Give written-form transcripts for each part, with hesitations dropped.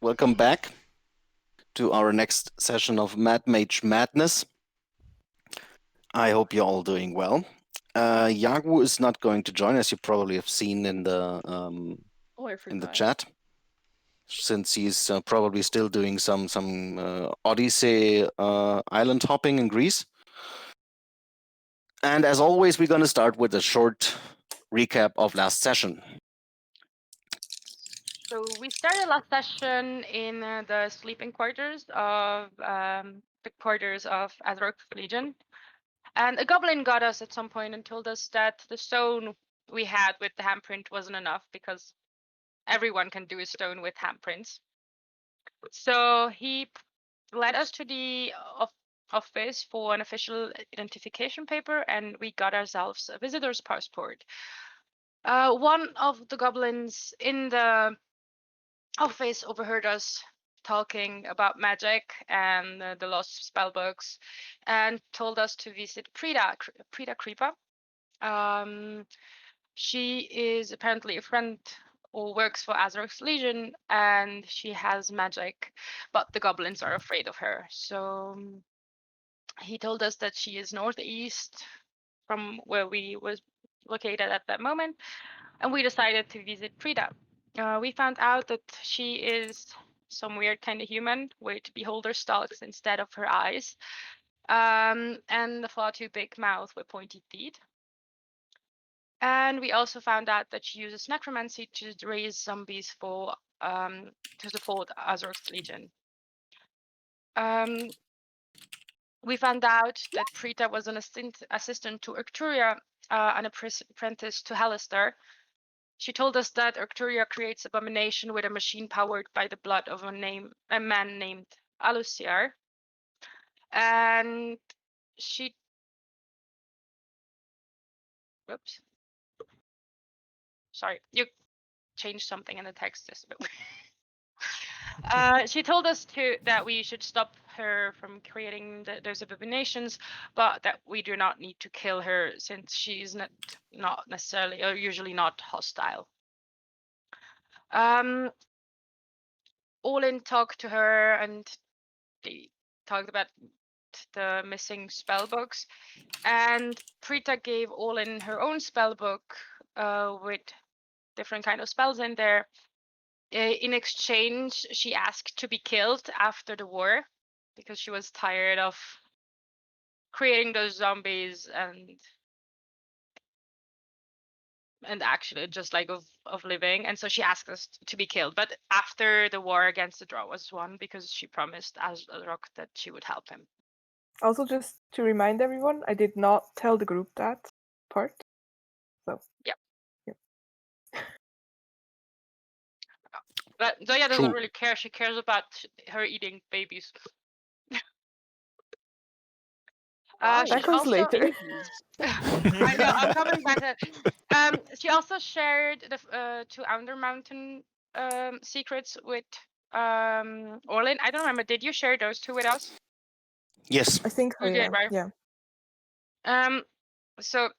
Welcome back to our next session of Mage Madness. I hope you're all doing well. Yagu is not going to join, as you probably have seen in the I forgot. chat, since he's probably still doing some Odyssey island hopping in Greece. And as always, we're going to start with a short recap of last session. So we started last session in the sleeping quarters of Azrok's Legion, and a goblin got us at some point and told us that the stone we had with the handprint wasn't enough because everyone can do a stone with handprints. So he led us to the office for an official identification paper, and we got ourselves a visitor's passport. One of the goblins in the office overheard us talking about magic and the lost spell books, and told us to visit Prida Creeper. She is apparently a friend or works for Azrok's Legion, and she has magic, but the goblins are afraid of her. So he told us that she is northeast from where we was located at that moment, and we decided to visit Prida. We found out that she is some weird kind of human with beholder stalks instead of her eyes, and a far too big mouth with pointy teeth. And we also found out that she uses necromancy to raise zombies for to support Azor's Legion. We found out that Prita was an assistant to Arcturia, an apprentice to Halister. She told us that Arcturia creates abomination with a machine powered by the blood of a man named Aluciar. And she... Whoops. Sorry, you changed something in the text just a bit. She told us that we should stop her from creating those abominations, but that we do not need to kill her since she's not necessarily or usually not hostile. Olin talked to her and they talked about the missing spell books, and Prita gave Olin her own spell book with different kind of spells in there. In exchange, she asked to be killed after the war because she was tired of creating those zombies and actually just like of living, and so she asked us to be killed, but after the war against the Drow was won, because she promised Azrok that she would help him. Also, just to remind everyone, I did not tell the group that part. So yeah. But Zoya doesn't really care. She cares about her eating babies. that comes later. I know, I'm coming back to that. She also shared the two Undermountain secrets with Orlin. I don't remember. Did you share those two with us? Yes. I think so, you did, right? Yeah. So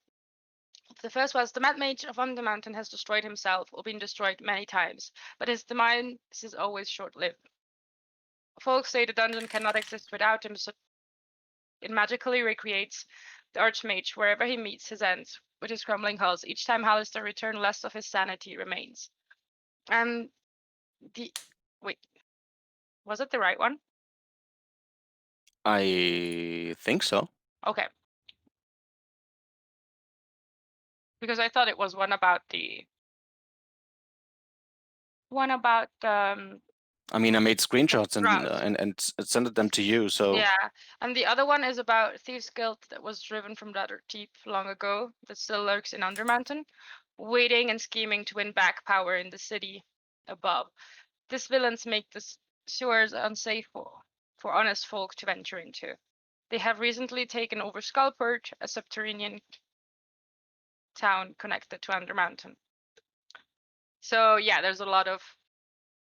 the first was the Mad Mage of Undermountain has destroyed himself or been destroyed many times, but his demise is always short-lived. Folks say the dungeon cannot exist without him, so it magically recreates the Archmage wherever he meets his ends with his crumbling hulls. Each time Halister returns, less of his sanity remains. And wait, was it the right one? I think so. Okay. Because I thought it was one about I mean, I made screenshots and sent them to you. So yeah, and the other one is about Thieves Guild that was driven from Leather Deep long ago that still lurks in Undermountain, waiting and scheming to win back power in the city above. These villains make the sewers unsafe for honest folk to venture into. They have recently taken over Skullport, a subterranean town connected to Undermountain. So yeah, there's a lot of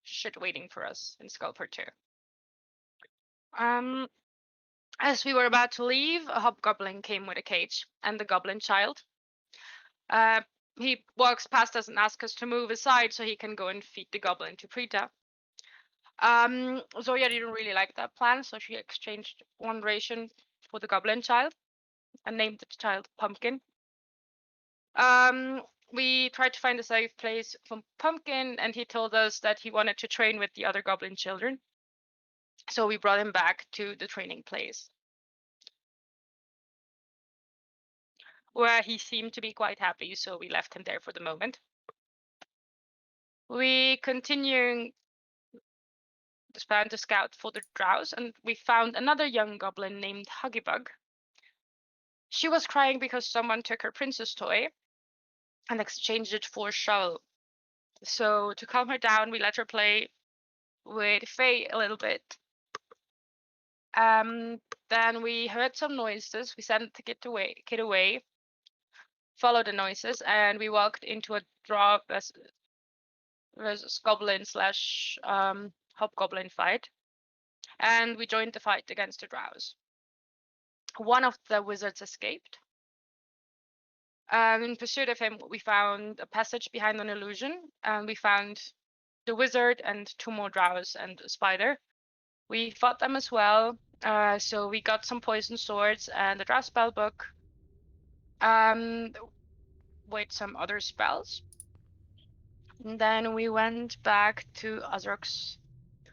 shit waiting for us in Skullport too. As we were about to leave, a hobgoblin came with a cage and the goblin child. He walks past us and asks us to move aside so he can go and feed the goblin to Prita. Zoya didn't really like that plan, so she exchanged one ration for the goblin child and named the child Pumpkin. We tried to find a safe place for Pumpkin, and he told us that he wanted to train with the other goblin children. So we brought him back to the training place, where he seemed to be quite happy, so we left him there for the moment. We continued this plan to scout for the drows, and we found another young goblin named Huggybug. She was crying because someone took her princess toy and exchanged it for a shovel. So to calm her down, we let her play with Faye a little bit. Then we heard some noises. We sent the kid away, followed the noises, and we walked into a drow versus goblin slash hobgoblin fight. And we joined the fight against the drows. One of the wizards escaped. In pursuit of him, we found a passage behind an illusion, and we found the wizard and 2 more drows and a spider. We fought them as well, so we got some poison swords and a drow spell book, with some other spells. And then we went back to Azrok's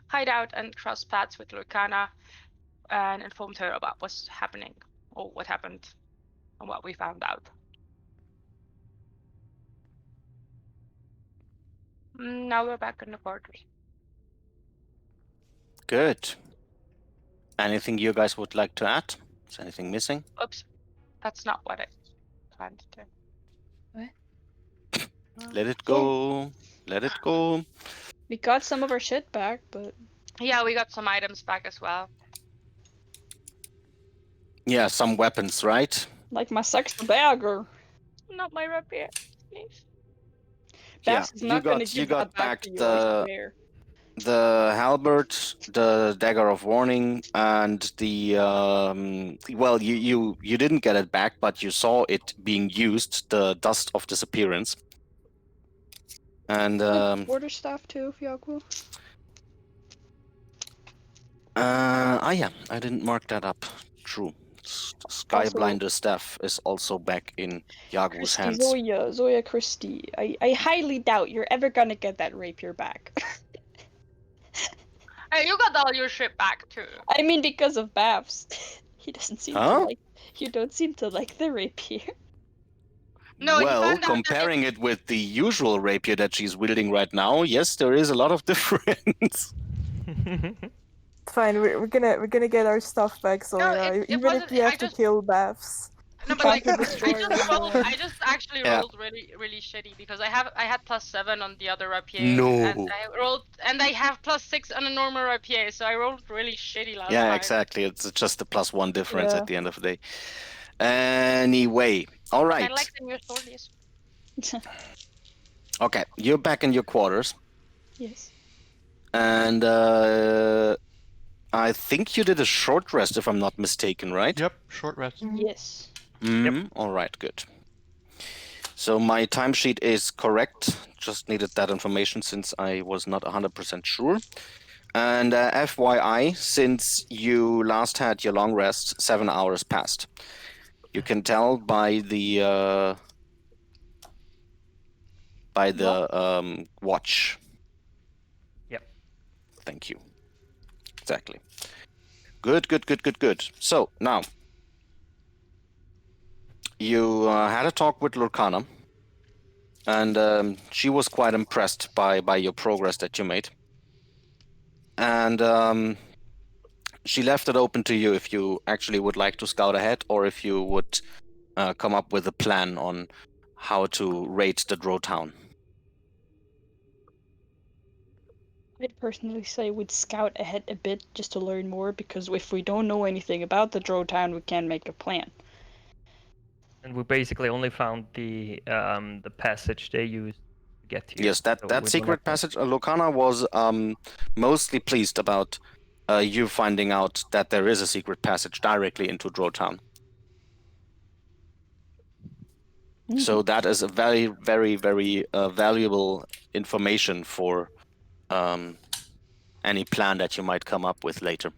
hideout and crossed paths with Lurkana and informed her about what's happening, or what happened, and what we found out. Now we're back in the quarters. Good. Anything you guys would like to add? Is anything missing? Oops, that's not what I planned to do. Let it go. Let it go. We got some of our shit back, but Yeah, we got some items back as well. Yeah, some weapons, right? like my sexy dagger. Not my rapier, please. Yeah, Babs is not gonna give got that back back to you, I swear. the halberd, the dagger of warning, and the well, you didn't get it back, but you saw it being used, the dust of disappearance. And Order stuff too, Yaku. yeah, I didn't mark that up. True. Skyblinder staff is also back in Yagu's Christy, hands. Zoya Christy. I highly doubt you're ever gonna get that rapier back. Hey, you got all your shit back too. I mean, because of Babs. He doesn't seem to Huh? like. You don't seem to like the rapier. No, he Well, found out that comparing it with the usual rapier that she's wielding right now, yes, there is a lot of difference. Fine, we're gonna get our stuff back, Zoya. it Even wasn't- if we I have to just- kill Babs. No, but Trying like to I destroy just rolled. everyone. I just actually Yeah. rolled really shitty because I had +7 on the other rapier. No. And I have +6 on a normal rapier, so I rolled really shitty last Yeah, time. exactly. It's just a +1 difference Yeah. at the end of the day. Anyway, all right. I like the new sword, yes. Okay, you're back in your quarters, Yes. and I think you did a short rest, if I'm not mistaken, right? Yep, short rest. Yes. Mhm. All right, good. So my timesheet is correct. Just needed that information since I was not 100% sure. And FYI, since you last had your long rest, 7 hours passed. You can tell by the watch. Yep. Thank you. Exactly. Good. So now you had a talk with Lurkana, and she was quite impressed by your progress that you made. And she left it open to you if you actually would like to scout ahead, or if you would come up with a plan on how to raid the Drow town. I'd personally say we'd scout ahead a bit just to learn more, because if we don't know anything about the Drow town, we can't make a plan. And we basically only found the passage they used to get here. Yes, that so we don't secret have to- passage. Lorcana was mostly pleased about you finding out that there is a secret passage directly into Drow town. So that is a very, very, very valuable information for any plan that you might come up with later.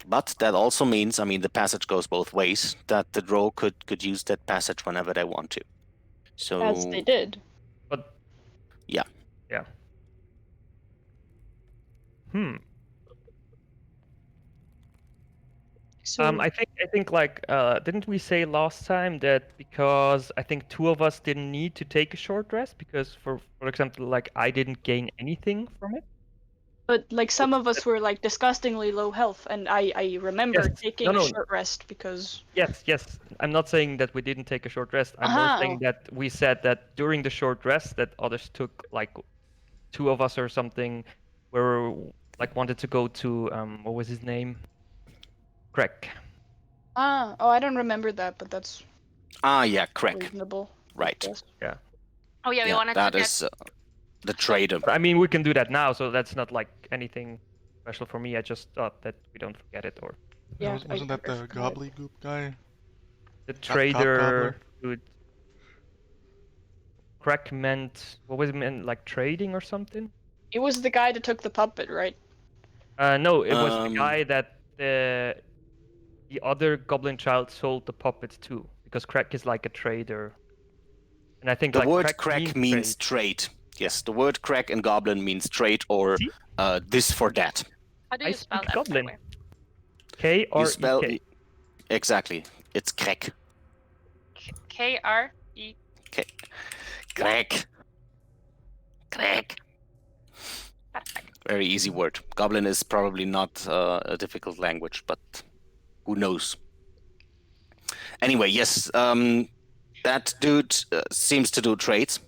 But that also means, I mean, the passage goes both ways, that the drow could use that passage whenever they want to. So As they did. But yeah. Yeah. So I think like didn't we say last time that because I think 2 of us didn't need to take a short rest because for example like I didn't gain anything from it. but like some of us were like disgustingly low health, and I remember Yes. taking No, a no. short rest because Yes. I'm not saying that we didn't take a short rest. I'm more saying that we said that during the short rest that others took like 2 of us or something were like wanted to go to what was his name? Craig. oh, I don't remember that, but that's Yeah, Craig. reasonable. Right. Yes. Yeah. Oh yeah, we Yeah, wanted to that get. is the trader. I mean, we can do that now, so that's not like anything special for me. I just thought that we don't forget it, or Yeah, Wasn't that the forgot. gobbledygook guy? the Gobbler. trader would crack meant what was it meant like trading or something? It was the guy that took the puppet, right? No, it was the Um, guy that the other goblin child sold the puppet to, because crack is like a trader, and I think The like word crack means trade. Yes, the word crack in Goblin means trade or See? this for that. How do I you spell speak that? by the goblin. way? You spell K-R-E-K. exactly. It's crack. K-R-E. Crack. Crack. Very easy word. Goblin is probably not a difficult language, but who knows? Anyway, yes, that dude seems to do trades,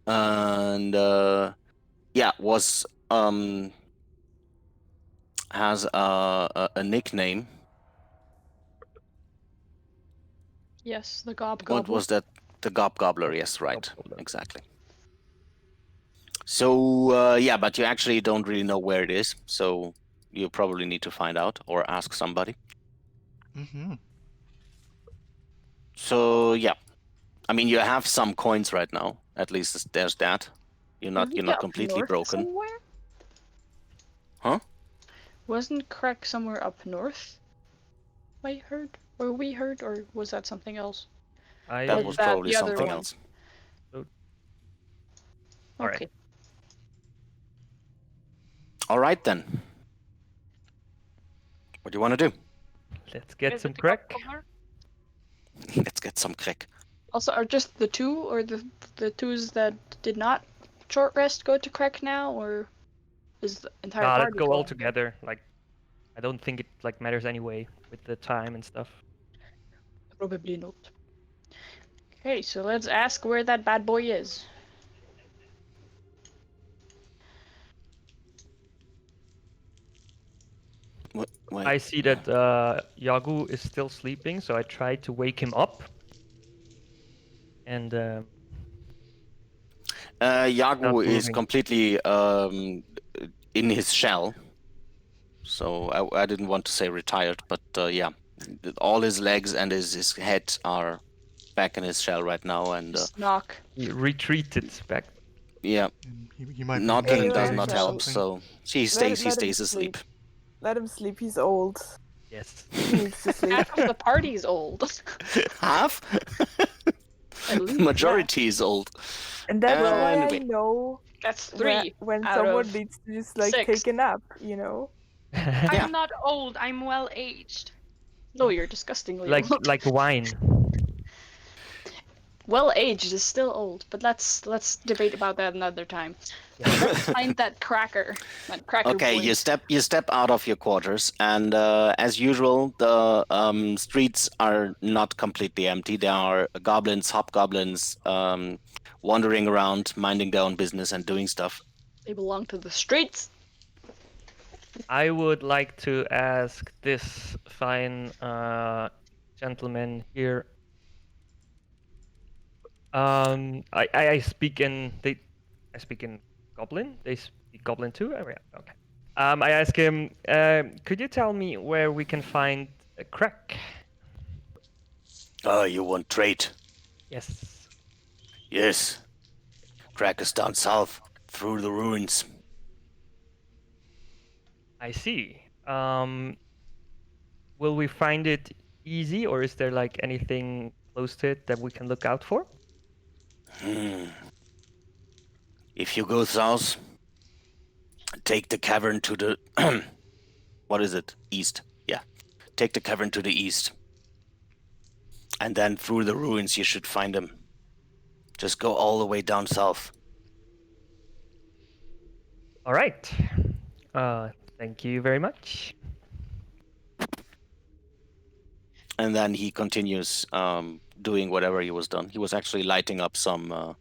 and was has a nickname. Yes, the gob What gobbler. was that? The Gobbler. Yes, right. Gobbler. Exactly. So but you actually don't really know where it is, so you probably need to find out or ask somebody. Mm-hmm. So yeah, I mean you have some coins right now. At least there's that. You're not Wasn't it up completely north broken, somewhere? huh? Wasn't Crack somewhere up north? I heard, or we heard, or was that something else? That Or was that probably the other something one? else. All right. Okay. All right then. What do you want to do? Let's get Is some it the crack. gobbler? Let's get some crack. Also, are just the 2 or the 2s that did not short rest go to Crack now, or is the entire Nah, let's party go all going? together. Like, I don't think it like matters anyway with the time and stuff. Probably not. Okay, so let's ask where that bad boy is. Wait. I see that Yagu is still sleeping, so I try to wake him up. And Yagu not is moving. completely in his shell. So I didn't want to say retired, but yeah, all his legs and his head are back in his shell right now, and Just knock. he retreated back. yeah, He might be knocking does meditating not or help. something. So he stays asleep. Let him sleep. He's old. Yes. He needs to sleep. Half of the party's old. Half? At The least, majority is old. And that's why I Anyway. know That's 3 when out someone of needs to just like 6. take a nap, you know? Yeah. I'm not old. I'm well aged. No, you're disgustingly like old. like wine. Well aged is still old, but let's debate about that another time. Let's find that cracker. That cracker Okay, boy. you step out of your quarters, and as usual, the streets are not completely empty. There are goblins, hobgoblins, wandering around, minding their own business and doing stuff. They belong to the streets. I would like to ask this fine gentleman here. I speak in I speak in Goblin. They speak Goblin too. Oh, yeah. Okay. I ask him. Could you tell me where we can find a crack? You want trade? Yes. Yes. Crack is down south, through the ruins. I see. Will we find it easy, or is there like anything close to it that we can look out for? If you go south, take the cavern to the what is it? East. Yeah. Take the cavern to the east. And then through the ruins you should find them. Just go all the way down south. All right. Thank you very much. And then he continues doing whatever he was done. He was actually lighting up some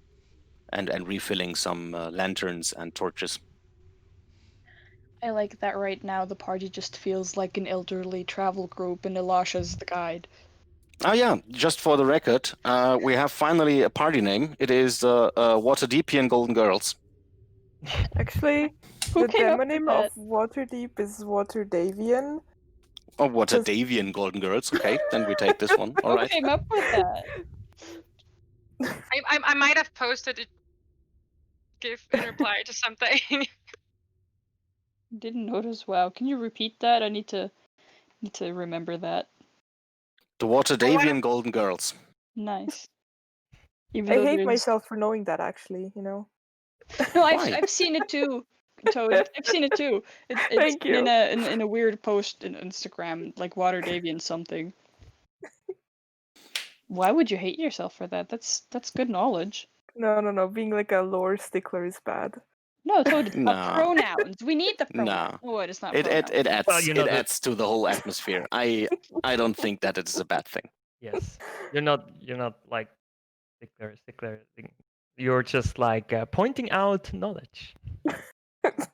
and refilling some lanterns and torches. I like that right now the party just feels like an elderly travel group and Elisha's the guide. Oh yeah, just for the record, we have finally a party name. It is Waterdeepian Golden Girls. Actually, Who the came up with demonym that? of Waterdeep is Waterdavian. Oh, Waterdavian Golden Girls. Okay, then we take this one. All Who right. came up with that? I might have posted it. Give in reply to something. Didn't notice. Wow, can you repeat that? I need to remember that. The Waterdavian Golden Girls. Nice. Even I though hate there's... myself for knowing that, actually, you know. No, Why? I've seen it too. Toad, I've seen it too. It's Thank in you. a weird post in Instagram, like Waterdavian something. Why would you hate yourself for that? That's good knowledge. No. Being like a lore stickler is bad. No, Toad, it's No. about pronouns. We need the pronouns. No. Oh, wait, it's not It pronouns. adds Well, you know, it the- adds to the whole atmosphere. I don't think that it is a bad thing. Yes. You're not like stickler thing. You're just like pointing out knowledge.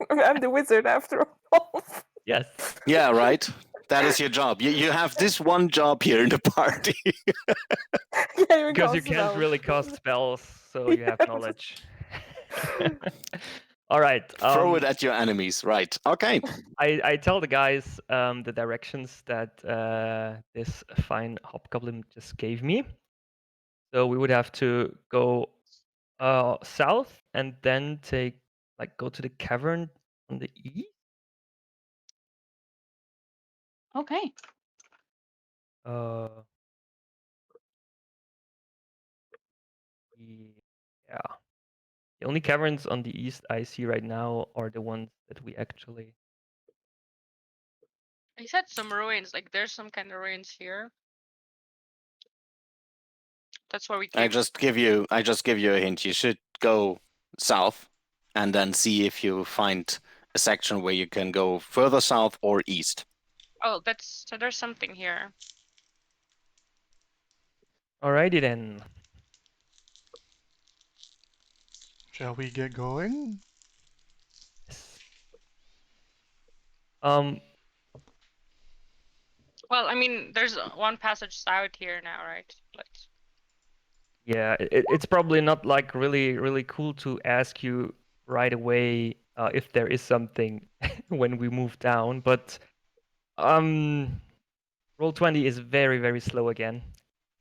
I'm the wizard after all. Yes. Yeah, right. That is your job. You have this one job here in the party. Yeah, Because you cast can't spells. really cast spells, so you have Yes. knowledge. All right. Throw it at your enemies. Right. Okay. I tell the guys the directions that this fine hobgoblin just gave me. So we would have to go south and then go to the cavern on the east. Okay. Uh, yeah. The only caverns on the east I see right now are the ones that we actually. He said some ruins. Like there's some kind of ruins here. That's where we came. I just give you a hint. You should go south and then see if you find a section where you can go further south or east. Oh, so there's something here. Alrighty then. Shall we get going? Yes. Well, I mean, there's one passage south here now, right? Yeah, it's probably not like really cool to ask you right away if there is something when we move down, but Roll20 is very slow again,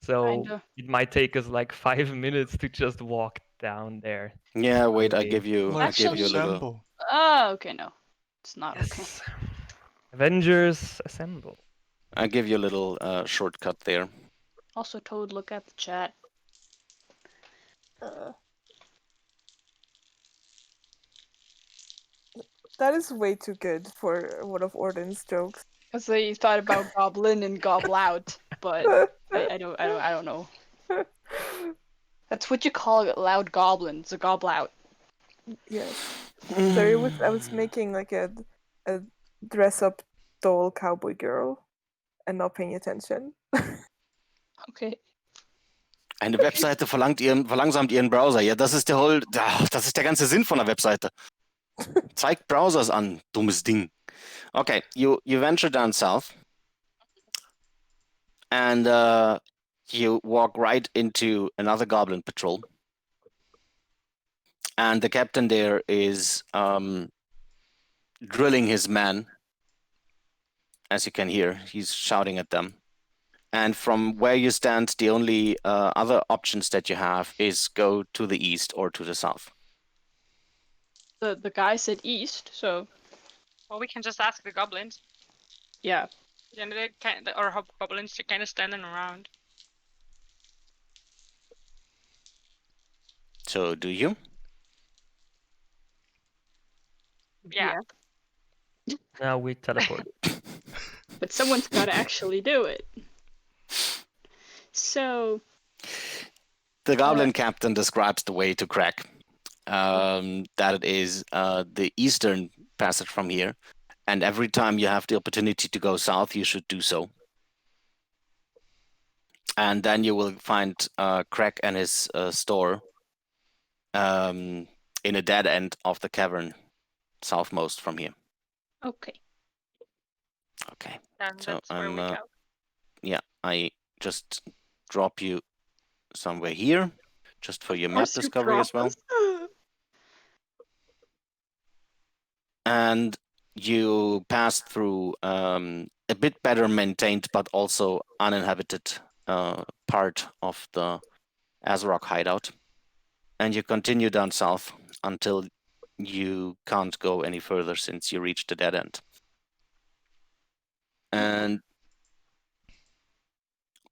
so Kinda. it might take us like 5 minutes to just walk down there. Yeah, wait. I Okay. give you a little. Assemble. Oh, okay, no. It's not okay. Yes. Avengers assemble. I give you a little shortcut there. Also, Toad, look at the chat. That is way too good for one of Orden's jokes. Because they thought about goblin and goblout, but I don't know. That's what you call loud goblins, a goblout. Yes. So I was making like a dress up doll cowboy girl and not paying attention. Okay. Eine Webseite verlangsamt ihren Browser. Ja, das ist das ist der ganze Sinn von einer Webseite. Zeigt Browsers an, dummes Ding. Okay, you venture down south, and you walk right into another goblin patrol, and the captain there is drilling his men. As you can hear, he's shouting at them. And from where you stand, the only other options that you have is go to the east or to the south. The guy said east, so Well, we can just ask the goblins. Yeah. You know, they kind or hobgoblins, they're kind of standing around. So do you? Yeah. Now we teleport. But someone's got to actually do it. So, The goblin captain describes the way to Crack. That it is the eastern passage from here, and every time you have the opportunity to go south, you should do so. And then you will find Crack and his store in a dead end of the cavern, southmost from here. okay. Okay. And So that's where we go. Yeah, I just drop you somewhere here, just for your map discovery as well. And you pass through a bit better maintained but also uninhabited part of the Azrock hideout. And you continue down south until you can't go any further since you reached the dead end. And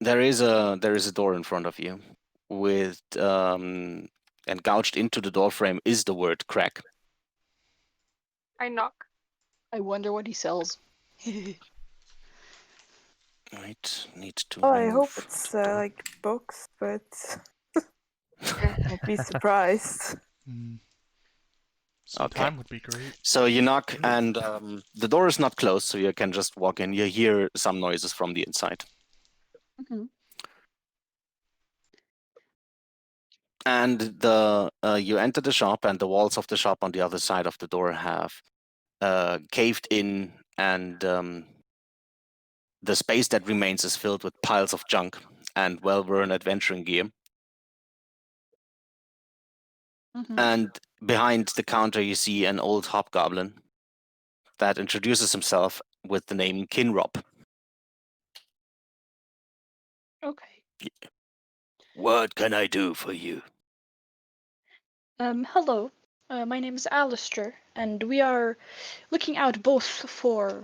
there is a door in front of you with and gouged into the door frame is the word Crack. I knock. I wonder what he sells. Right, need to Oh, I hope remove it's the door. like books, but I'd be surprised. Some Okay. time would be great. So you knock, and the door is not closed, so you can just walk in. You hear some noises from the inside. Mhm. And you enter the shop, and the walls of the shop on the other side of the door have caved in, and the space that remains is filled with piles of junk and well-worn adventuring gear. Mhm. And behind the counter, you see an old hobgoblin that introduces himself with the name Kinrop. Okay. What can I do for you? Hello. My name is Alistair, and we are looking out both for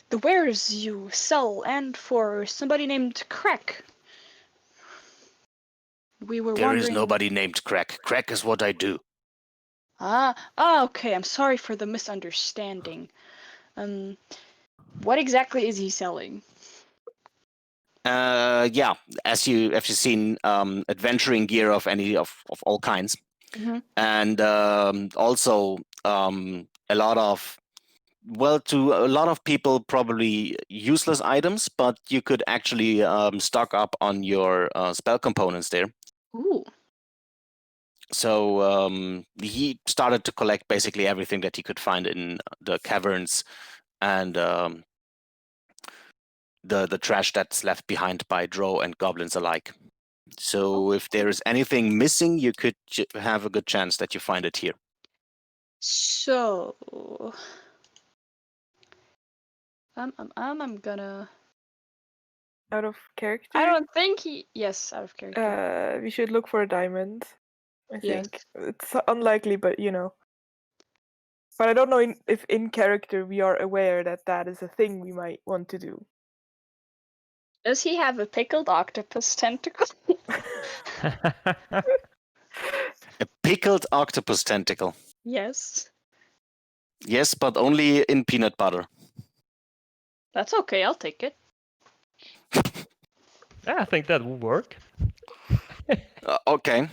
the wares you sell and for somebody named Crack. We were There is wondering. nobody named Crack. Crack is what I do. Okay. I'm sorry for the misunderstanding. What exactly is he selling? Yeah, as you've seen, adventuring gear of all kinds, and also a lot of to a lot of people probably useless items, but you could actually stock up on your spell components there. Ooh. So he started to collect basically everything that he could find in the caverns and the trash that's left behind by drow and goblins alike. So if there is anything missing, you could have a good chance that you find it here. So, I'm gonna. Out of character, I don't think he. Yes, out of character. we should look for a diamond. I Yes. think it's unlikely, but you know. But I don't know if in character we are aware that that is a thing we might want to do. Does he have a pickled octopus tentacle? A pickled octopus tentacle. Yes. Yes, but only in peanut butter. That's okay. I'll take it. Yeah, I think that will work. Okay.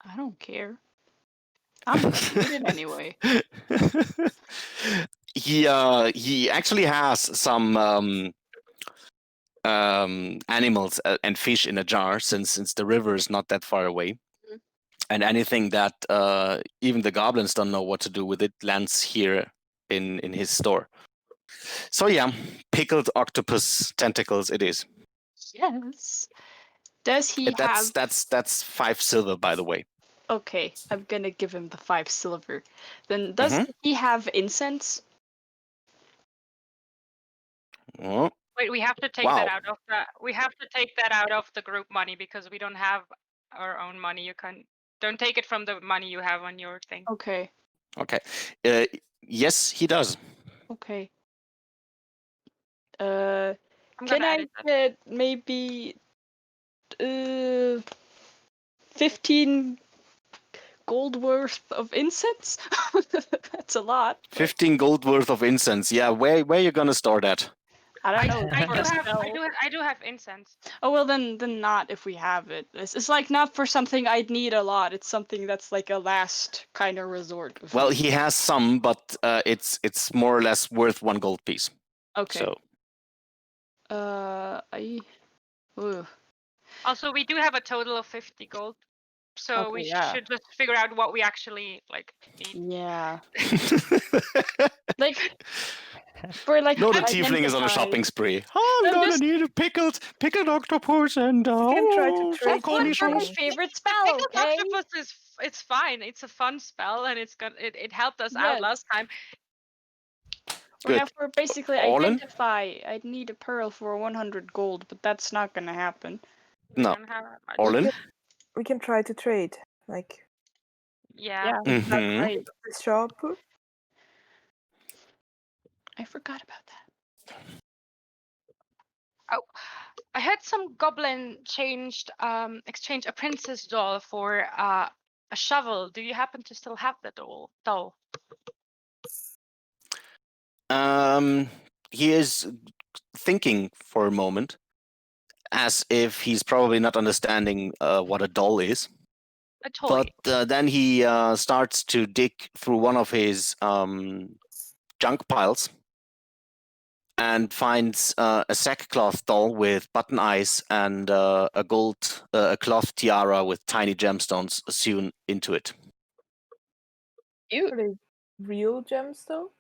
I don't care. I'm gonna eat it anyway. He actually has some animals and fish in a jar since the river is not that far away. And anything that even the goblins don't know what to do with it lands here in his store. So yeah, pickled octopus tentacles it is. Yes. Does he have? That's 5 silver, by the way. Okay, I'm gonna give him the 5 silver. Then does he have incense? Oh, Wait, we have to take that out of the. We have to take that out of the group money because we don't have our own money. You don't take it from the money you have on your thing. Okay. Okay. Yes, he does. Okay. I'm Can gonna I edit that. get maybe 15 gold worth of incense? That's a lot. but 15 gold worth of incense. Yeah, where you gonna store that? I don't know. I for do a have spell. I do have incense. Oh well, then not if we have it. It's like not for something I'd need a lot. It's something that's like a last kind of resort. Well, he has some, but it's more or less worth 1 gold piece. Okay. So Ugh. Also, we do have a total of 50 gold, so we Okay, yeah. should just figure out what we actually need. Yeah. Like for like no, the to tiefling is on a identify- shopping spree. I'm I'm gonna just- need a pickled octopus and can try to oh, trade Falcone some That's my sauce. favorite The spell. pickled Okay. octopus it's fine. It's a fun spell, and it helped us out Yes. last time. Or Good. now for basically All in? identify, I'd need a pearl for 100 gold, but that's not gonna happen. We No. don't have that much. All in? We can try to trade, like Yeah. that's Mhm. great. this shop. I forgot about that. I heard some goblin exchange a princess doll for a shovel. Do you happen to still have the doll? He is thinking for a moment, as if he's probably not understanding what a doll is. A toy. But then he starts to dig through one of his junk piles and finds a sackcloth doll with button eyes and a cloth tiara with tiny gemstones sewn into it. Are they real gems though?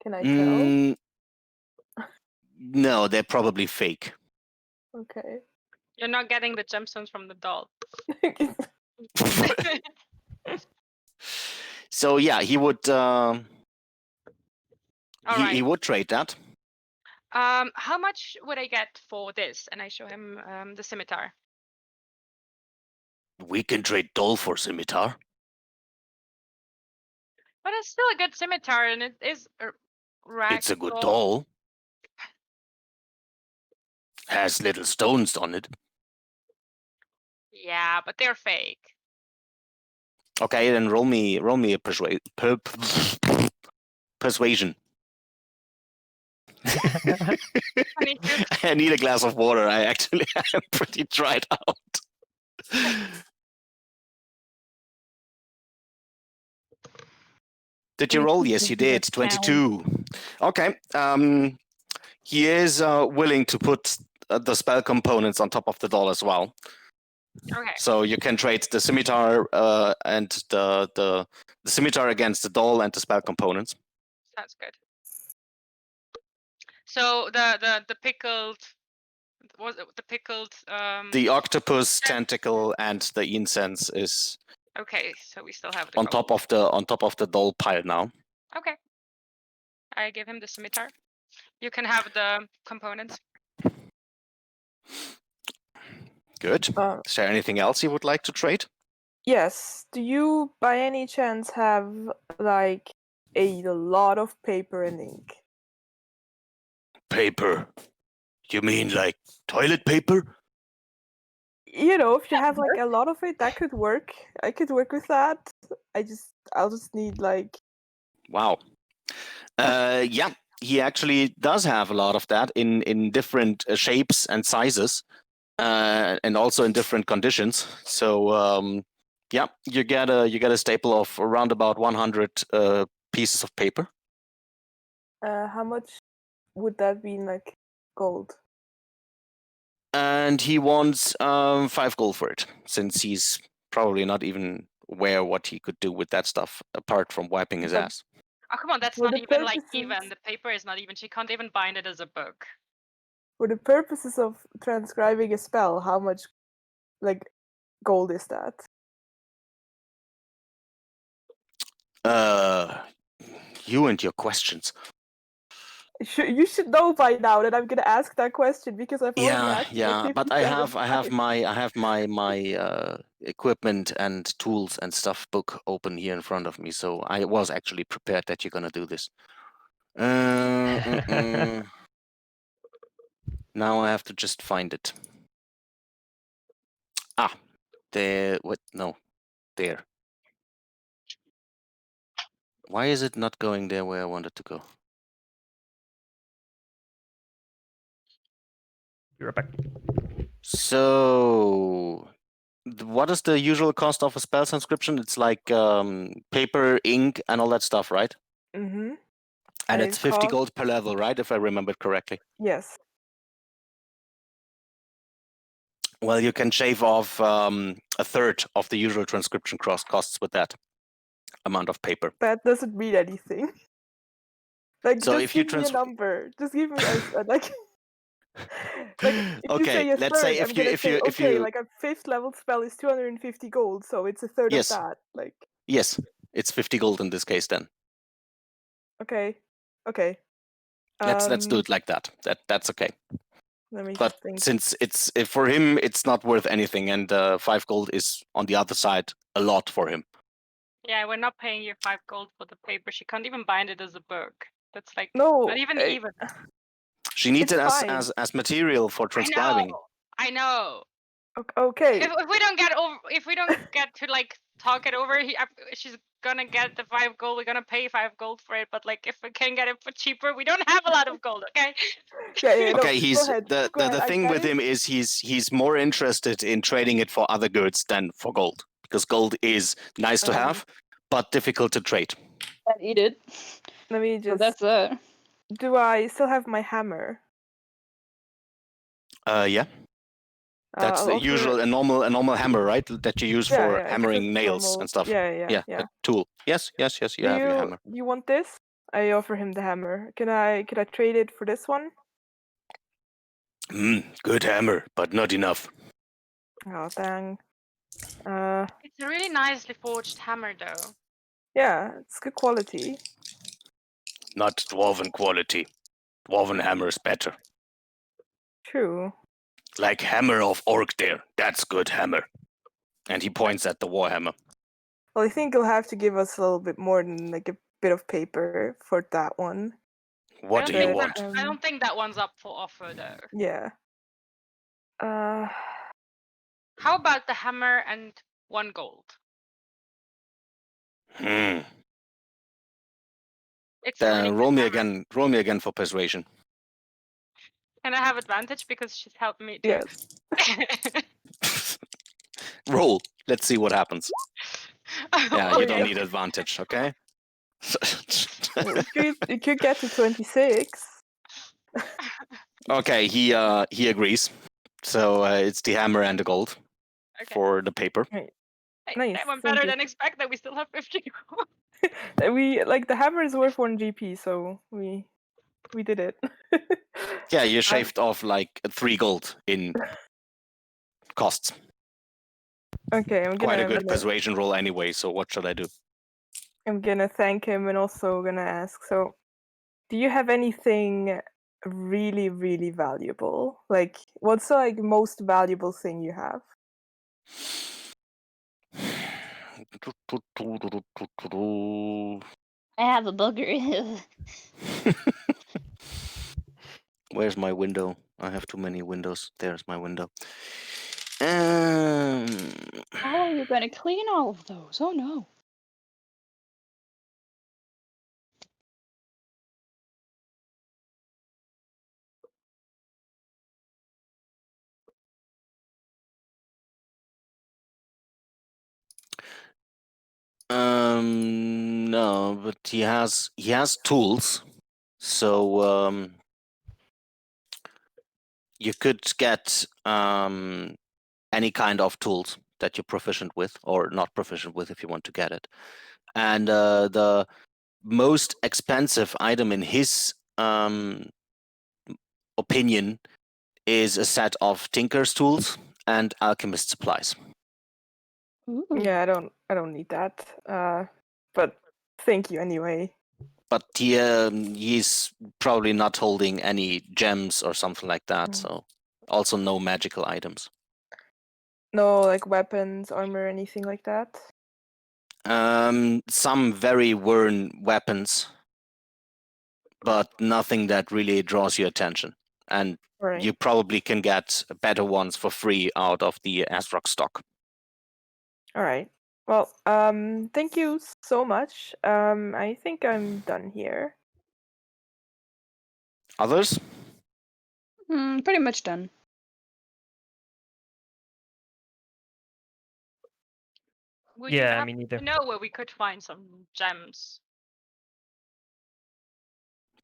Can I tell? Mm, no, they're probably fake. Okay. You're not getting the gemstones from the doll. So yeah, he would All right. he would trade that. How much would I get for this? And I show him the scimitar. We can trade doll for scimitar. But it's still a good scimitar, and it is a It's a good ragdoll. doll. Has little stones on it. Yeah, but they're fake. Okay, then roll me a persuasion. I need a glass of water. I actually am pretty dried out. Did you roll? Yes, you did. 22. Okay. He is willing to put the spell components on top of the doll as well. Okay. So you can trade the scimitar and the scimitar against the doll and the spell components. Sounds good. So the pickled The octopus tentacle and the incense is okay, so we still have the on top of the doll pile now. Okay. I give him the scimitar. You can have the components. Good. Is there anything else you would like to trade? Yes. Do you by any chance have like a lot of paper and ink? Paper? You mean like toilet paper? You know, if you have like a lot of it, that could work. I could work with that. I'll just need like Wow. Yeah, he actually does have a lot of that in different shapes and sizes, and also in different conditions. So yeah, you get a staple of around about 100 pieces of paper. how much would that be in like gold? And he wants 5 gold for it, since he's probably not even aware what he could do with that stuff apart from wiping his But- ass. Oh come on, that's For not the even like purposes- even. The paper is not even. She can't even bind it as a book. For the purposes of transcribing a spell, how much like gold is that? You and your questions. You should know by now that I'm gonna ask that question because I've already asked it like But 57 I have times. my equipment and tools and stuff book open here in front of me, so I was actually prepared that you're gonna do this. Now I have to just find it. There. What? No, there. Why is it not going there where I wanted to go? You're back. So, what is the usual cost of a spell transcription? It's like paper, ink, and all that stuff, right? Mm-hmm. And And it's it 50 costs- gold per level, right? If I remembered correctly. Yes. Well, you can shave off a third of the usual transcription costs with that amount of paper. That doesn't mean anything. Like, So just if you give me a number. Just give me a like. Like, if you say a let's say third, I'm gonna say, okay, like a 5th level spell is 250 gold, so it's a third Yes. of that. Like, yes, it's 50 gold in this case then. okay. Let's do it like that. That's okay. Let me But just think. since it's for him, it's not worth anything, and 5 gold is on the other side a lot for him. Yeah, we're not paying you 5 gold for the paper. She can't even bind it as a book. That's like No, not even even. She needs It's it fine. as material for transcribing. I know. Okay. If we don't get over, if we don't get to like talk it over, she's gonna get the 5 gold. We're gonna pay 5 gold for it. But like, if we can get it for cheaper, we don't have a lot of gold. Okay. Yeah, no, Okay, he's go ahead. the I thing get with it. him is he's more interested in trading it for other goods than for gold, because gold is nice to have, but difficult to trade. And eat it. Let me So just. that's it. Do I still have my hammer? Yeah, that's I'll the offer- usual a normal hammer, right? That you use for yeah, hammering just nails normal- and stuff. Yeah. A tool. Yes. You have your hammer. Do you want this? I offer him the hammer. Can I trade it for this one? Good hammer, but not enough. Oh dang. It's a really nicely forged hammer, though. Yeah, it's good quality. Not dwarven quality. Dwarven hammer is better. True. Like hammer of orc there. That's good hammer. And he points at the warhammer. Well, I think you'll have to give us a little bit more than like a bit of paper for that one. What do you want? I don't think that one's up for offer, though. Yeah. How about the hammer and 1 gold? It's a really Roll good me hammer. again for persuasion. Can I have advantage because she's helped me too? Yes. Roll. Let's see what happens. Yeah, you don't Okay. need advantage, okay? You could get to 26. Okay, he agrees. So it's the hammer and the gold for the paper. Nice, That went thank better you. than expected. We still have 50 gold. We like the hammer is worth 1 GP, so we did it. Yeah, you shaved off like 3 gold in costs. Okay, I'm Quite a gonna good persuasion roll anyway, so what should I do? I'm gonna thank him and also gonna ask, so do you have anything really, really valuable? Like, what's the like most valuable thing you have? I have a booger. Where's my window? I have too many windows. There's my window. How are you gonna clean all of those? Oh no. No, but he has tools. So you could get any kind of tools that you're proficient with or not proficient with if you want to get it. And the most expensive item in his opinion is a set of tinker's tools and alchemist supplies. Ooh. Yeah, I don't need that. But thank you anyway. but he's probably not holding any gems or something like that. Mm. So also no magical items. No, like weapons, armor, anything like that. Some very worn weapons, but nothing that really draws your attention. And Right. you probably can get better ones for free out of the Asrock stock. All right. Well, thank you so much. I think I'm done here. Others? Pretty much done. Would you Yeah, I happen mean, neither. to know where we could find some gems?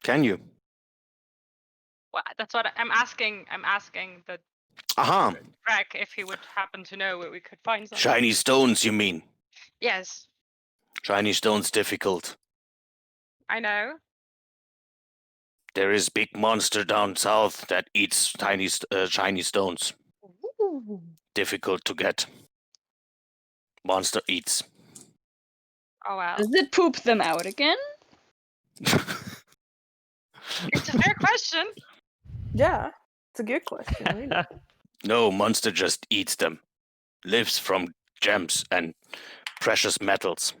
Can you? Well, that's what I'm asking. I'm asking the Aha! Greg if he would happen to know where we could find some. Shiny stones, you mean? Yes, Shiny stones difficult. I know. There is big monster down south that eats shiny stones. Difficult to get. Monster eats. Oh well. Does it poop them out again? It's a fair question. Yeah, it's a good question, really. No, monster just eats them. Lives from gems and precious metals.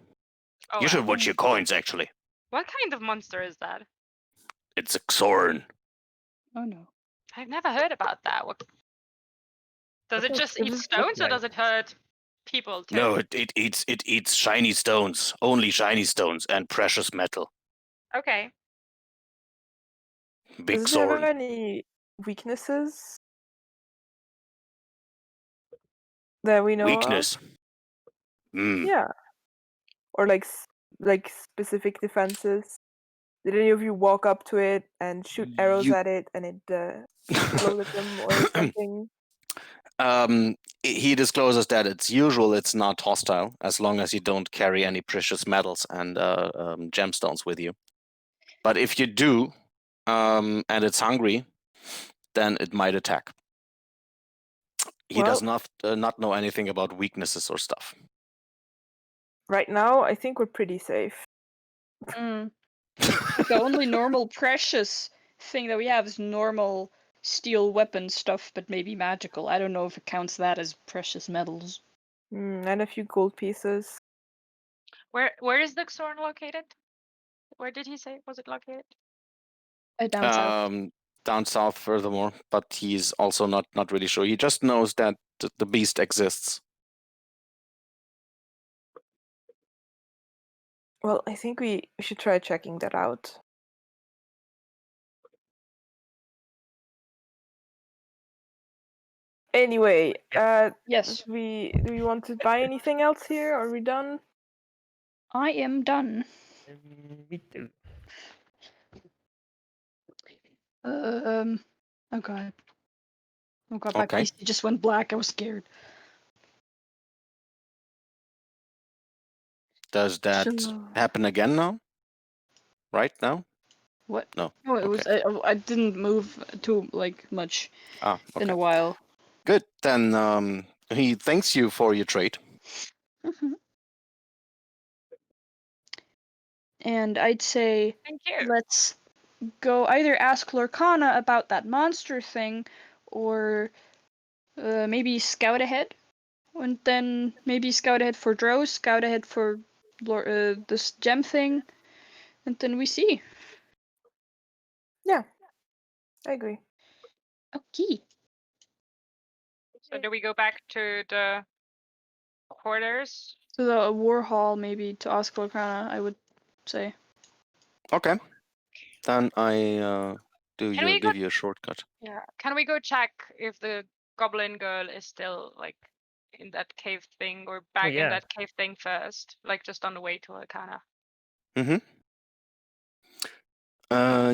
Oh You should well. watch your coins, actually. What kind of monster is that? It's a Xoran. Oh no. I've never heard about that. What... Does it just What eat does it look stones, or does it hurt people too? No, it eats shiny stones. Only shiny stones and precious metal. Okay. Big Does it have Xoran. any weaknesses that we know Weakness. Hmm. of? Yeah, or like specific defenses. Did any of you walk up to it and shoot arrows You- at it, and it exploded them or something? He discloses that it's not hostile as long as you don't carry any precious metals and gemstones with you. But if you do, and it's hungry, then it might attack. He does not know anything about weaknesses or stuff. Right now, I think we're pretty safe. The only normal precious thing that we have is normal steel weapon stuff, but maybe magical. I don't know if it counts that as precious metals. And a few gold pieces. Where is the Xorn located? Where did he say was it located? Down south. Down south, furthermore, but he's also not really sure. He just knows that the beast exists. Well, I think we should try checking that out. Anyway, Yes, do we want to buy anything else here? Are we done? I am done. Me too. Oh god. Oh god, my Okay. PC just went black. I was scared. Does that Sure. happen again now? Right now? What? No. No, it was. I didn't move too much Ah, in okay. a while. Good. Then he thanks you for your trade. And I'd say Thank you. let's go either ask Lorcana about that monster thing, or maybe scout ahead, and then maybe scout ahead for Drow, scout ahead for this gem thing, and then we see. Yeah, I agree. Okay. So do we go back to the quarters? To the war hall, maybe to ask Lorcana, I would say. Okay. Then I Can we give you a shortcut. Yeah. Can we go check if the goblin girl is still like in that cave thing, or back in yeah. that cave thing first? Like just on the way to Arcana. Mm-hmm.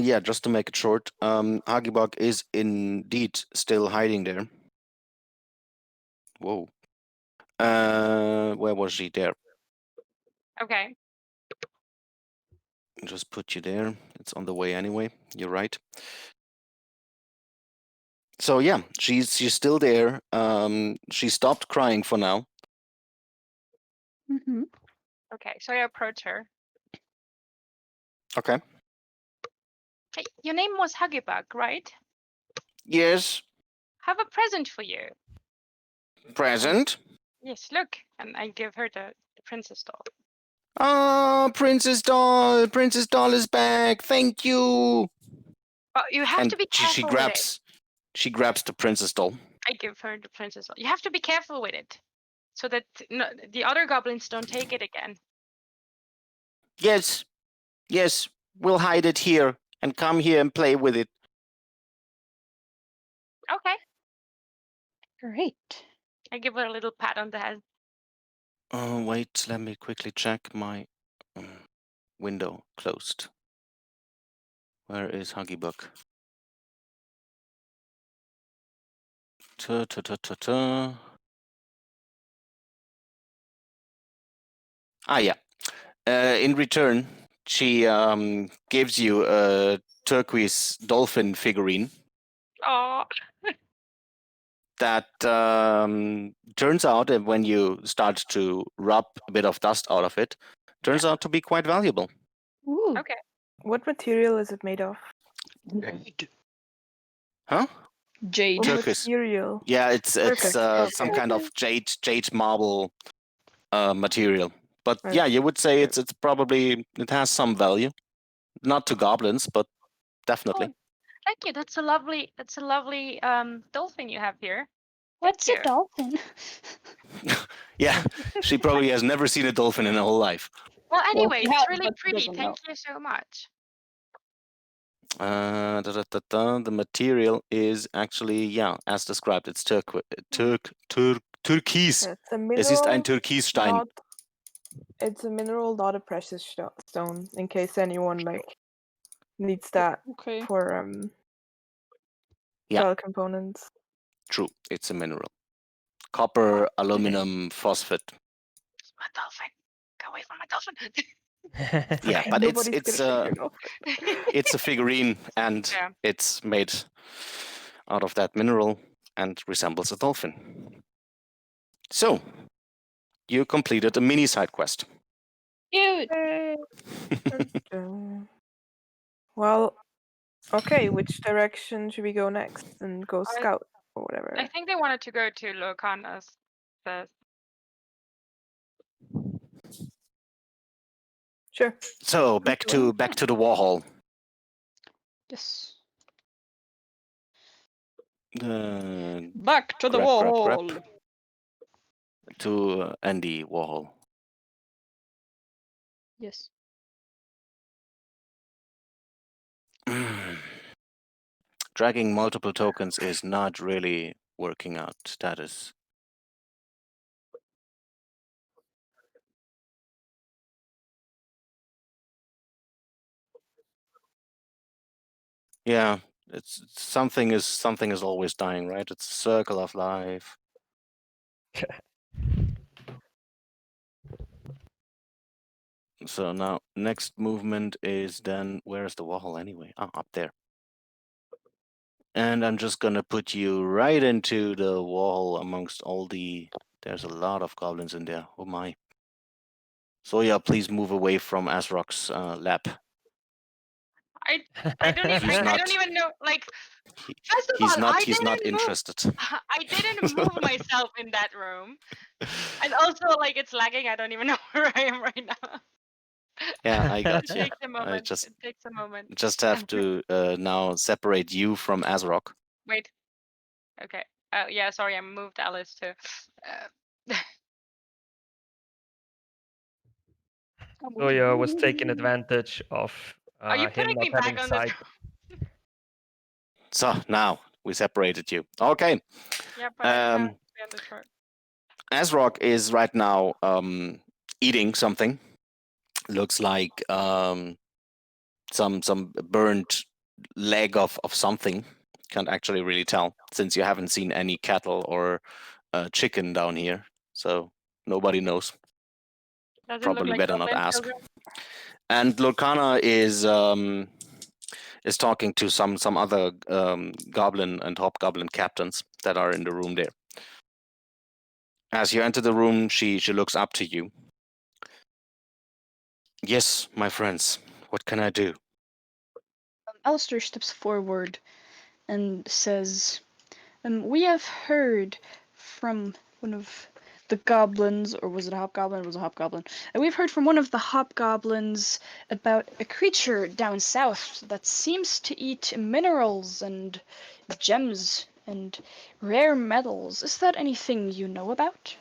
Yeah, just to make it short, Hagibog is indeed still hiding there. Whoa. Where was she? There. Okay. Just put you there. It's on the way anyway. You're right. So yeah, she's still there. She stopped crying for now. Mm-hmm. Okay. So I approach her. Okay. Hey, your name was Huggybug, right? Yes. Have a present for you. Present. Yes, look. And I give her the princess doll. Ah, Princess Doll. Princess Doll is back. Thank you. But you have And to be she careful with it. she grabs the princess doll. I give her the princess doll. You have to be careful with it, so that the other goblins don't take it again. Yes. Yes. We'll hide it here and come here and play with it. Okay. Great. I give her a little pat on the head. Oh, wait. Let me quickly check my window closed. Where is Huggybug? Ta ta ta ta ta. Ah, yeah. In return, she gives you a turquoise dolphin figurine Oh, that turns out, when you start to rub a bit of dust out of it, turns out to be quite valuable. Ooh. okay. What material is it made of? Huh? Jade. What Turquoise. material? Yeah, it's Perfect. Okay. some kind of jade marble material. But Right. yeah, you would say it's probably, it has some value. Not to goblins, but definitely. Thank you. That's a lovely dolphin you have here. What's Thank a you. dolphin? Yeah, she probably has never seen a dolphin in her whole life. Well, Well, anyways, she it's has, really but she pretty. doesn't Thank you so much. The material is actually, yeah, as described, it's turquoise. Turquoise. It's a Es ist ein mineral, Türkisstein. not. It's a mineral, not a precious stone. In case anyone needs that Okay. for Yeah. spell components. True, it's a mineral. Copper, aluminum, phosphate. My dolphin. Go away from my dolphin. Yeah, but Nobody's it's gonna take your dolphin. it's a figurine, and Yeah. it's made out of that mineral and resembles a dolphin. So, you completed a mini side quest. Cute. Well, okay. Which direction should we go next? And go scout or whatever. I think they wanted to go to Lorcana's first. Sure. So back to the Warhol. Yes. Uh, Back to the grab, grab, wall. grab. To Andy Warhol. Yes. Dragging multiple tokens is not really working out. That is. Yeah, it's something is always dying, right? It's a circle of life. So now next movement is then, where's the Warhol anyway? Ah, up there. And I'm just gonna put you right into the Warhol amongst all the. There's a lot of goblins in there. Oh my. So yeah, please move away from Asrock's lap. I don't even He's I not- don't even know, like, He- first of all, he's not interested. I didn't move myself in that room. And also, like, it's lagging. I don't even know where I am right now. Yeah, I got It you. takes a moment. just It takes a moment. just have to now separate you from Asrock. Wait. Okay. Yeah, sorry, I moved Alice too. Soya was taking advantage of Are you him putting not me back having on sight. So now we separated you. Okay. Yeah, but I have to be on the chart. Asrock is right now eating something. Looks like some burnt leg of something. Can't actually really tell, since you haven't seen any cattle or chicken down here. So nobody knows. Does it Probably look like better not goblin ask. children? And Lorcana is talking to some other goblin and hobgoblin captains that are in the room there. As you enter the room, she looks up to you. Yes, my friends, What can I do? Alistair steps forward and says, we have heard from one of the goblins, or was it a hobgoblin? It was a hobgoblin. And we've heard from one of the hobgoblins about a creature down south that seems to eat minerals and gems and rare metals. Is that anything you know about?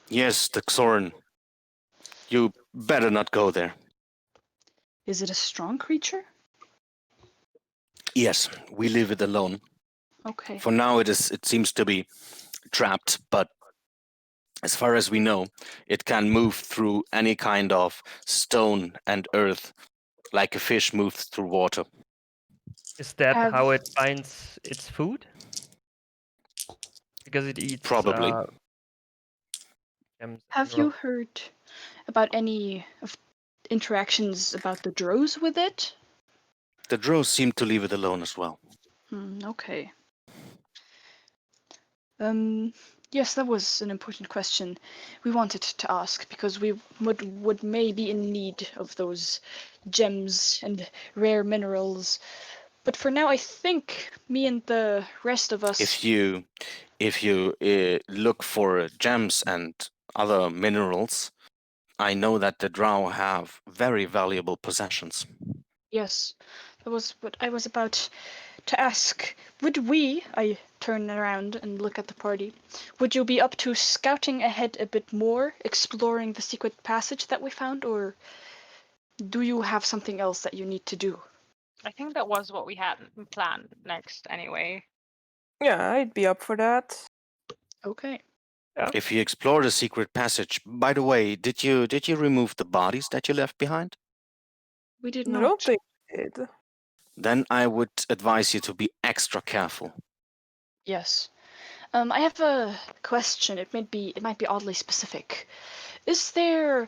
Yes, the Xoran. You better not go there. Is it a strong creature? Yes, we leave it alone. Okay. For now, it seems to be trapped, but as far as we know, it can move through any kind of stone and earth, like a fish moves through water. Is that Have- how it finds its food? Because it eats Probably. gems and Have you minerals. heard about any of interactions about the drows with it? The drows seem to leave it alone as well. Okay. Yes, that was an important question we wanted to ask because we would may be in need of those gems and rare minerals. But for now, I think me and the rest of us. If you look for gems and other minerals, I know that the drow have very valuable possessions. Yes, that was what I was about to ask. I turn around and look at the party, would you be up to scouting ahead a bit more, exploring the secret passage that we found, or do you have something else that you need to do? I think that was what we had planned next anyway. Yeah, I'd be up for that. Okay. If you explore the secret passage, by the way, did you remove the bodies that you left behind? We did I not. don't think I did. Then I would advise you to be extra careful. Yes. I have a question. It might be oddly specific. Is there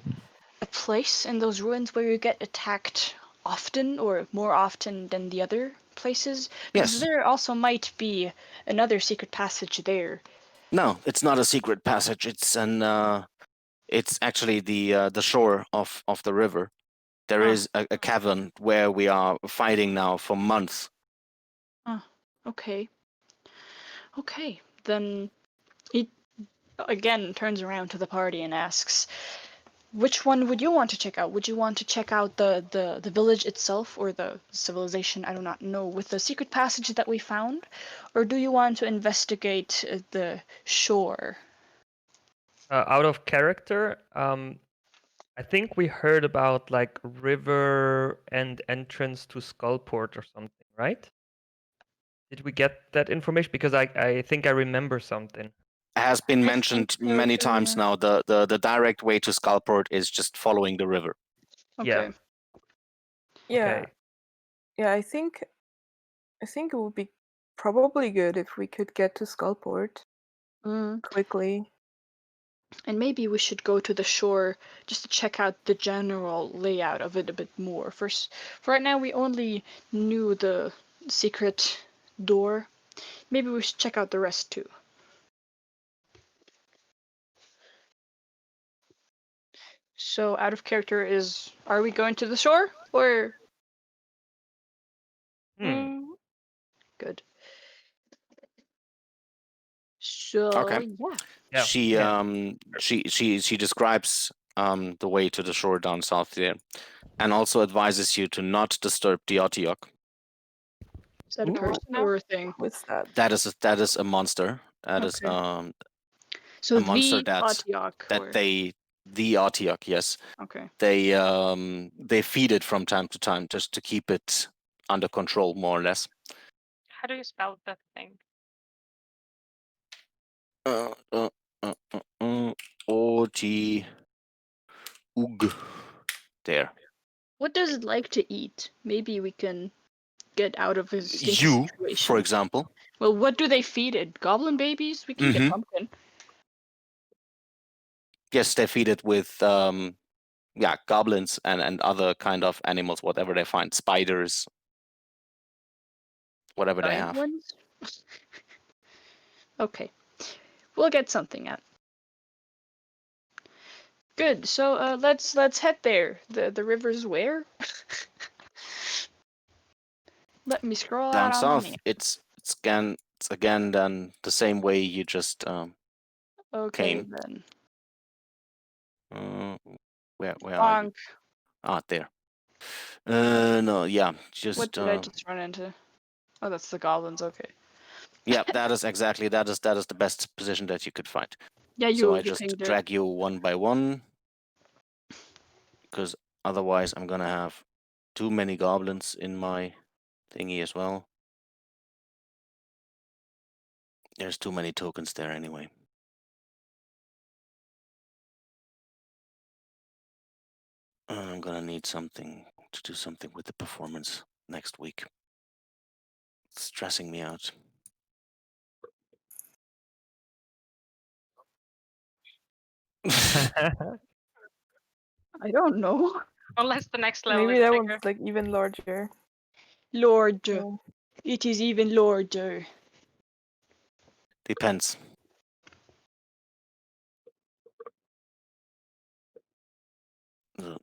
a place in those ruins where you get attacked often or more often than the other places? Because Yes. there also might be another secret passage there. No, it's not a secret passage. It's actually the shore of the river. There Ah. is a cavern where we are fighting now for months. Okay. Okay. Then he again turns around to the party and asks, which one would you want to check out? Would you want to check out the village itself or the civilization? I do not know. With the secret passage that we found? Or do you want to investigate the shore? Out of character, I think we heard about like river and entrance to Skullport or something, right? Did we get that information? Because I think I remember something. Has been I mentioned think so, many too, times yeah. now. The direct way to Skullport is just following the river. Okay. Yeah. Okay. Yeah, I think it would be probably good if we could get to Skullport quickly. And maybe we should go to the shore just to check out the general layout of it a bit more. For right now, we only knew the secret door. Maybe we should check out the rest too. So, out of character are we going to the shore or? Good. So, Okay. yeah. Yeah. She describes the way to the shore down south there, and also advises you to not disturb the Otiok. Is that a Ooh. person or a thing? What's that? That is a monster. That is Okay. So a monster the Otiok, or the Otiok, yes. okay. They feed it from time to time just to keep it under control, more or less. How do you spell that thing? O-G Ug. There. What does it like to eat? Maybe we can get out of his sticky You, situation. for example. Well, what do they feed it? Goblin babies? We can get pumpkin. Yes, they feed it with goblins and other kind of animals, whatever they find, spiders, whatever they Giant have. ones? Okay. We'll get something out. Good. So let's head there. The river's where? Let me scroll Down out on my south, map. it's again done the same way you just Okay, came. then. Where are you? Bonk. Ah, there. No, yeah, just What did I just run into? Oh, that's the goblins. Okay. yeah, that is the best position that you could find. Yeah, So I you just pinged it. drag you one by one, because otherwise I'm gonna have too many goblins in my thingy as well. There's too many tokens there anyway. I'm gonna need something to do something with the performance next week. It's stressing me out. I don't know. Unless the next level Maybe is that bigger. one's like even larger. Lord. So, It is even larger. Depends.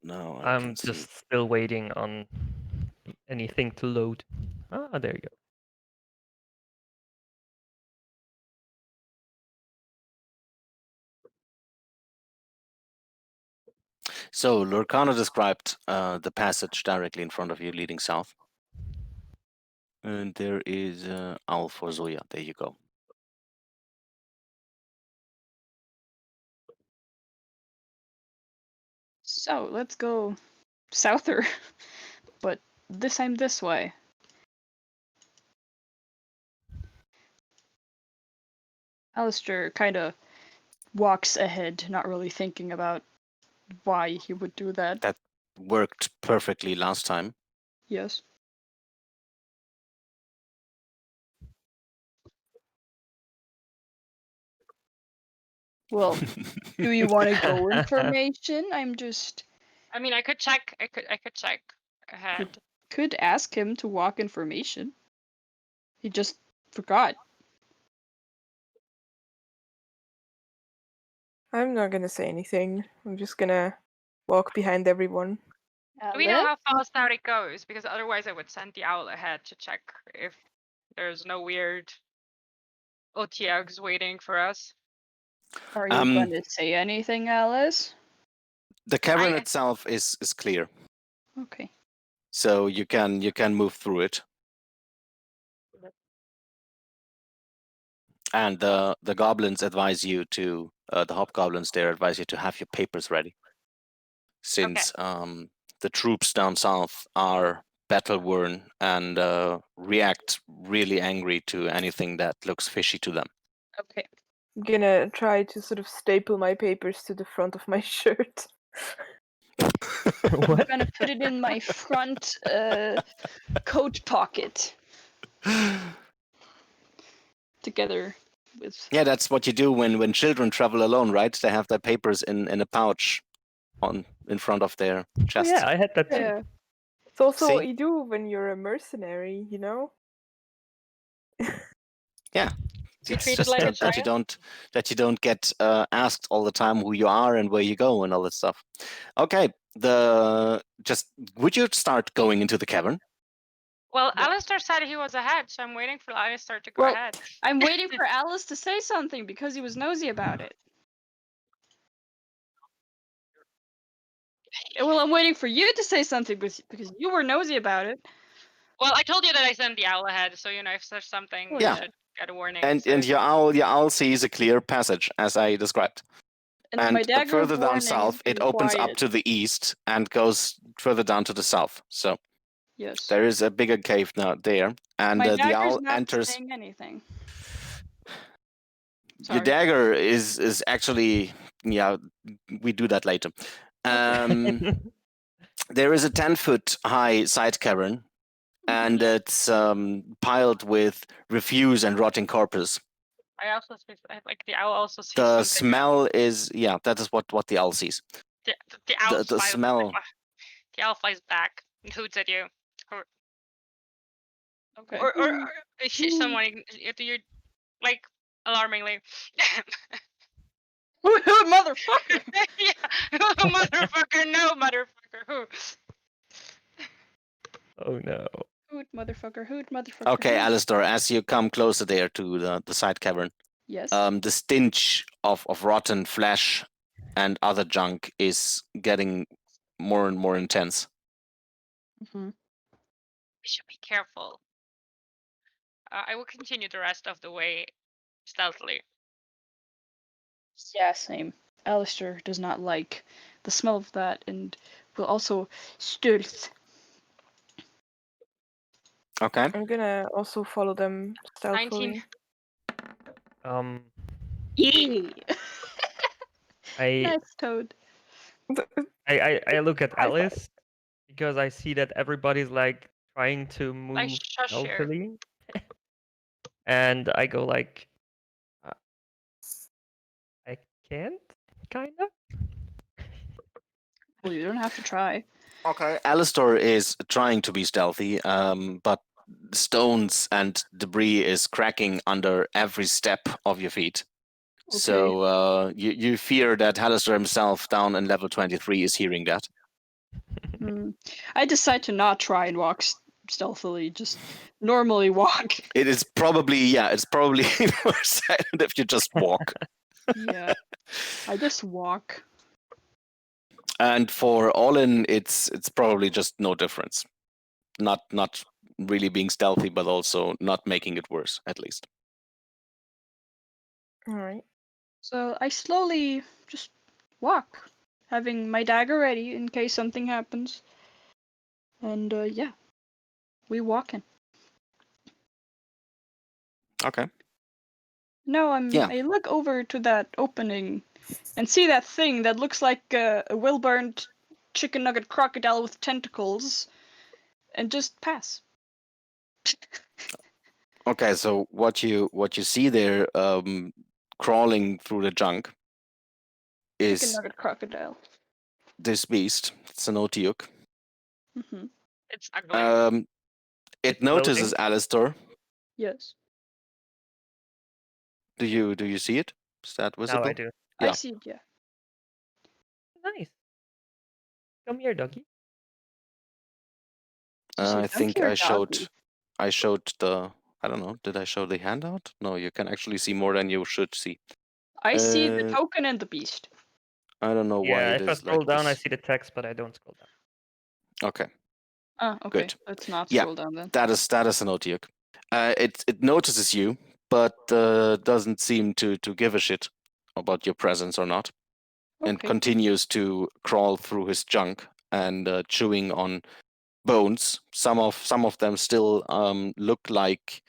No, I I'm can see. just still waiting on anything to load. Ah, there you go. So Lurkana described the passage directly in front of you leading south. And there is Owl for Zoya. There you go. So let's go souther, but this time this way. Alistair kind of walks ahead, not really thinking about why he would do that. That worked perfectly last time. Yes. Well, do you want to go information? I'm just I mean, I could check. I could check ahead. could ask him to walk information. He just forgot. I'm not gonna say anything. I'm just gonna walk behind everyone. Do we know how fast out it goes? Because otherwise, I would send the owl ahead to check if there's no weird OTX waiting for us. Are you Um, gonna say anything, Alice? The cavern I- itself is clear, Okay. so you can move through it. And the goblins advise you to the hobgoblins there advise you to have your papers ready, since the troops down south are battle worn and react really angry to anything that looks fishy to them. Okay. I'm gonna try to sort of staple my papers to the front of my shirt. I'm What? gonna put it in my front coat pocket together with. Yeah, that's what you do when children travel alone, right? They have their papers in a pouch in front of their Oh, chest. yeah, I had that too. Yeah. It's also See? what you do when you're a mercenary, you know? Yeah. Be It's treated just like a that you don't get asked all the time who you are and where you go and all that stuff. Okay, would you start going into the cavern? Well, Yeah. Alistair said he was ahead, so I'm waiting for Alistair to go Well, ahead. I'm waiting for Alice to say something because he was nosy about it. Well, I'm waiting for you to say something because you were nosy about it. Well, I told you that I sent the owl ahead, so if there's something, Well, you yeah. should get a warning. And so. your owl sees a clear passage as I described. And my dagger further of down warning south, is it being opens quiet. up to the east and goes further down to the south. So Yes. there is a bigger cave now there, and My the dagger's owl not enters. saying anything. Your Sorry. dagger is actually, yeah, we do that later. There is a 10-foot high side cavern, and it's piled with refuse and rotting corpses. I also like the owl also sees The something. smell is, yeah, that is what the owl sees. The owl the flies. smell. The owl flies back and hoots at you. Okay. Or someone you're like alarmingly. Motherfucker! Yeah, motherfucker, no motherfucker. Who? Oh no. Hoot, motherfucker. Hoot, motherfucker. Okay, hoot. Alistair, as you come closer there to the side cavern, Yes. the stench of rotten flesh and other junk is getting more and more intense. Mhm. We should be careful. I will continue the rest of the way stealthily. Yeah, same. Alistair does not like the smell of that and will also stealth. Okay. I'm gonna also follow them 19. stealthily. Yay! I Nice, Toad. I look at High five. Alice because I see that everybody's like trying to move shush her. stealthily, and I go like, I can't, kind of. Well, you don't have to try. Okay. Alistair is trying to be stealthy, but stones and debris is cracking under every step of your feet. Okay. So you fear that Alistair himself down in level 23 is hearing that. I decide to not try and walk stealthily, just normally walk. It is probably it's probably more silent if you just walk. Yeah. I just walk. And for Olin, it's probably just no difference. Not really being stealthy, but also not making it worse, at least. All right. So I slowly just walk, having my dagger ready in case something happens. And yeah, we walking. Okay. No, Yeah. I look over to that opening and see that thing that looks like a well-burned chicken nugget crocodile with tentacles, and just pass. Okay, so what you see there, crawling through the junk, Chicken is nugget crocodile. this beast. It's an Otiuk. Mm-hmm. It's ugly. It notices Alistair. Yes. Do you see it? Is that visible? Now I do. I Yeah. see it, yeah. Nice. Come here, doggy. Did you say I think donkey or I showed the. I don't know. Did I show the handout? No, you can actually see more than you should see. I see the Uh, token and the beast. I don't know why Yeah, it if I is scroll like down, I this. see the text, but I don't scroll down. Okay. Ah, okay. Good. Let's not Yeah. scroll down then. That is an Otiuk. It notices you, but doesn't seem to give a shit about your presence or not, and Okay. continues to crawl through his junk and chewing on bones. Some of them still look like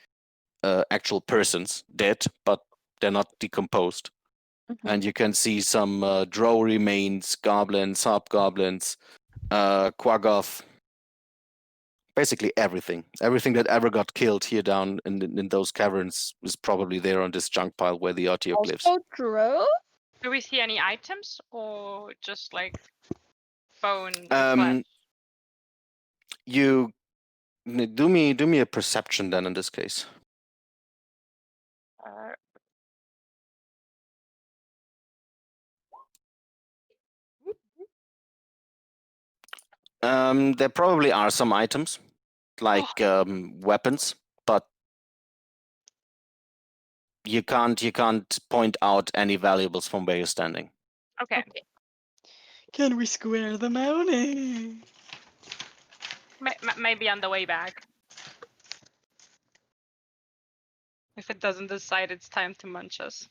actual persons, dead, but they're not decomposed. Mhm. And you can see some drow remains, goblins, hobgoblins, quaggoth. Basically everything that ever got killed here down in those caverns is probably there on this junk pile where the Otiok lives. Also drow? Do we see any items or just like bone and flesh? You do me a perception then in this case. There probably are some items like weapons, but you can't point out any valuables from where you're standing. Okay. Can we square the money? Maybe on the way back. If it doesn't decide it's time to munch us.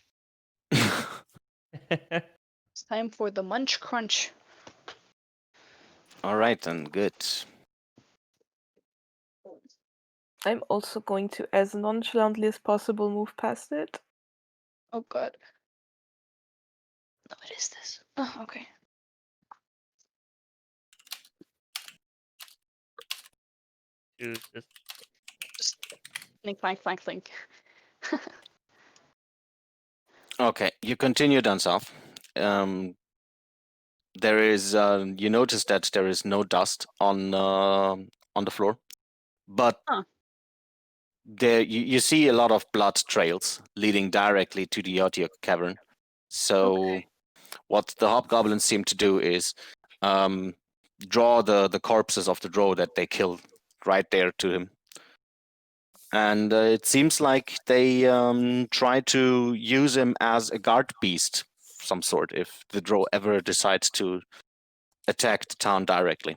It's time for the munch crunch. All right, then, good. I'm also going to, as nonchalantly as possible, move past it. Oh god. No, what is this? Oh, okay. Choose this. Just clink, clank, clank, clink. Okay, you continue down south. There is you notice that there is no dust on the floor, but Huh. there you see a lot of blood trails leading directly to the Otiok cavern. So what the hobgoblins seem to do is draw the corpses of the drow that they killed right there to him. And it seems like they try to use him as a guard beast of some sort if the drow ever decides to attack the town directly.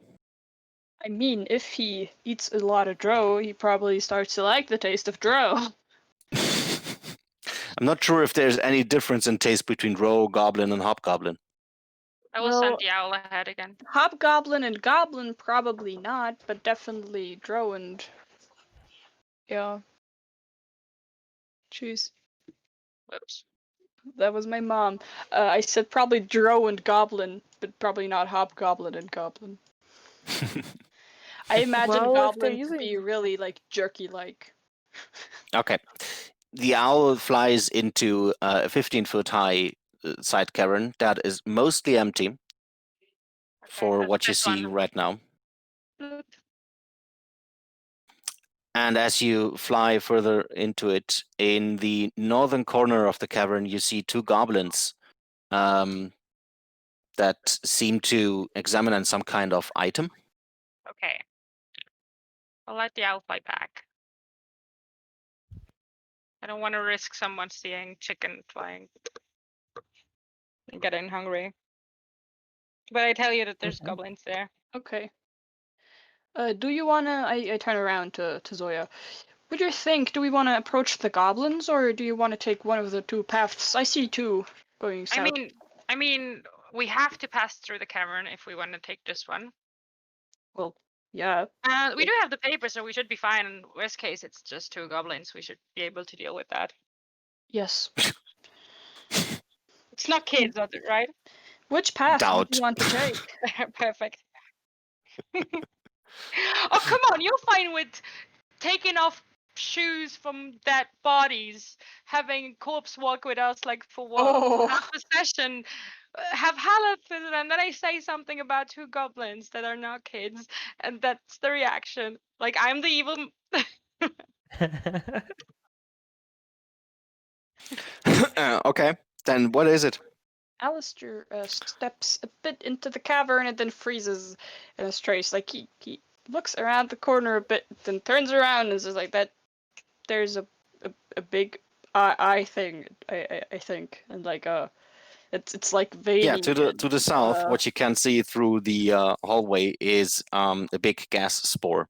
I mean, if he eats a lot of drow, he probably starts to like the taste of drow. I'm not sure if there's any difference in taste between drow, goblin, and hobgoblin. I will send the owl ahead again. Hobgoblin and goblin probably not, but definitely drow and yeah. Jeez, Whoops. that was my mom. I said probably drow and goblin, but probably not hobgoblin and goblin. I imagine Well, if they're goblin to using- be really like jerky-like. Okay. The owl flies into a 15-foot high side cavern that is mostly empty for that's what you this see one. right now. Bloop. And as you fly further into it, in the northern corner of the cavern, you see two goblins that seem to examine some kind of item. Okay. I'll let the owl fly back. I don't want to risk someone seeing chicken flying and getting hungry. But I tell you that there's goblins there. Okay. Do you wanna? I turn around to Zoya. What do you think? Do we want to approach the goblins, or do you want to take one of the two paths? I see two going south. I mean, we have to pass through the cavern if we want to take this one. Well, yeah. We do have the paper, so we should be fine. In worst case, it's just two goblins. We should be able to deal with that. Yes. It's not kids, right? Which path do Doubt. you want to take? Perfect. Oh, come on. You're fine with taking off shoes from dead bodies, having corpse walk with us like for what? Oh. Half a session. Have Haleth, and then I say something about two goblins that are not kids, and that's the reaction. Like, I'm the evil. Okay, then what is it? Alistair steps a bit into the cavern and then freezes in his trace. Like he looks around the corner a bit, then turns around and is like that. There's a big eye thing. I think, and like it's like veiny. Yeah, to the south, what you can see through the hallway is a big gas spore.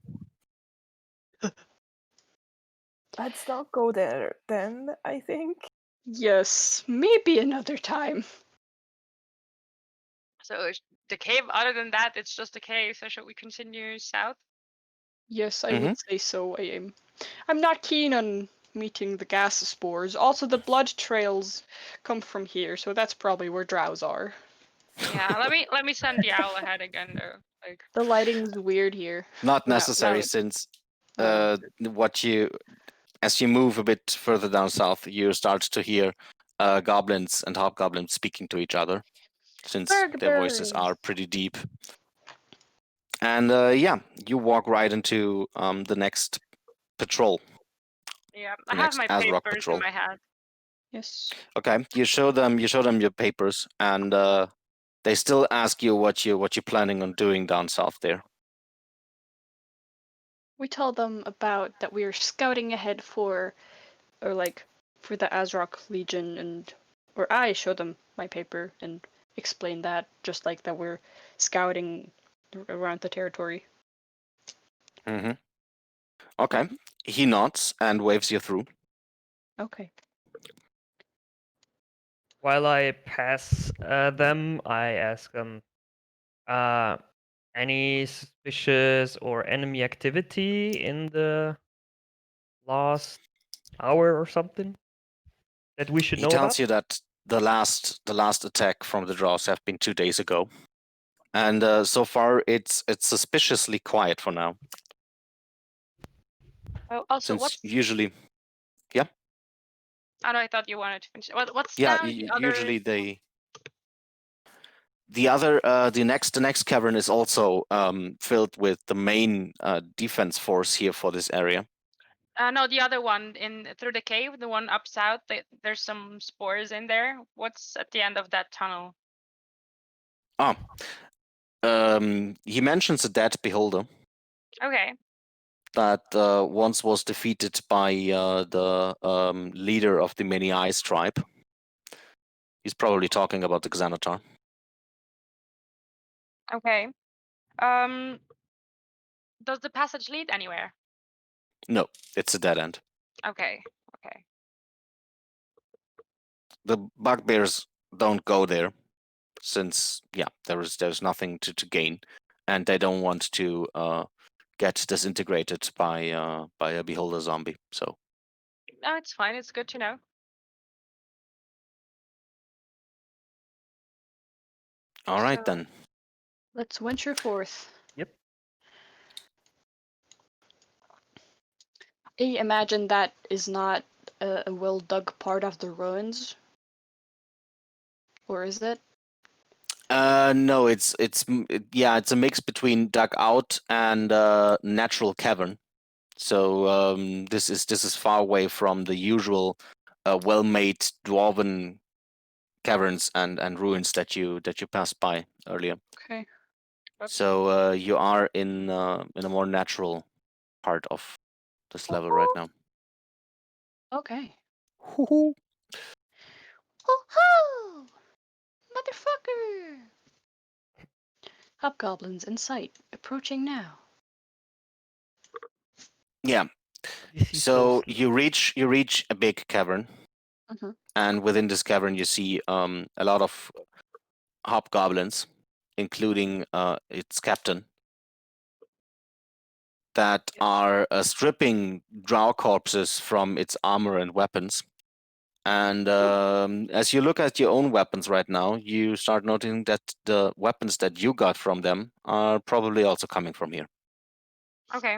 Let's not go there then, I think. Yes, maybe another time. So the cave, other than that, it's just a cave. So should we continue south? Yes, I would say so. I'm not keen on meeting the gas spores. Also, the blood trails come from here, so that's probably where drows are. Yeah, let me send the owl ahead again though. Like, The lighting's weird here. Not No, necessary, no. since No. as you move a bit further down south, you start to hear goblins and hobgoblins speaking to each other, since their voices are pretty deep. And yeah, you walk right into the next patrol. yeah, The I have next my Azrock papers patrol. in my hand. Yes. Okay, you show them your papers, and they still ask you what you're planning on doing down south there. We tell them about that we are scouting ahead for the Azrock Legion, or I show them my paper and explain that, just like that we're scouting around the territory. Mm-hmm. Okay, he nods and waves you through. Okay. While I pass them, I ask them, any suspicious or enemy activity in the last hour or something that we should He know tells about? you that the last attack from the Draws have been 2 days ago, and so far it's suspiciously quiet for now. Oh, also, Since what's? usually, Oh no, I thought you wanted to finish. What's yeah, now the other? usually the next cavern is also filled with the main defense force here for this area. No, the other one through the cave, the one up south. There's some spores in there. What's at the end of that tunnel? He mentions a dead beholder. Okay. that once was defeated by the leader of the Many Eyes tribe. He's probably talking about the Xanatar. Okay. Does the passage lead anywhere? No, it's a dead end. Okay. Okay. The bugbears don't go there, since there's nothing to gain, and they don't want to get disintegrated by a beholder zombie. So No, it's fine. It's good to know. all right So- then. Let's venture forth. Yep. I imagine that is not a well-dug part of the ruins. Or is it? No, it's a mix between dug out and natural cavern. So this is far away from the usual well-made dwarven caverns and ruins that you passed by earlier. Okay. So you are in a more natural part of this level right now. Okay. Hoo-hoo. Oh-ho! Motherfucker! Hobgoblins in sight. Approaching now. Yeah. You see So closely. you reach a big cavern, and within this cavern you see a lot of hobgoblins, including its captain, that are stripping drow corpses from its armor and weapons. And as you look at your own weapons right now, you start noticing that the weapons that you got from them are probably also coming from here. Okay.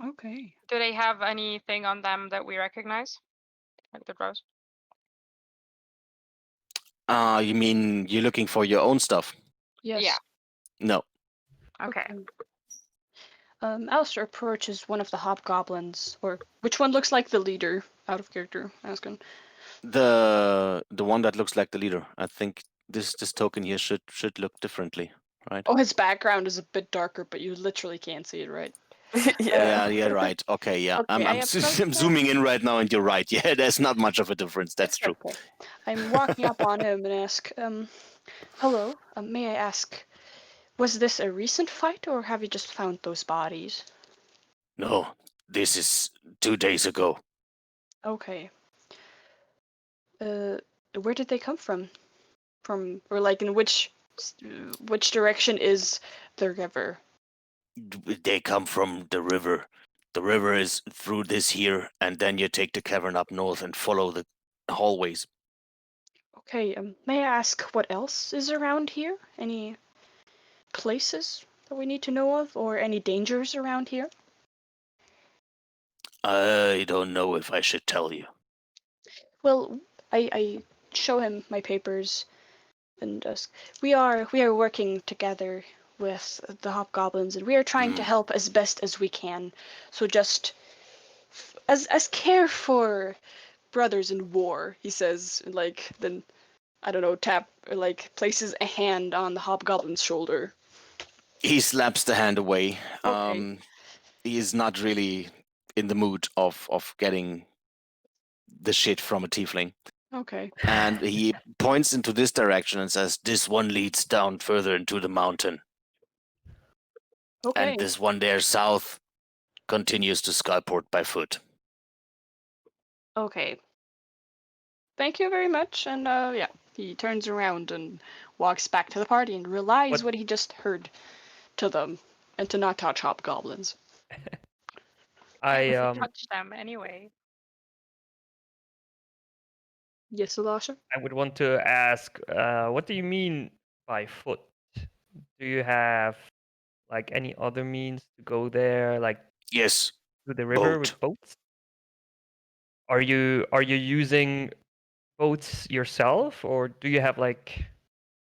Okay. Do they have anything on them that we recognize? Like the drows? You mean you're looking for your own stuff? Yes. Yeah. No. Okay. Alistair approaches one of the hobgoblins, or which one looks like the leader? Out of character, asking. The one that looks like the leader. I think this token here should look differently, right? Oh, his background is a bit darker, but you literally can't see it, right? Yeah, right. Okay, yeah. Okay, I'm I approach I'm him. zooming in right now, and you're right. Yeah, there's not much of a difference. That's true. Okay. I'm walking up on him and ask, hello, may I ask, was this a recent fight, or have you just found those bodies? No, this is 2 days ago. Okay. Where did they come from? Or like in which direction is the river? They come from the river. The river is through this here, and then you take the cavern up north and follow the hallways. Okay, may I ask what else is around here? Any places that we need to know of, or any dangers around here? I don't know if I should tell you. Well, I show him my papers and ask, we are working together with the hobgoblins, and we are trying to help as best as we can. So just as care for brothers in war, he says, like, then I don't know, tap or like places a hand on the hobgoblin's shoulder. He slaps the hand away. Okay. He is not really in the mood of getting the shit from a tiefling. Okay. And he points into this direction and says, "This one leads down further into the mountain. Okay. And this one there south continues to Skullport by foot." Okay. Thank you very much. And yeah, he turns around and walks back to the party and relies what he just heard to them, and to not touch hobgoblins. I Touch them anyway. Yes, Elisha? I would want to ask, what do you mean by foot? Do you have like any other means to go there, like Yes, to the river boat. with boats? Are you using boats yourself, or do you have like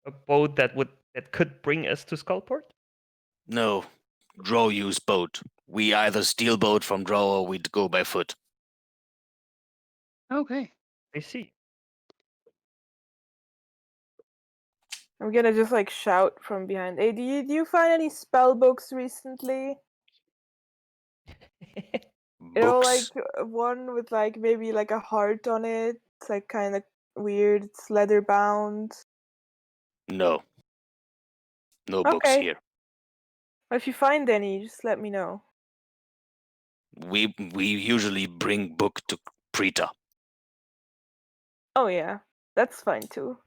a boat that could bring us to Skullport? No, Drow use boat. We either steal boat from Drow or we go by foot. Okay. I see. I'm gonna just like shout from behind. Hey, do you find any spell books recently? You know, like Books? one with like maybe like a heart on it. It's like kind of weird. It's leather bound. No. No books Okay. here. If you find any, just let me know. We usually bring book to Preta. Oh yeah, that's fine too.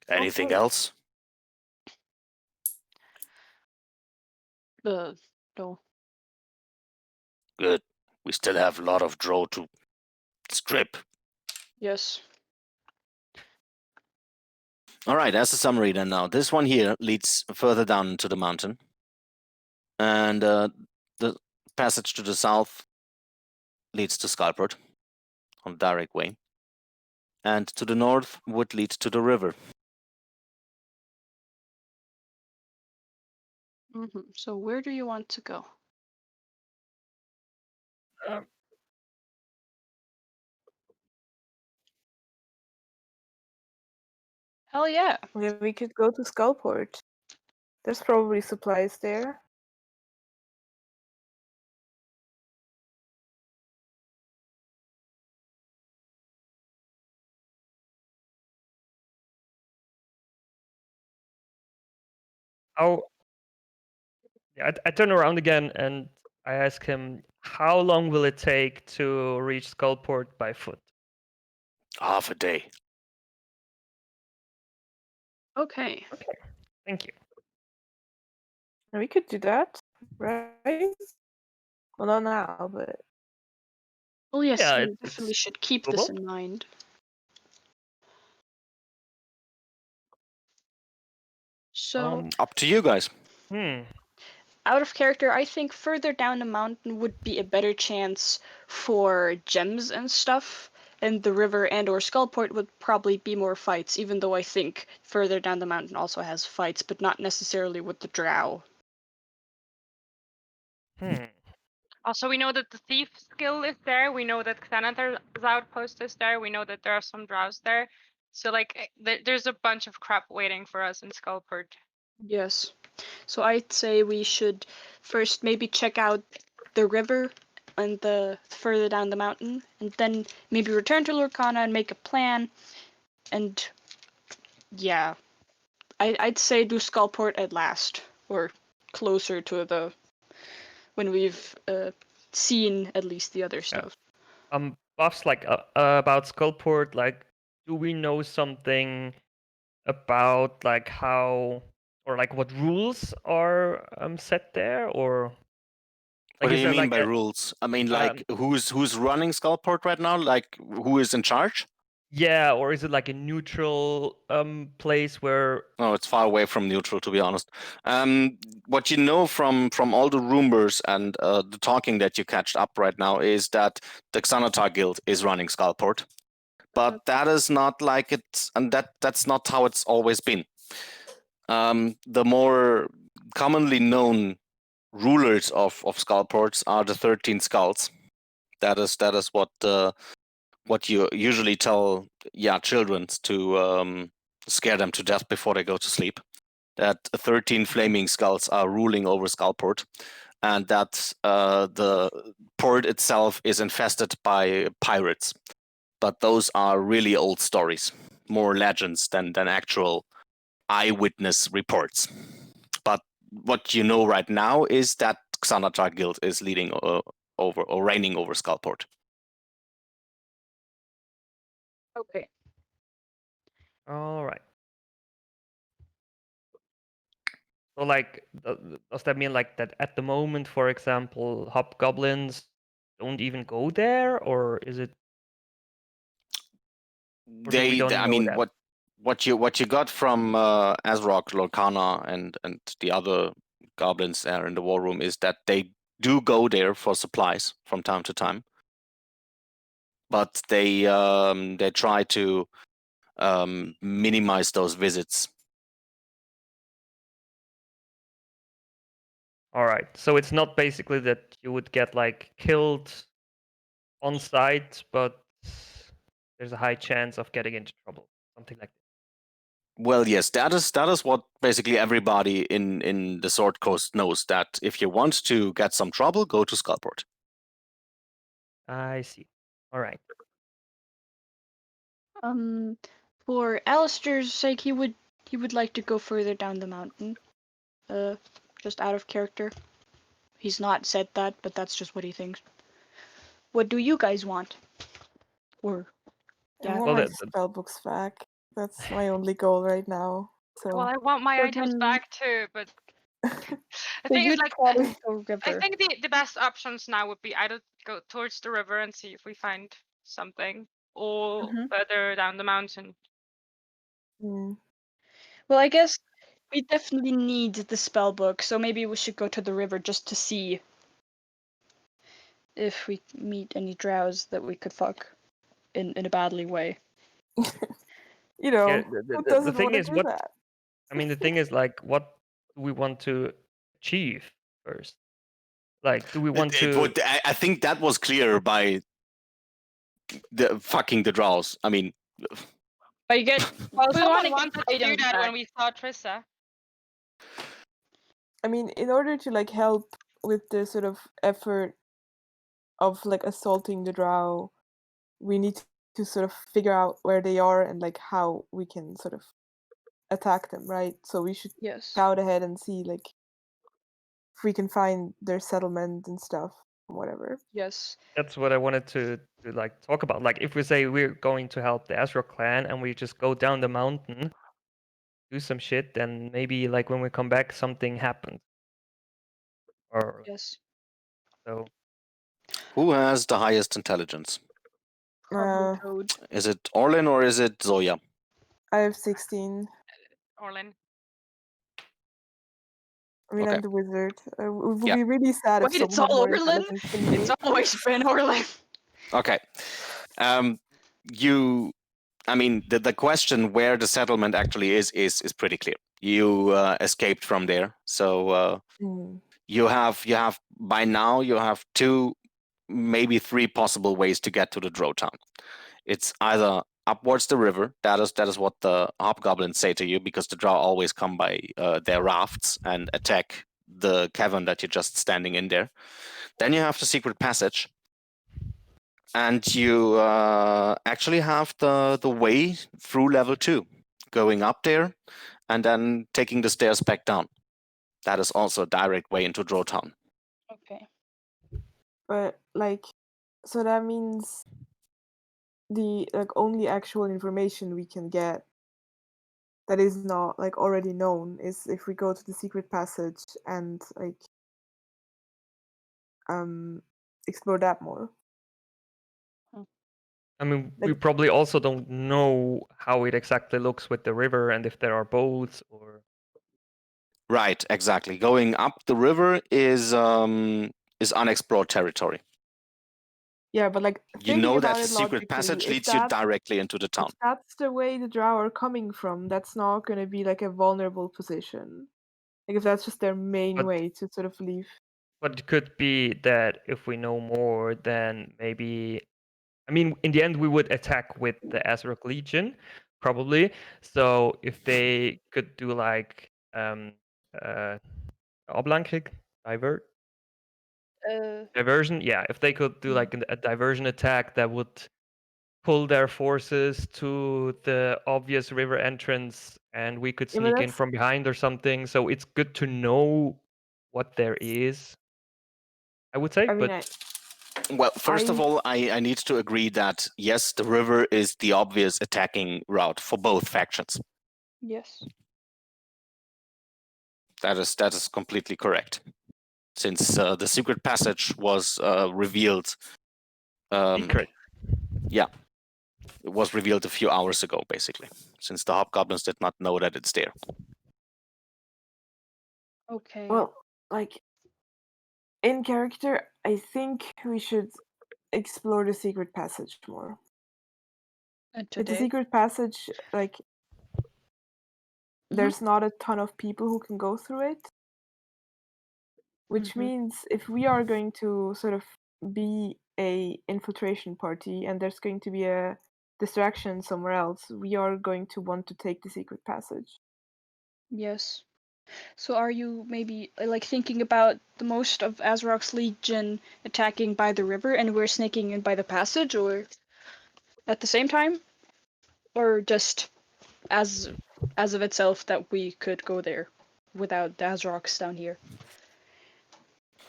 Anything Okay. else? No. Good. We still have a lot of draw to strip. Yes. All right, as a summary then now. This one here leads further down into the mountain. And the passage to the south leads to Skalpert on a direct way. And to the north would lead to the river. So where do you want to go? Hell yeah. Yeah, we could go to Skullport. There's probably supplies there. I turn around again and I ask him, how long will it take to reach Skullport by foot? Half a day. Okay. Thank you. We could do that, right? Well, not now, but Well, yes, Yeah, we definitely should keep this doable. in mind. So, Up to you guys. out of character, I think further down the mountain would be a better chance for gems and stuff, and the river and or Skullport would probably be more fights, even though I think further down the mountain also has fights, but not necessarily with the drow. Also, we know that the thief skill is there. We know that Xanathar's outpost is there. We know that there are some drows there. So, like, there's a bunch of crap waiting for us in Skullport. Yes. So I'd say we should first maybe check out the river and the further down the mountain, and then maybe return to Lurkana and make a plan. And yeah, I'd say do Skullport at last, or closer to the when we've seen at least the other stuff. Buffs like about Skullport, like, do we know something about like how or like what rules are set there, or What like do is you there mean like by a rules? I mean, like, who's running Skullport right now? Like, who is in charge? yeah, or is it like a neutral place where No, it's far away from neutral, to be honest. What you know from all the rumors and the talking that you catched up right now is that the Xanatar Guild is running Skullport, but that is not like it's, and that's not how it's always been. The more commonly known rulers of Skullports are the 13 Skulls. That is what you usually tell children to scare them to death before they go to sleep. That 13 flaming skulls are ruling over Skullport, and that the port itself is infested by pirates. But those are really old stories, more legends than actual eyewitness reports. But what you know right now is that Xanatar Guild is leading over or reigning over Skullport. Okay. all right. So like does that mean like that at the moment, for example, hobgoblins don't even go there, or is it, or do we don't I know mean, that? what you got from Azrok, Lorcana, and the other goblins there in the war room is that they do go there for supplies from time to time, but they try to minimize those visits. All right. So it's not basically that you would get like killed on site, but there's a high chance of getting into trouble, something like that. Well, yes, that is what basically everybody in the Sword Coast knows, that if you want to get some trouble, go to Skullport. I see. All right. For Alistair's sake, he would like to go further down the mountain. Just out of character. He's not said that, but that's just what he thinks. What do you guys want? Or I yeah. want Well, my spell books back. That's my only goal right now. So Well, I want my So items then- back too, but I So think it's you'd like probably go I river. think the best options now would be either go towards the river and see if we find something, or Mhm. further down the mountain. mm, Well, I guess we definitely need the spell book, so maybe we should go to the river just to see if we meet any drows that we could fuck in a badly way. you know, Yeah, who the doesn't thing want to is, do what that? I mean, the thing is, like, what do we want to achieve first? Like, do we want It to? would. I think that was clear by the fucking the draws. I mean, But you get well, We someone all wanted to do items that back. when we saw Trissa. I mean, in order to like help with the sort of effort of like assaulting the drow, we need to sort of figure out where they are and like how we can sort of attack them, right? So we should Yes. scout ahead and see like if we can find their settlement and stuff, whatever. Yes. That's what I wanted to like talk about. Like, if we say we're going to help the Azra clan and we just go down the mountain, do some shit, then maybe like when we come back, something happens. Or Yes. so. who has the highest intelligence? Probably Toad. Is it Orlin or is it Zoya? I have 16. Orlin. I mean, Okay. I'm the wizard. It would Yeah. be really sad if Wait, it's someone had all more Orlin? intelligence than me. It's always been Orlin. Okay. I mean, the question where the settlement actually is pretty clear. You escaped from there, so Mm. you have by now you have 2, maybe 3 possible ways to get to the Drow town. It's either upwards the river. That is what the hobgoblins say to you, because the Drow always come by their rafts and attack the cavern that you're just standing in there. Then you have the secret passage, and you actually have the way through level 2, going up there and then taking the stairs back down. That is also a direct way into Drow town. Okay. But like, so that means the like only actual information we can get that is not like already known is if we go to the secret passage and like explore that more. I mean, we Like- probably also don't know how it exactly looks with the river and if there are boats or. Right, exactly. Going up the river is unexplored territory. Yeah, but like You thinking know that about the it secret logically, passage if leads you directly into the town. that's the way the drow are coming from, that's not going to be like a vulnerable position. Like if that's just their main But- way to sort of leave. But it could be that if we know more, then maybe. I mean, in the end, we would attack with the Azarok Legion, probably. So if they could do like Oblangkrieg, diversion, yeah. If they could do like a diversion attack, that would pull their forces to the obvious river entrance, and we could Yeah, but sneak in that's- from behind or something. So it's good to know what there is, I would say. I mean, But Well, first of I- all, I need to agree that yes, the river is the obvious attacking route for both factions. Yes. That is completely correct. Since the secret passage was revealed. secret. Yeah, it was revealed a few hours ago, basically. Since the hobgoblins did not know that it's there. Okay. well, like in character, I think we should explore the secret passage more. And With the today. secret passage, like Mhm. there's not a ton of people who can go through it. Which Mhm. means if we are going to sort of be a infiltration party and there's going to be a distraction somewhere else, we are going to want to take the secret passage. Yes. So are you maybe like thinking about the most of Azrok's Legion attacking by the river and we're sneaking in by the passage, or at the same time? Or just as of itself that we could go there without the Azroks down here?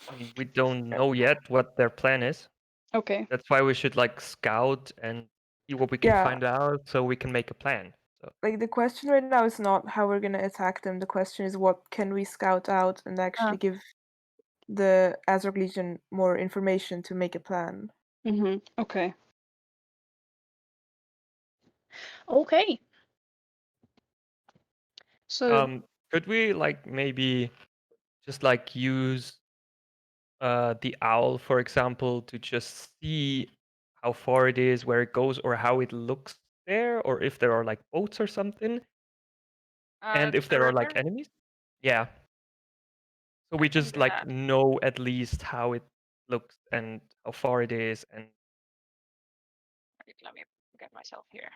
I mean, we don't know yet what their plan is. Okay. That's why we should like scout and see what we can Yeah. find out so we can make a plan. So Like, the question right now is not how we're gonna attack them. The question is what can we scout out and actually give the Azrok Legion more information to make a plan. Okay. Okay. So could we like maybe just like use the owl, for example, to just see how far it is, where it goes, or how it looks there, or if there are like boats or something, and if The there are like river? enemies? Yeah. So I we can just do like that. know at least how it looks and how far it is, and Wait, let me get myself here.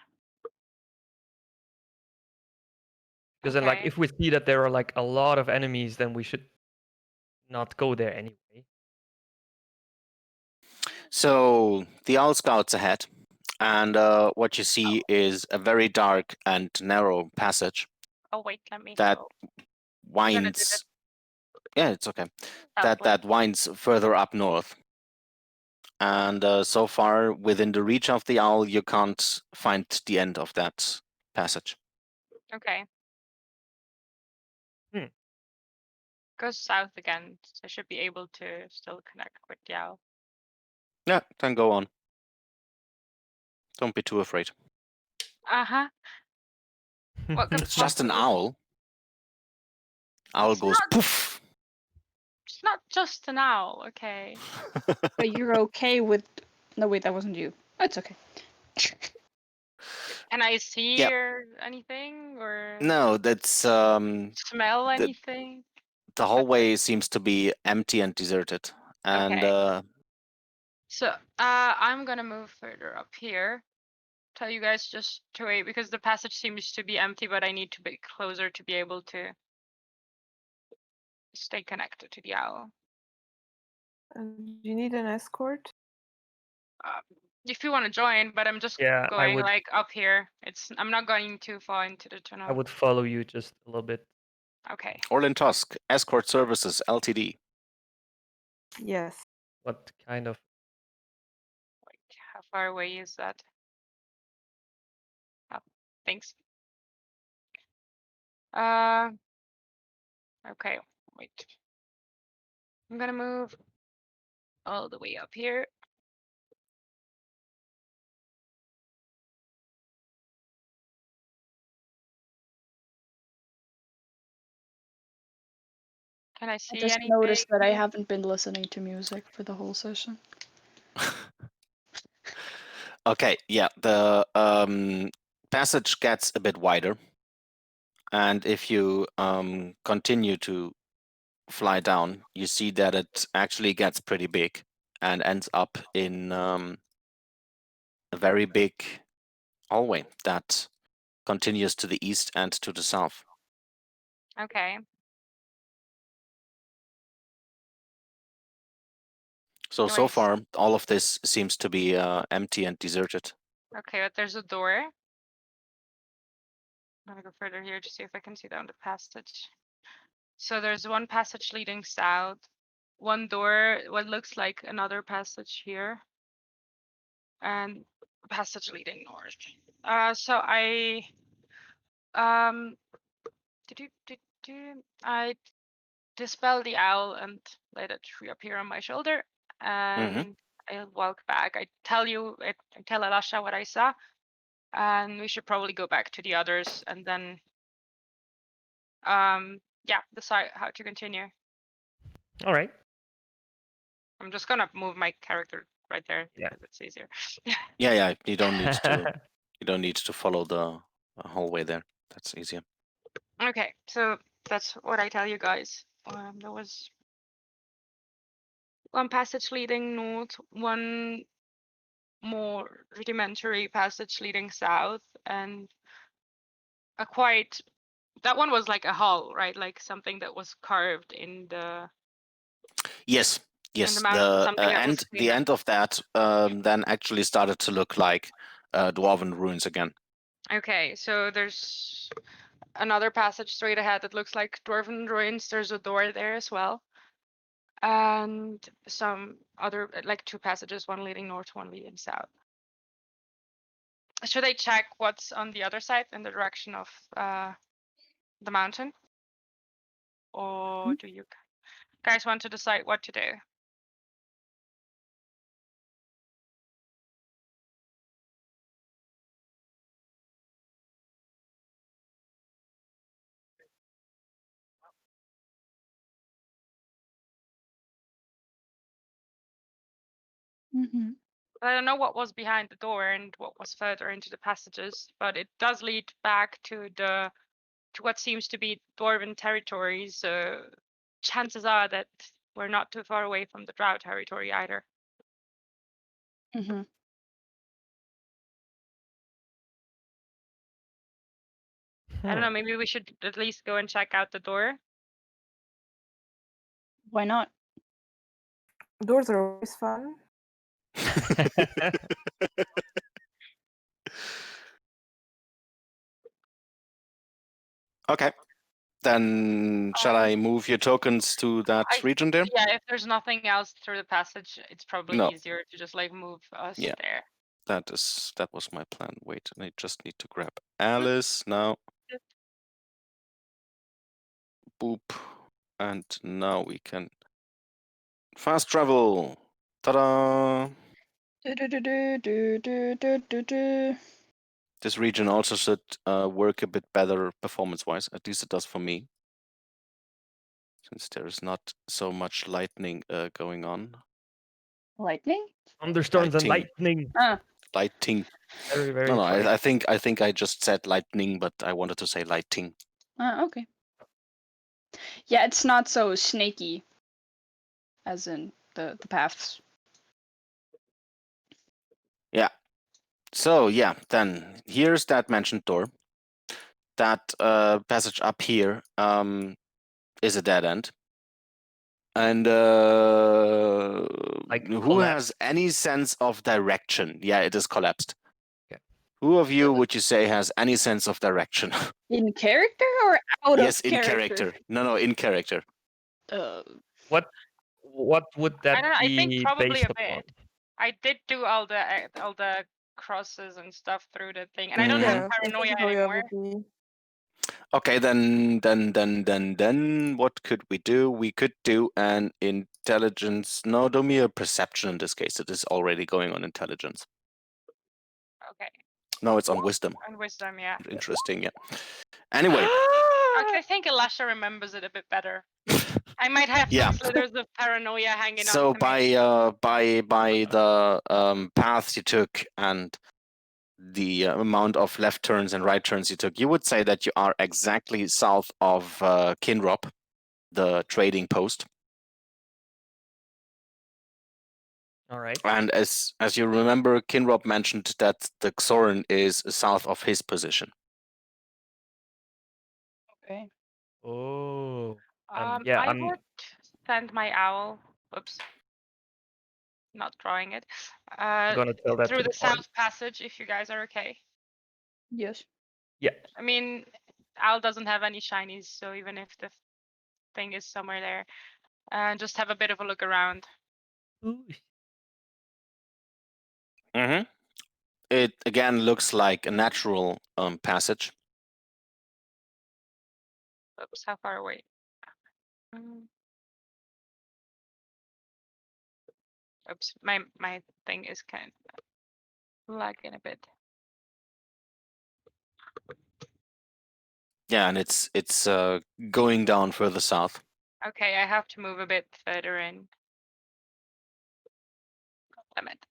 because then like Okay. if we see that there are like a lot of enemies, then we should not go there anyway. So the owl scouts ahead, and what you see is a very dark and narrow passage Oh wait, let me that go. I'm gonna do winds. Yeah, it's okay. southward. That winds further up north, and so far within the reach of the owl, you can't find the end of that passage. Okay. Hmm. Go south again. So I should be able to still connect with the owl. Yeah, then go on. Don't be too afraid. Uh-huh. What could It's just an possibly owl. Owl It's goes not poof. it's not just an owl, okay. but you're okay with no wait, that wasn't you. That's okay. Can I see Yep. or anything or No, that's smell the anything? the hallway seems to be empty and deserted, and Okay. So I'm gonna move further up here. Tell you guys just to wait because the passage seems to be empty, but I need to be closer to be able to stay connected to the owl. Do you need an escort? If you want to join, but I'm just Yeah, I going would. like up here. I'm not going too far into the tunnel. I would follow you just a little bit. Okay. Orlin Tusk, Escort Services Ltd. Yes. What kind of? Like how far away is that? Oh, thanks. Okay, wait. I'm gonna move all the way up here. Can I I see just anything? noticed that I haven't been listening to music for the whole session. Okay, yeah, the passage gets a bit wider, and if you continue to fly down, you see that it actually gets pretty big and ends up in a very big hallway that continues to the east and to the south. Okay. So Nice. far, all of this seems to be empty and deserted. Okay, but there's a door. I'm gonna go further here to see if I can see down the passage. So there's one passage leading south, one door, what looks like another passage here, and a passage leading north. So I I dispel the owl and let it reappear on my shoulder, and I walk back. I tell Alasha what I saw, and we should probably go back to the others and then yeah, decide how to continue. All right. I'm just gonna move my character right there Yeah. because it's easier. Yeah. You don't need to. You don't need to follow the hallway there. That's easier. Okay, so that's what I tell you guys. There was one passage leading north, one more rudimentary passage leading south, and that one was like a hall, right? Like something that was carved in the Yes, in the yes. mountain, The something that was end, the clean. end of that then actually started to look like dwarven ruins again. Okay, so there's another passage straight ahead that looks like dwarven ruins. There's a door there as well, and some other like 2 passages, one leading north, one leading south. Should I check what's on the other side in the direction of the mountain, or do you guys want to decide what to do? Mm-hmm. I don't know what was behind the door and what was further into the passages, but it does lead back to what seems to be dwarven territory. So chances are that we're not too far away from the drow territory either. Mm-hmm. I don't know. Maybe we should at least go and check out the door. Why not? Doors are always fun. Okay. Then shall I move your tokens to that region there? Yeah, if there's nothing else through the passage, it's probably No. easier to just like move us Yeah. there. That was my plan. Wait, I just need to grab Alice now. Boop. And now we can fast travel. Ta-da! Do-do-do-do-do-do-do-do. This region also should work a bit better performance-wise. At least it does for me. Since there is not so much lightning going on. Lightning? Thunderstorms and Lighting. lightning. Lighting. Very, very No, funny. I think I just said lightning, but I wanted to say lighting. Okay. Yeah, it's not so snaky as in the paths. Yeah. So yeah, then here's that mentioned door. That passage up here is a dead end. And Like who collapsed. has any sense of direction? Yeah, it is collapsed. Okay. Who of you would you say has any sense of direction? In character or out Yes, of in character? character. No, in character. What would that I don't know. I think be probably based a upon? bit. I did do all the crosses and stuff through the thing, and I don't Mhm. have Yeah, paranoia paranoia anymore. would be. Okay, then, what could we do? We could do an intelligence. No, do me a perception in this case. It is already going on intelligence. Okay, No, it's on wisdom. and wisdom, yeah. Interesting, yeah. Anyway, Okay, I think Elisha remembers it a bit better. I might have Yeah. some slithers of paranoia hanging so on to me. by the path you took and the amount of left turns and right turns you took, you would say that you are exactly south of Kinrop, the trading post. All right. And as you remember, Kinrop mentioned that the Xoran is south of his position. Okay. Oh. I I'm would send my owl. Whoops, not drawing it. gonna tell that to Through the the party. south passage, if you guys are okay. Yes. Yeah. I mean, owl doesn't have any shinies, so even if the thing is somewhere there, just have a bit of a look around. Mm-hmm. It again looks like a natural passage. Oops, how far away? Oops, my thing is kind of lagging a bit. Yeah, and it's going down further south. Okay, I have to move a bit further in. Damn it.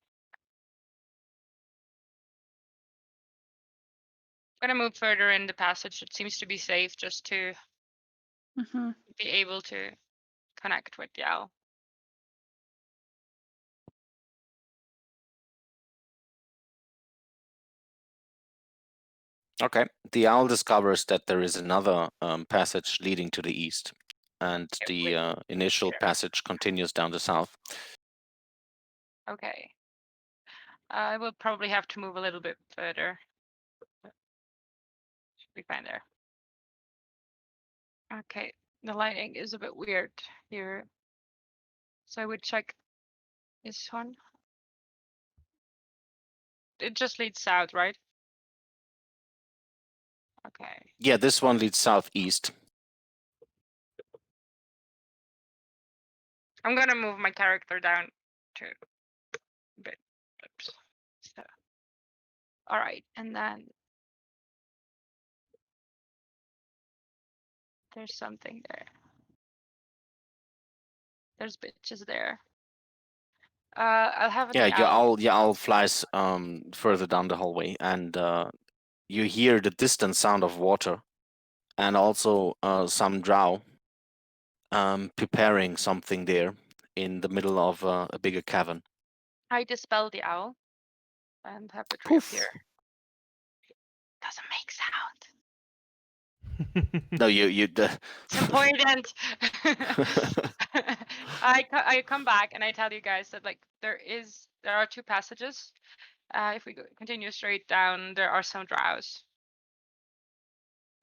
I'm gonna move further in the passage. It seems to be safe just to Mm-hmm. be able to connect with the owl. Okay. The owl discovers that there is another passage leading to the east, and the initial Sure. passage continues down the south. Okay. I will probably have to move a little bit further. Should be fine there. Okay, the lighting is a bit weird here. So I would check this one. It just leads south, right? Okay. Yeah, this one leads southeast. I'm gonna move my character down to a bit. Oops. So, all right, and then there's something there. There's bitches there. I'll have Yeah, the owl. your owl flies further down the hallway, and you hear the distant sound of water, and also some drow preparing something there in the middle of a bigger cavern. I dispel the owl and have it Poof. reappear. Doesn't make sound. No, you. It's important. I come back and I tell you guys that like there are two passages. If we continue straight down, there are some drows.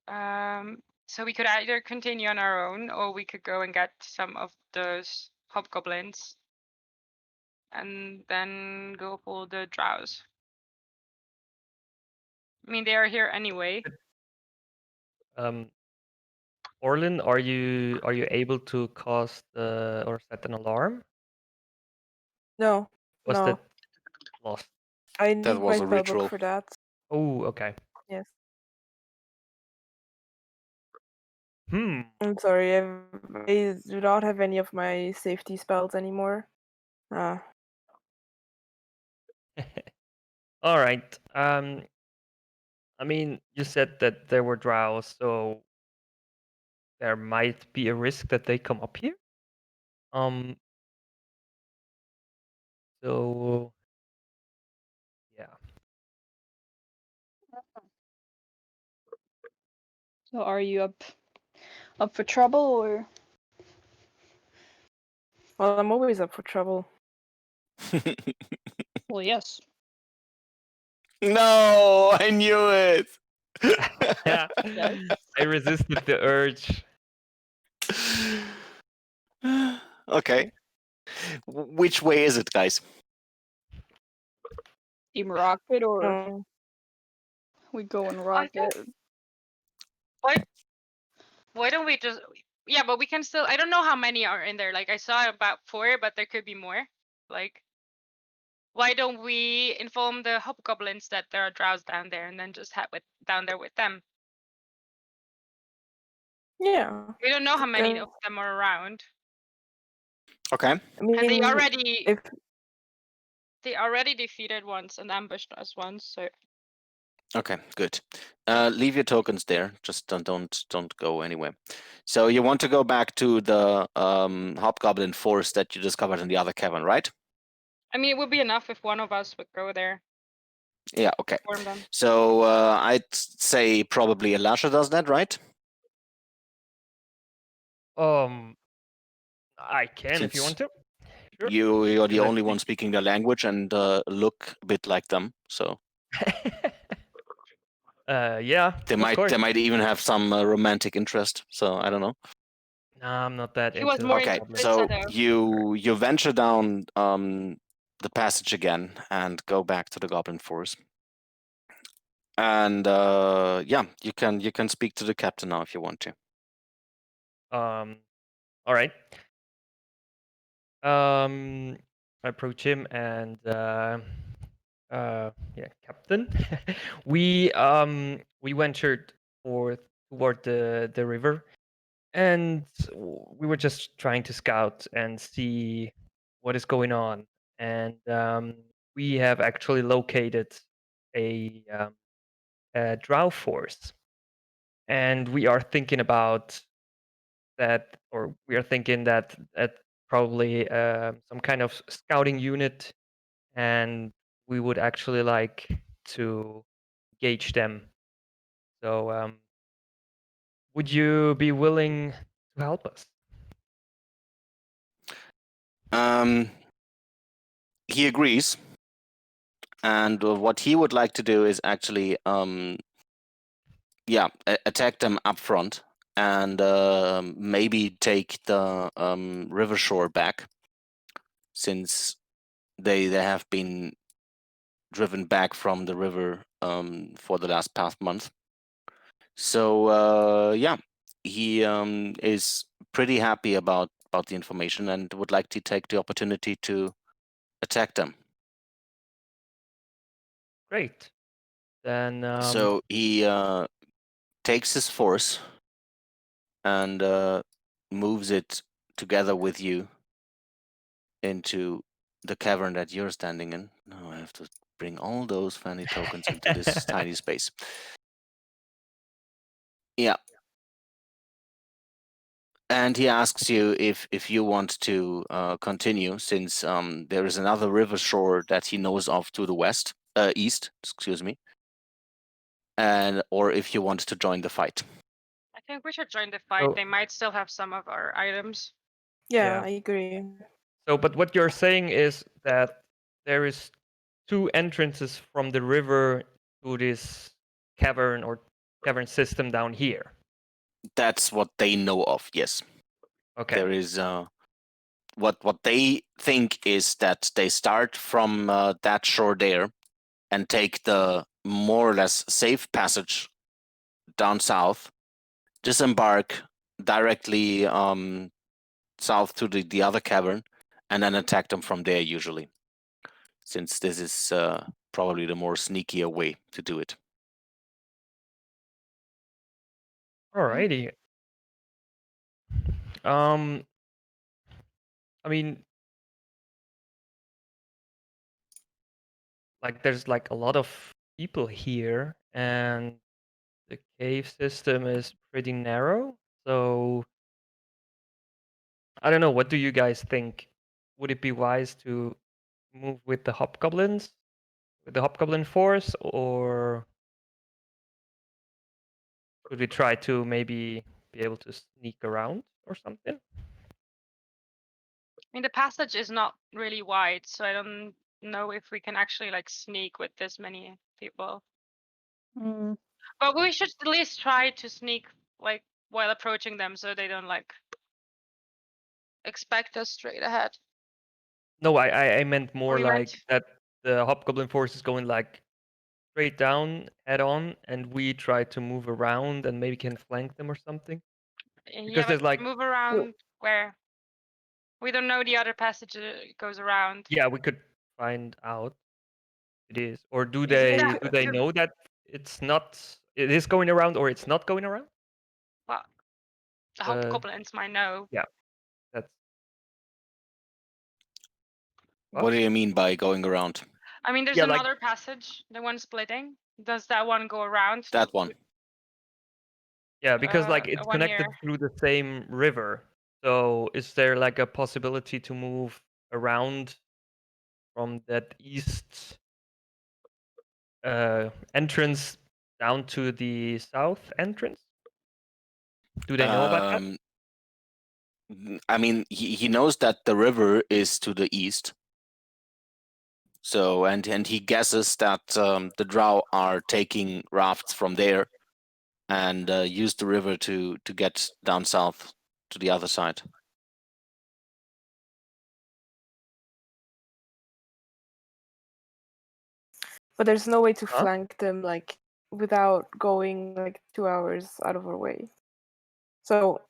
So we could either continue on our own, or we could go and get some of those hobgoblins, and then go for the drows. I mean, they are here anyway. Orlin, are you able to cast or set an alarm? No, Was no. that lost? I need was my a spellbook ritual. for that. Oh, okay. Yes. Hmm. I'm sorry, I do not have any of my safety spells anymore. All right. I mean, you said that there were drows, so there might be a risk that they come up here. So yeah. So are you up for trouble or? Well, I'm always up for trouble. Well, yes. No, I knew it. I resisted the urge. Okay. Which way is it, guys? Team Rocket or Um, we go and I Rocket? think- Why don't we just? Yeah, but we can still. I don't know how many are in there. Like I saw about 4, but there could be more. Like, why don't we inform the hobgoblins that there are drows down there, and then just head down there with them? yeah. We don't know how many Then- of them are around. Okay. I mean, And they already if defeated once and ambushed us once. So Okay, good. Leave your tokens there. Just don't go anywhere. So you want to go back to the hobgoblin force that you discovered in the other cavern, right? I mean, it would be enough if one of us would go there. Yeah. Okay. Inform them. So I'd say probably Elisha does that, right? I can if you want to. Sure. You're the Can I only one speak? speaking the language and look a bit like them. So Yeah. they of course. might even have some romantic interest. So I don't know. Nah, I'm not that He into was more Okay, into so Shadow. you venture down the passage again and go back to the goblin force. And yeah, you can speak to the captain now if you want to. All right. I approach him and yeah, Captain. we ventured toward the river, and we were just trying to scout and see what is going on. And we have actually located a drow force, and we are thinking about that, or we are thinking that probably some kind of scouting unit, and we would actually like to gauge them So, would you be willing to help us? He agrees, and what he would like to do is actually, attack them up front and maybe take the river shore back, since they have been driven back from the river for the past month. So he is pretty happy about the information and would like to take the opportunity to attack them. Great. Then So he takes his force and moves it together with you into the cavern that you're standing in. Now I have to bring all those fanny tokens into this tiny space. Yeah. And he asks you if you want to continue, since there is another river shore that he knows of to the east, excuse me, and or if you want to join the fight. I think we should join the fight. So- They might still have some of our items. Yeah, Yeah. I agree. So, but what you're saying is that there is 2 entrances from the river to this cavern or cavern system down here. That's what they know of. Yes, Okay. there is. What they think is that they start from that shore there and take the more or less safe passage down south, disembark directly south to the other cavern, and then attack them from there usually, since this is probably the more sneakier way to do it. Alrighty. I mean, like there's like a lot of people here, and the cave system is pretty narrow. So I don't know. What do you guys think? Would it be wise to move with the hobgoblins, with the hobgoblin force, or should we try to maybe be able to sneak around or something? I mean, the passage is not really wide, so I don't know if we can actually like sneak with this many people. Mm. But we should at least try to sneak like while approaching them, so they don't like expect us straight ahead. No, I meant more you like meant- that the hobgoblin force is going like straight down, head on, and we try to move around and maybe can flank them or something. Yeah, Because there's but like move around where? We don't know the other passage goes around. yeah, we could find out it is, or do Yeah. they know that it is going around or it's not going around? Well, the hobgoblins might know. Yeah, that's What do you mean by going around? I mean, there's Yeah, like- another passage, the one splitting. Does that one go around? That one. yeah, because like it's one connected here. through the same river. So is there like a possibility to move around from that east entrance down to the south entrance? Do they know about that? I mean, he knows that the river is to the east. So and he guesses that the drow are taking rafts from there and use the river to get down south to the other side. But there's no way to Huh? flank them like without going like 2 hours out of our way. So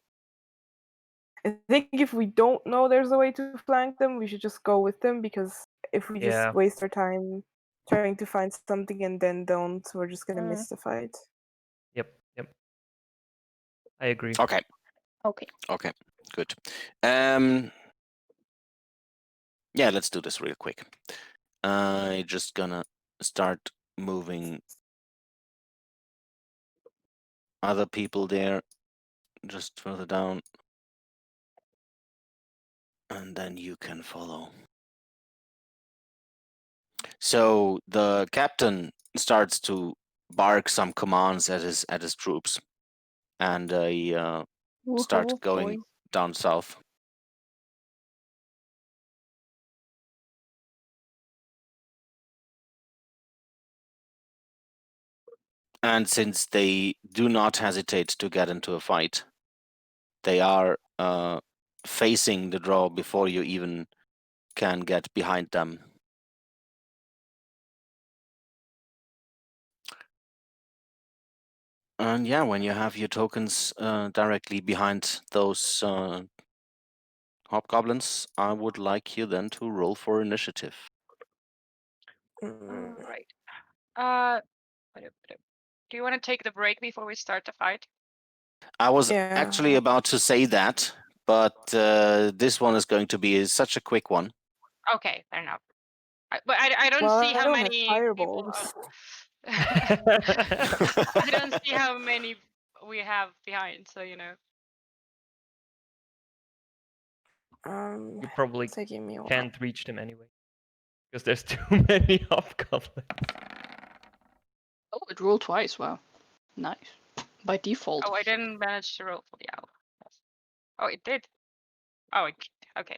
I think if we don't know there's a way to flank them, we should just go with them, because if we Yeah. just waste our time trying to find something and then don't, we're just gonna miss the fight. Yep. I agree. Okay. Okay. Okay. Good. Yeah, let's do this real quick. I just gonna start moving other people there just further down, and then you can follow. So the captain starts to bark some commands at his troops, and start Whoa, going boy. down south. And since they do not hesitate to get into a fight, they are facing the draw before you even can get behind them. And yeah, when you have your tokens directly behind those hobgoblins, I would like you then to roll for initiative. Mm, Right. Do you want to take the break before we start the fight? I was Yeah. actually about to say that, but this one is going to be such a quick one. Okay, fair enough. But I don't Well, see I how don't have many people. fireballs. I don't see how many we have behind, so you know. You probably Taking me a while. can't reach them anyway. Because there's too many hobgoblins. Oh, it rolled twice. Wow. Nice. By default. Oh, I didn't manage to roll for the owl. Oh, it did. Oh, okay.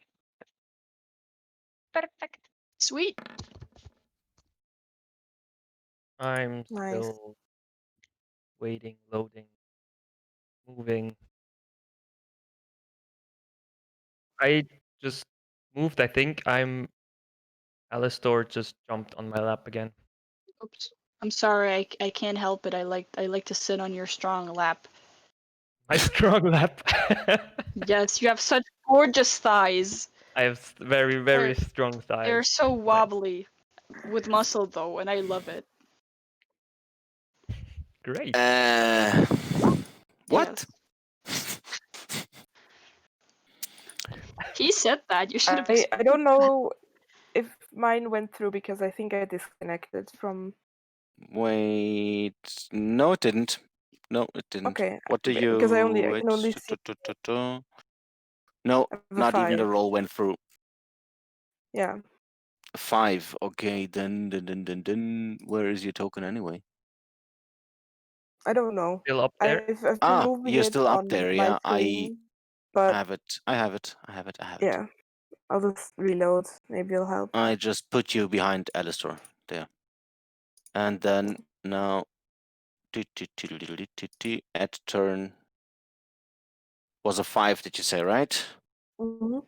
Perfect. Sweet. I'm Nice. still waiting, loading, moving. I just moved, I think. Alistor just jumped on my lap again. Oops. I'm sorry. I can't help it. I like to sit on your strong lap. My strong lap. Yes, you have such gorgeous thighs. I have very, very strong thighs. They're so wobbly with muscle though, and I love it. Great. What? Yes. He said that. You should have. I don't know if mine went through because I think I disconnected from. Wait, no, it didn't. No, it didn't. Okay. What do you? Because I can only see. No, I have a not even the 5. roll went through. Yeah. 5. Okay, then. Where is your token anyway? I don't know. Still up there? I've been moving you're it still up on there. my Yeah, thing, I but have it. I have it. yeah, I'll just reload. Maybe it'll help. I just put you behind Alistor there, and then now, at turn was a 5. Did you say right? Mm-hmm.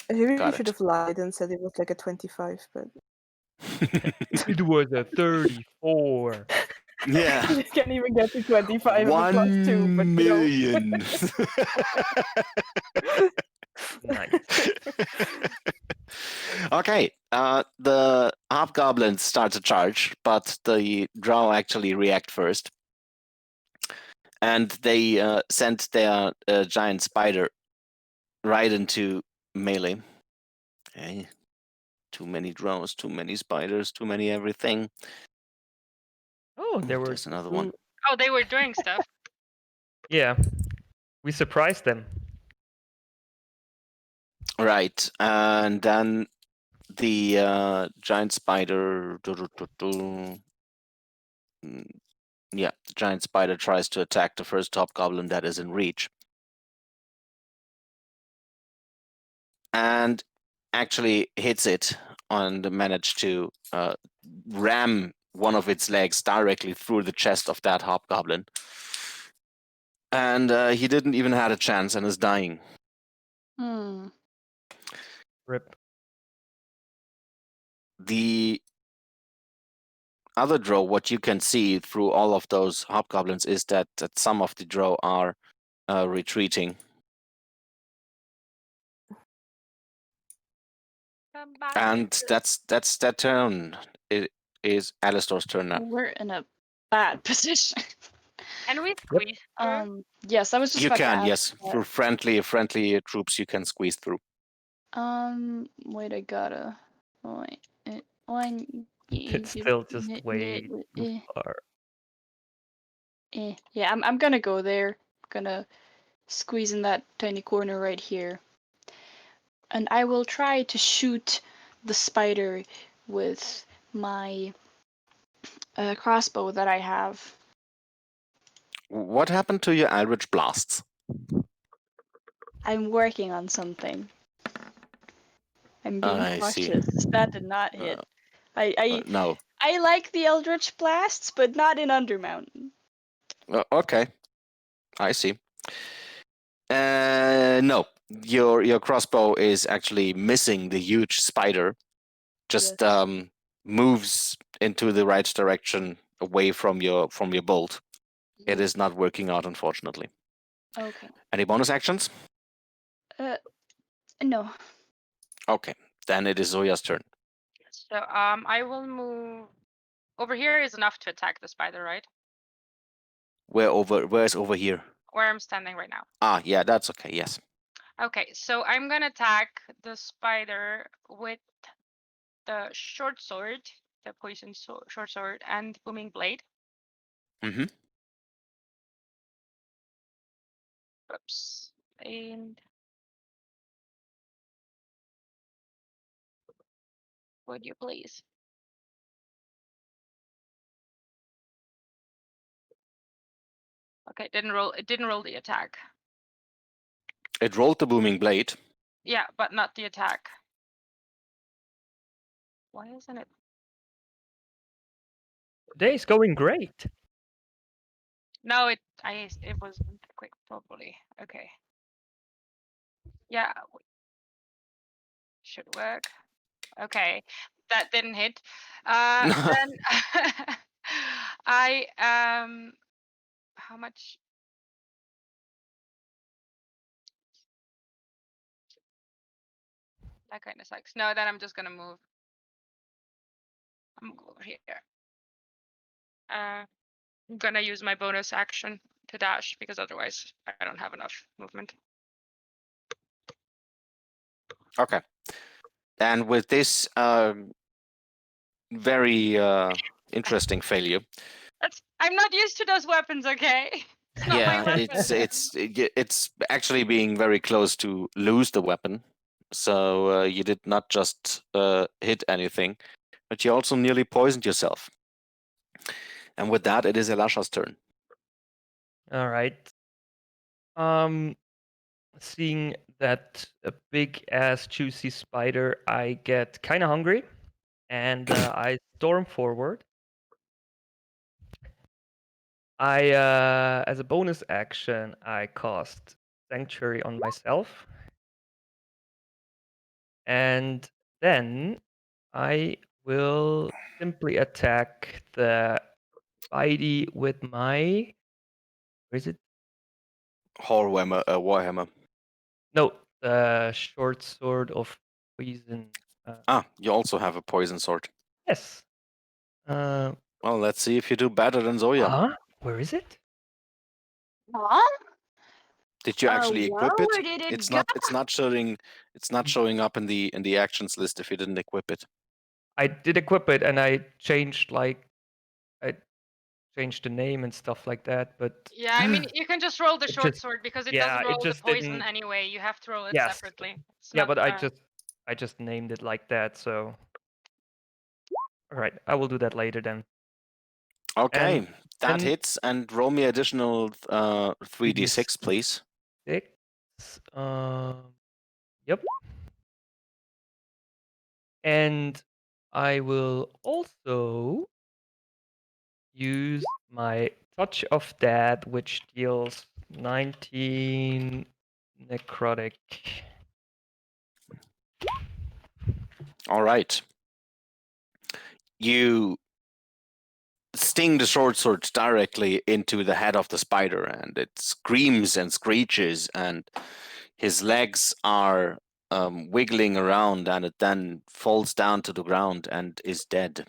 I really Got should it. have lied and said it was like a 25, but It was a 34. Yeah. I can't even get to 25 on a 1 +2, but million. Nice. Okay, the hobgoblins start to charge, but the drow actually react first. And they send their giant spider right into melee. Hey, too many drows, too many spiders, too many everything. Oh, there were There's another one. Oh, they were doing stuff. Yeah. We surprised them. Right, and then the giant spider. Yeah, the giant spider tries to attack the first hobgoblin that is in reach. And actually hits it and managed to ram one of its legs directly through the chest of that hobgoblin. And he didn't even have a chance and is dying. Rip. The other drow, what you can see through all of those hobgoblins is that some of the drow are retreating. And that's that turn. It is Alistor's turn now. We're in a bad position. Can we squeeze through? Yes, I was just You about to can, ask yes. that. For friendly troops, you can squeeze through. Wait, I gotta. Wait, one. It's still just way too far. Yeah, I'm gonna go there. I'm gonna squeeze in that tiny corner right here. And I will try to shoot the spider with my crossbow that I have. What happened to your Eldritch Blasts? I'm working on something. I'm being I see. cautious. That did not hit. I No. I like the Eldritch Blasts, but not in Undermountain. Okay. I see. No. Your crossbow is actually missing the huge spider. Just Yes. moves into the right direction away from your bolt. It Mhm. is not working out, unfortunately. Okay. Any bonus actions? No. Okay. Then it is Zoya's turn. So I will move over here is enough to attack the spider, right? Where's over here? Where I'm standing right now. Ah, yeah, that's okay. Yes. Okay, so I'm gonna attack the spider with the short sword, the poison short sword, and booming blade. Mm-hmm. Oops. And would you please? Okay, it didn't roll the attack. It rolled the booming blade. Yeah, but not the attack. Why isn't it? Today's going great. No, it wasn't quick properly. Okay. Yeah, should work. Okay, that didn't hit. Then I how much? That kind of sucks. No, then I'm just gonna move. I'm gonna go over here. I'm gonna use my bonus action to dash because otherwise I don't have enough movement. Okay. And with this very interesting failure, I'm not used to those weapons, okay? It's not my yeah, weapon. it's actually being very close to lose the weapon. So you did not just hit anything, but you also nearly poisoned yourself. And with that, it is Elasha's turn. All right. Seeing that a big ass juicy spider, I get kind of hungry, and I storm forward. As a bonus action, I cast Sanctuary on myself, and then I will simply attack the Spidey with my. Where is it? Warhammer. No, the short sword of poison. You also have a poison sword. Yes. Well, let's see if you do better than Zoya. Where is it? Huh? Did you actually equip it? Where did it It's go? not showing. It's not showing up in the actions list if you didn't equip it. I did equip it, and I changed I changed the name and stuff like that. But Yeah, I mean you can just roll the It short just- sword because it yeah, doesn't it roll the just poison didn't- anyway. You have to roll it Yes. separately. It's yeah, not, but I just named it like that. So, all right, I will do that later then. Okay, that and- hits. And roll me additional 3d6, please. 6. Yep. And I will also use my Touch of Death, which deals 19 necrotic. All right. You sting the short sword directly into the head of the spider, and it screams and screeches, and his legs are wiggling around, and it then falls down to the ground and is dead.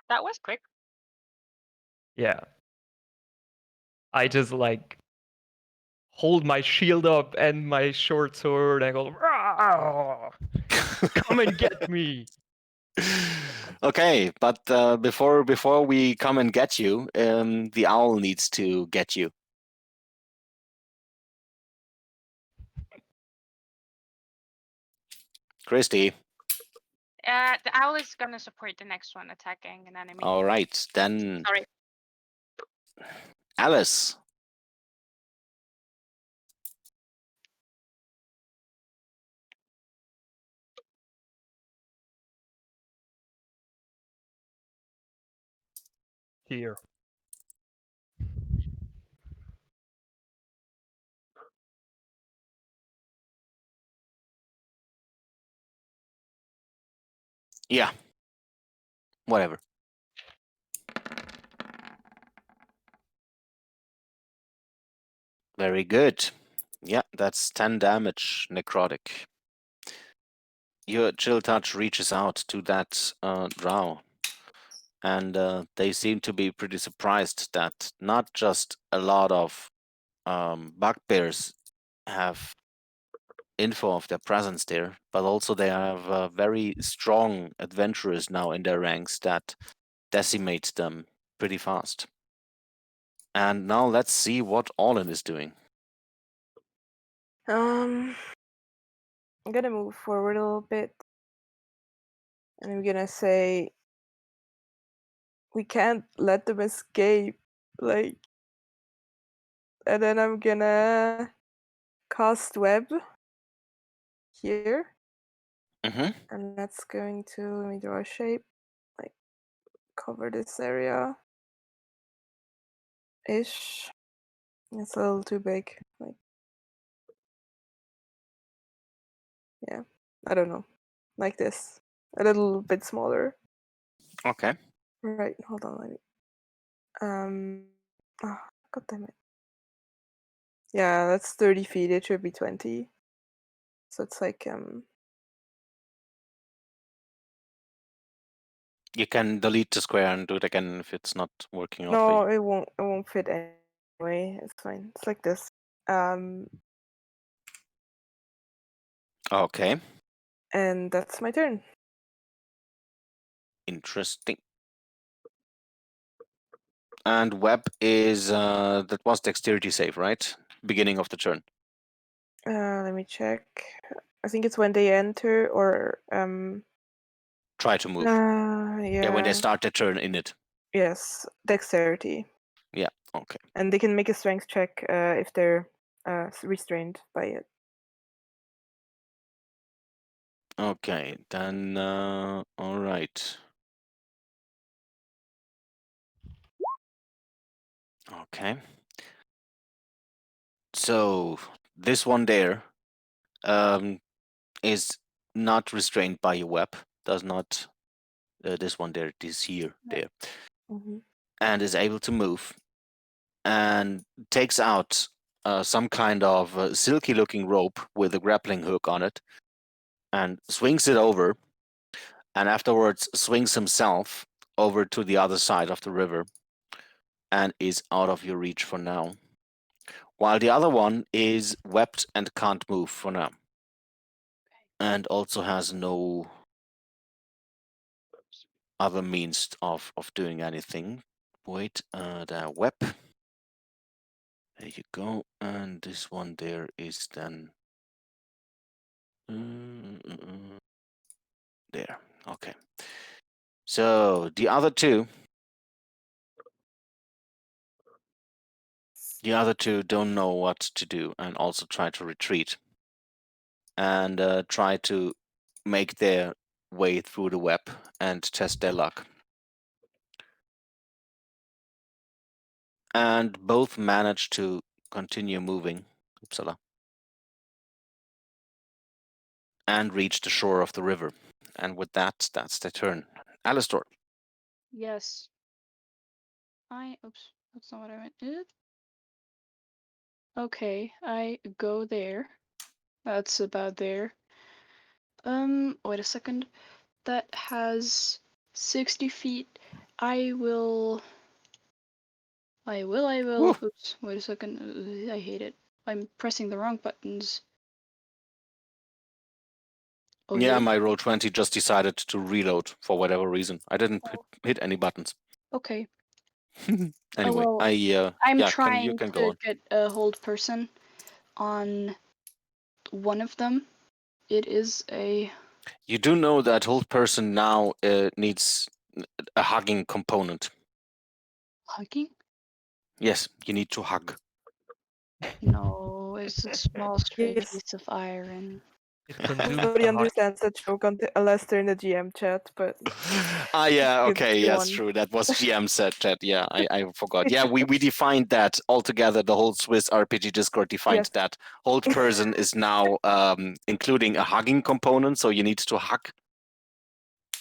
that was quick. Yeah. I just hold my shield up and my short sword and go, "Rah! Come and get me." Okay, but before we come and get you, the owl needs to get you. Christy. The owl is gonna support the next one attacking an enemy. All right, then Sorry. Alice. Here. Yeah. Whatever. Very good. Yeah, that's 10 damage, necrotic. Your chill touch reaches out to that drow, and they seem to be pretty surprised that not just a lot of bugbears have info of their presence there, but also they have very strong adventurers now in their ranks that decimate them pretty fast. And now let's see what Orlin is doing. I'm gonna move forward a little bit, and I'm gonna say, we can't let them escape, like, and then I'm gonna cast web here, Mm-hmm. and that's going to, let me draw a shape, like, cover this area ish. It's a little too big, like, yeah, I don't know, like this, a little bit smaller. Okay. Right, hold on, let me, oh, god damn it. Yeah, that's 30 feet, it should be 20. So it's like, You can delete the square and do it again if it's not working out for you. no, it won't fit anyway, it's fine. It's like this. Okay. And that's my turn. Interesting. And web is that was dexterity save, right? Beginning of the turn. Let me check. I think it's when they enter or Try to move. yeah, when they start the turn in it. yes, dexterity. Yeah. Okay. And they can make a strength check if they're restrained by it. Okay. Then all right. Okay. So this one there is not restrained by your web. Does not. This one there, this here, there, Mm-hmm. and is able to move, and takes out some kind of silky-looking rope with a grappling hook on it, and swings it over, and afterwards swings himself over to the other side of the river, and is out of your reach for now. While the other one is webbed and can't move for now. And also has no other means of doing anything. Wait, the web. There you go. And this one there is then... there. Okay. So the other two... The other two don't know what to do and also try to retreat. And try to make their way through the web and test their luck. And both manage to continue moving. Uppsala. And reach the shore of the river. And with that, that's their turn. Alistor. Yes. Oops, that's not what I meant. Okay, I go there. That's about there. Wait a second. That has 60 feet. I will. Woo. Oops, wait a second. I hate it. I'm pressing the wrong buttons. Oh, Yeah, my Roll20 just decided to reload for whatever reason. I didn't hit any buttons. Okay. Anyway, well, I'm you can to go on. get a hold person on one of them. It is a You do know that hold person now needs a hugging component. Hugging? Yes, you need to hug. No, it's a small stray Yes. piece of iron. It consumes Nobody the hug. understands that joke unless they're in the GM chat, but Yeah, Good okay, yes, one. true. That was GM set chat. Yeah, I forgot. Yeah, we defined that altogether. The whole Swiss RPG Discord defined Yes. that hold person is now including a hugging component, so you need to hug.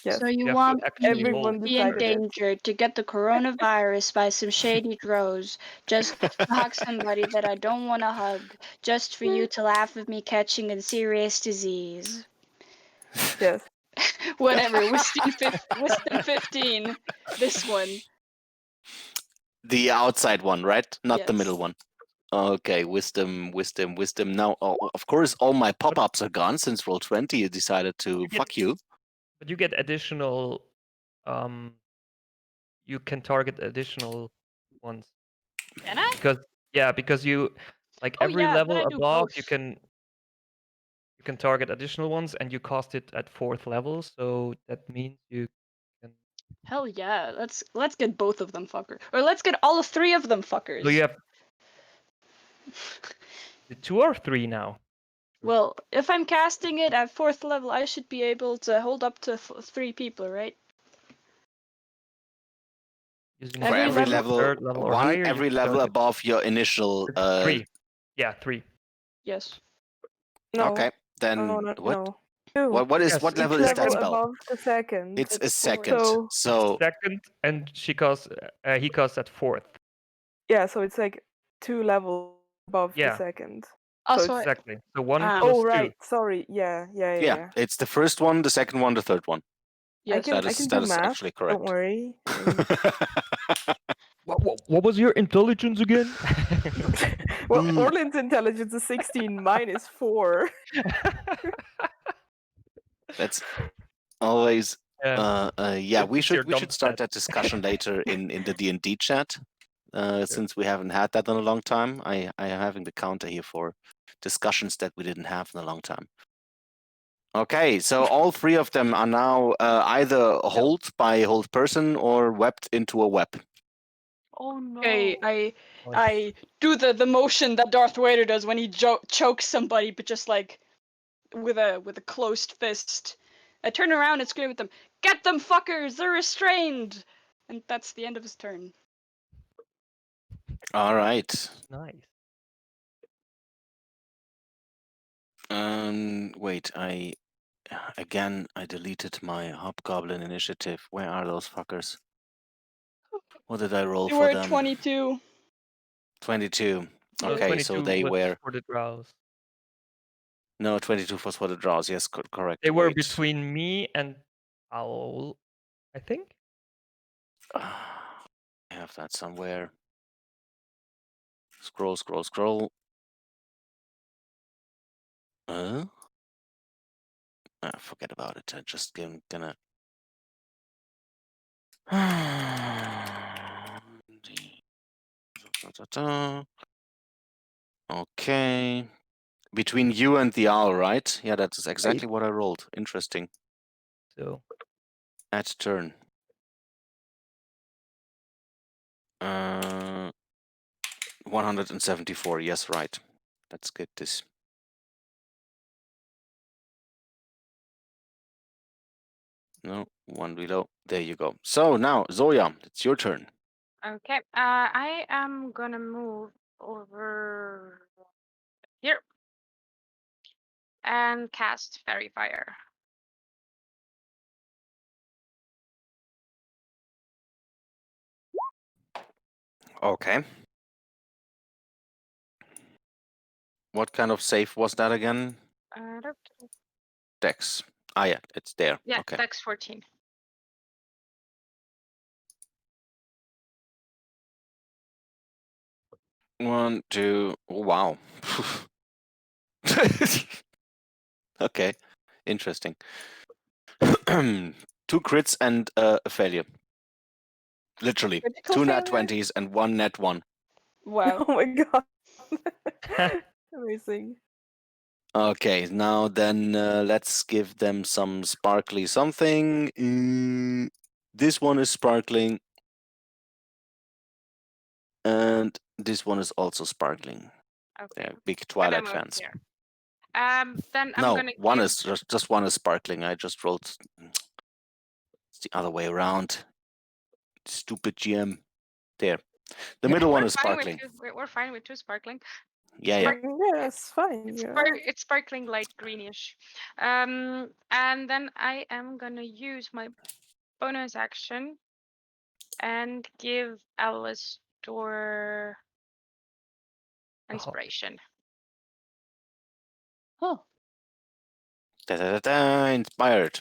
yes. So you have to want actually me Everyone to hold be in decided it. danger to get the coronavirus by some shady drows, just to hug somebody that I don't want to hug, just for you to laugh at me catching a serious disease. Yes. Whatever, Wisdom 15, this one. The outside one, right? Not the Yes. middle one. Okay, wisdom. Now, of course, all my pop-ups are gone since Roll20 decided to fuck you. But you get additional. You can target additional ones Can I? because you like Oh, every yeah, then level I do above both. you can target additional ones, and you cost it at 4th level, so that means you can. Hell yeah, let's get both of them fuckers. Or let's get all 3 of them fuckers. So you have the 2 or 3 now. Well, if I'm casting it at 4th level, I should be able to hold up to 3 people, right? Using For Every every level- level, third level or higher, you every can level target above your initial. 3. Yeah, 3. Yes. No. Okay, then No. what? No. Two. What is Yes, what each level Each is that level spell? above the second. It's a It's four. second. So So Second, and he costs at 4th. yeah, so it's like 2 levels above the Yeah. second. Also, it's- Exactly. So 1 Ah. plus Oh 2. right, sorry. Yeah. yeah, it's the first one, the second one, the third one. yes. I That can is do math. actually correct. Don't worry. What was your intelligence again? Well, Mm. Orlin's intelligence is 16. Mine is 4. That's always. Yeah. Yeah, we It's your should dump start stat. that discussion later in the D&D chat. Since we haven't had that in a long time, I am having the counter here for discussions that we didn't have in a long time. Okay, so all 3 of them are now either hold by hold person or webbed into a web. Oh no. Okay, I do the motion that Darth Vader does when he chokes somebody, but just like with a closed fist. I turn around and scream at them, "Get them fuckers! They're restrained!" And that's the end of his turn. All right. Nice. Wait, I deleted my Hobgoblin initiative. Where are those fuckers? What did I roll They for were them? 22. 22. Yes. Okay, 22 so they was were. for the drows. No, 22 was for the draws. Yes, correct. They were Wait. between me and Owl, I think. I have that somewhere. Scroll. Forget about it. I just gonna. Okay. Between you and the owl, right? Yeah, that's exactly what I rolled. Interesting. So At turn. 174. Yes, right. Let's get this. No, one below. There you go. So now, Zoya, it's your turn. Okay. I am gonna move over here and cast Fairy Fire. Okay. What kind of save was that again? Dex. Ah, yeah, it's there. Yeah, Okay. Dex 14. One, two. Oh, wow. Okay. Interesting. 2 crits and a failure. Literally. Critical 2 nat failure? 20s and 1 nat 1. Wow. Oh my god. Amazing. Okay, now then let's give them some sparkly something. This one is sparkling. And this one is also sparkling. Okay. They're big Gonna Twilight move fans. here. Then I'm No, gonna one give... is just one is sparkling. I just rolled. It's the other way around. Stupid GM. There. The middle one is sparkling. We're fine with 2 sparkling. Yeah, yeah. Yeah, it's fine. It's sparkling light greenish. And then I am gonna use my bonus action and give Alistor inspiration. Oh. Da, da, da, da, inspired.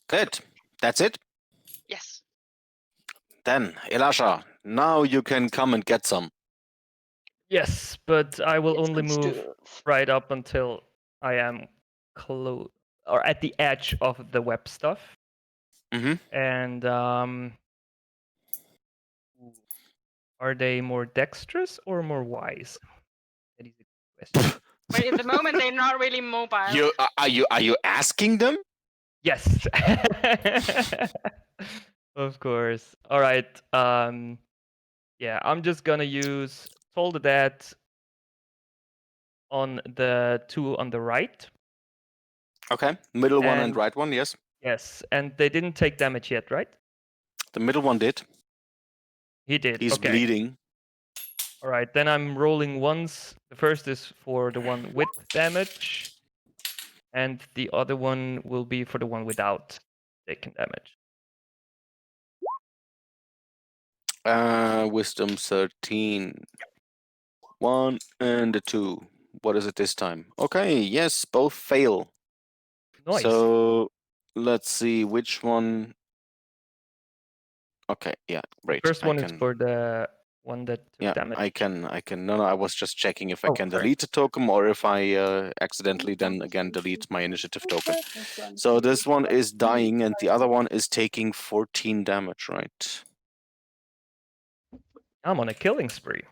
Good. That's it. Yes. Then, Elasha, now you can come and get some. Yes, but I will Yes, only good move stuff. right up until I am close or at the edge of the web stuff. Mm-hmm. And are they more dexterous or more wise? That is a good question. But at the moment they're not really mobile. Are you asking them? Yes. Of course. All right. Yeah, I'm just gonna use Toll the Dead on the 2 on the right. Okay. Middle one and And- right one, yes. Yes, and they didn't take damage yet, right? The middle one did. He did. He's okay. bleeding. All right, then I'm rolling once. The first is for the one with damage, and the other one will be for the one without taking damage. Wisdom 13. 1 and a 2. What is it this time? Okay, yes, both fail. Nice. So let's see which one. Okay, yeah, great. First I one can, is for the one that took yeah, damage. I can. No, I was just checking if I Oh, can sorry. delete a token or if I accidentally then again delete my initiative token. So this one is dying and the other one is taking 14 damage, right? I'm on a killing spree.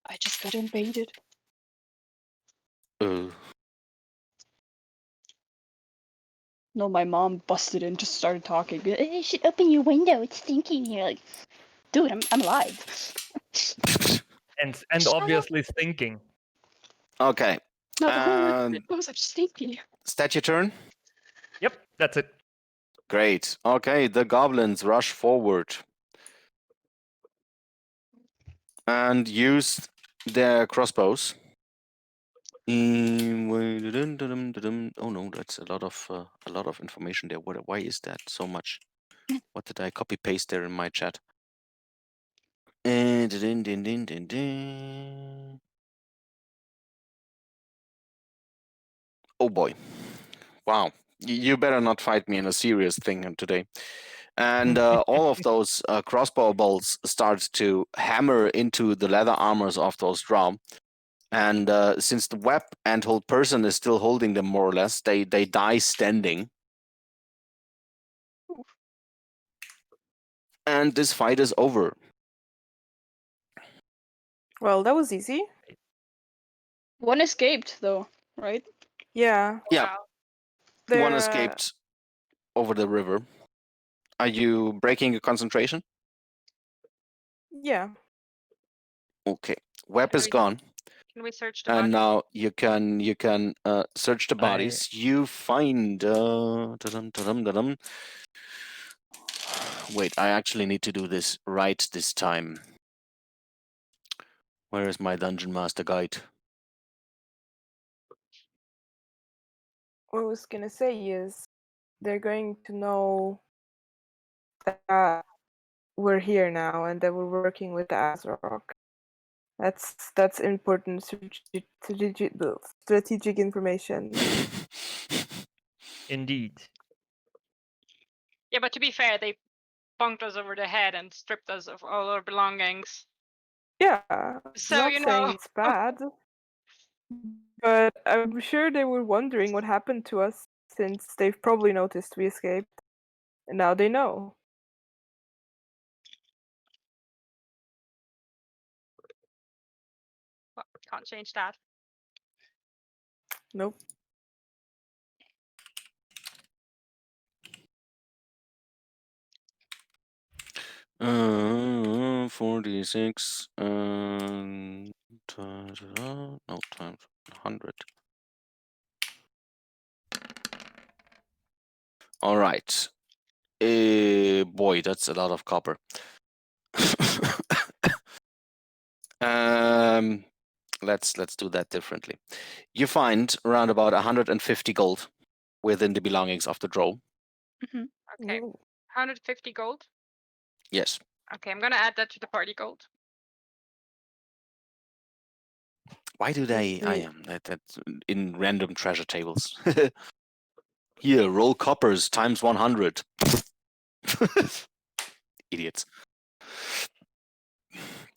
I just got invaded. No, my mom busted in, just started talking. You should open your window. It's stinking here. Like, dude, I'm alive. And Shut up. obviously stinking. Okay. No, the whole room goes up stinky. Stat your turn. Yep, that's it. Great. Okay, the goblins rush forward and use their crossbows. Oh no, that's a lot of information there. Why is that so much? What did I copy paste there in my chat? Oh boy. Wow. You better not fight me in a serious thing today. And all of those crossbow bolts start to hammer into the leather armors of those drow. And since the web and whole person is still holding them more or less, they die standing. And this fight is over. Well, that was easy. One escaped, though, right? Yeah. Yeah. Wow. One They're, escaped over the river. Are you breaking your concentration? Yeah. Okay. Web Can is we- gone. Can we search the And body? now you can search the bodies. You find da-dum. Wait, I actually need to do this right this time. Where is my Dungeon Master guide? What I was gonna say is they're going to know that we're here now and that we're working with the Azrock. That's important strategic information. Indeed. Yeah, but to be fair, they bonked us over the head and stripped us of all our belongings. Yeah. I'm So, not you saying know. it's bad. But I'm sure they were wondering what happened to us since they've probably noticed we escaped. And now they know. Well, can't change that. Nope. 46. No, times 100. All right. Boy, that's a lot of copper. Let's do that differently. You find around about 150 gold within the belongings of the drow. Hmm. Okay, Ooh. 150 gold. Yes. Okay, I'm gonna add that to the party gold. Why do they? I Wait. am that's in random treasure tables. Here, roll coppers times 100. Idiots.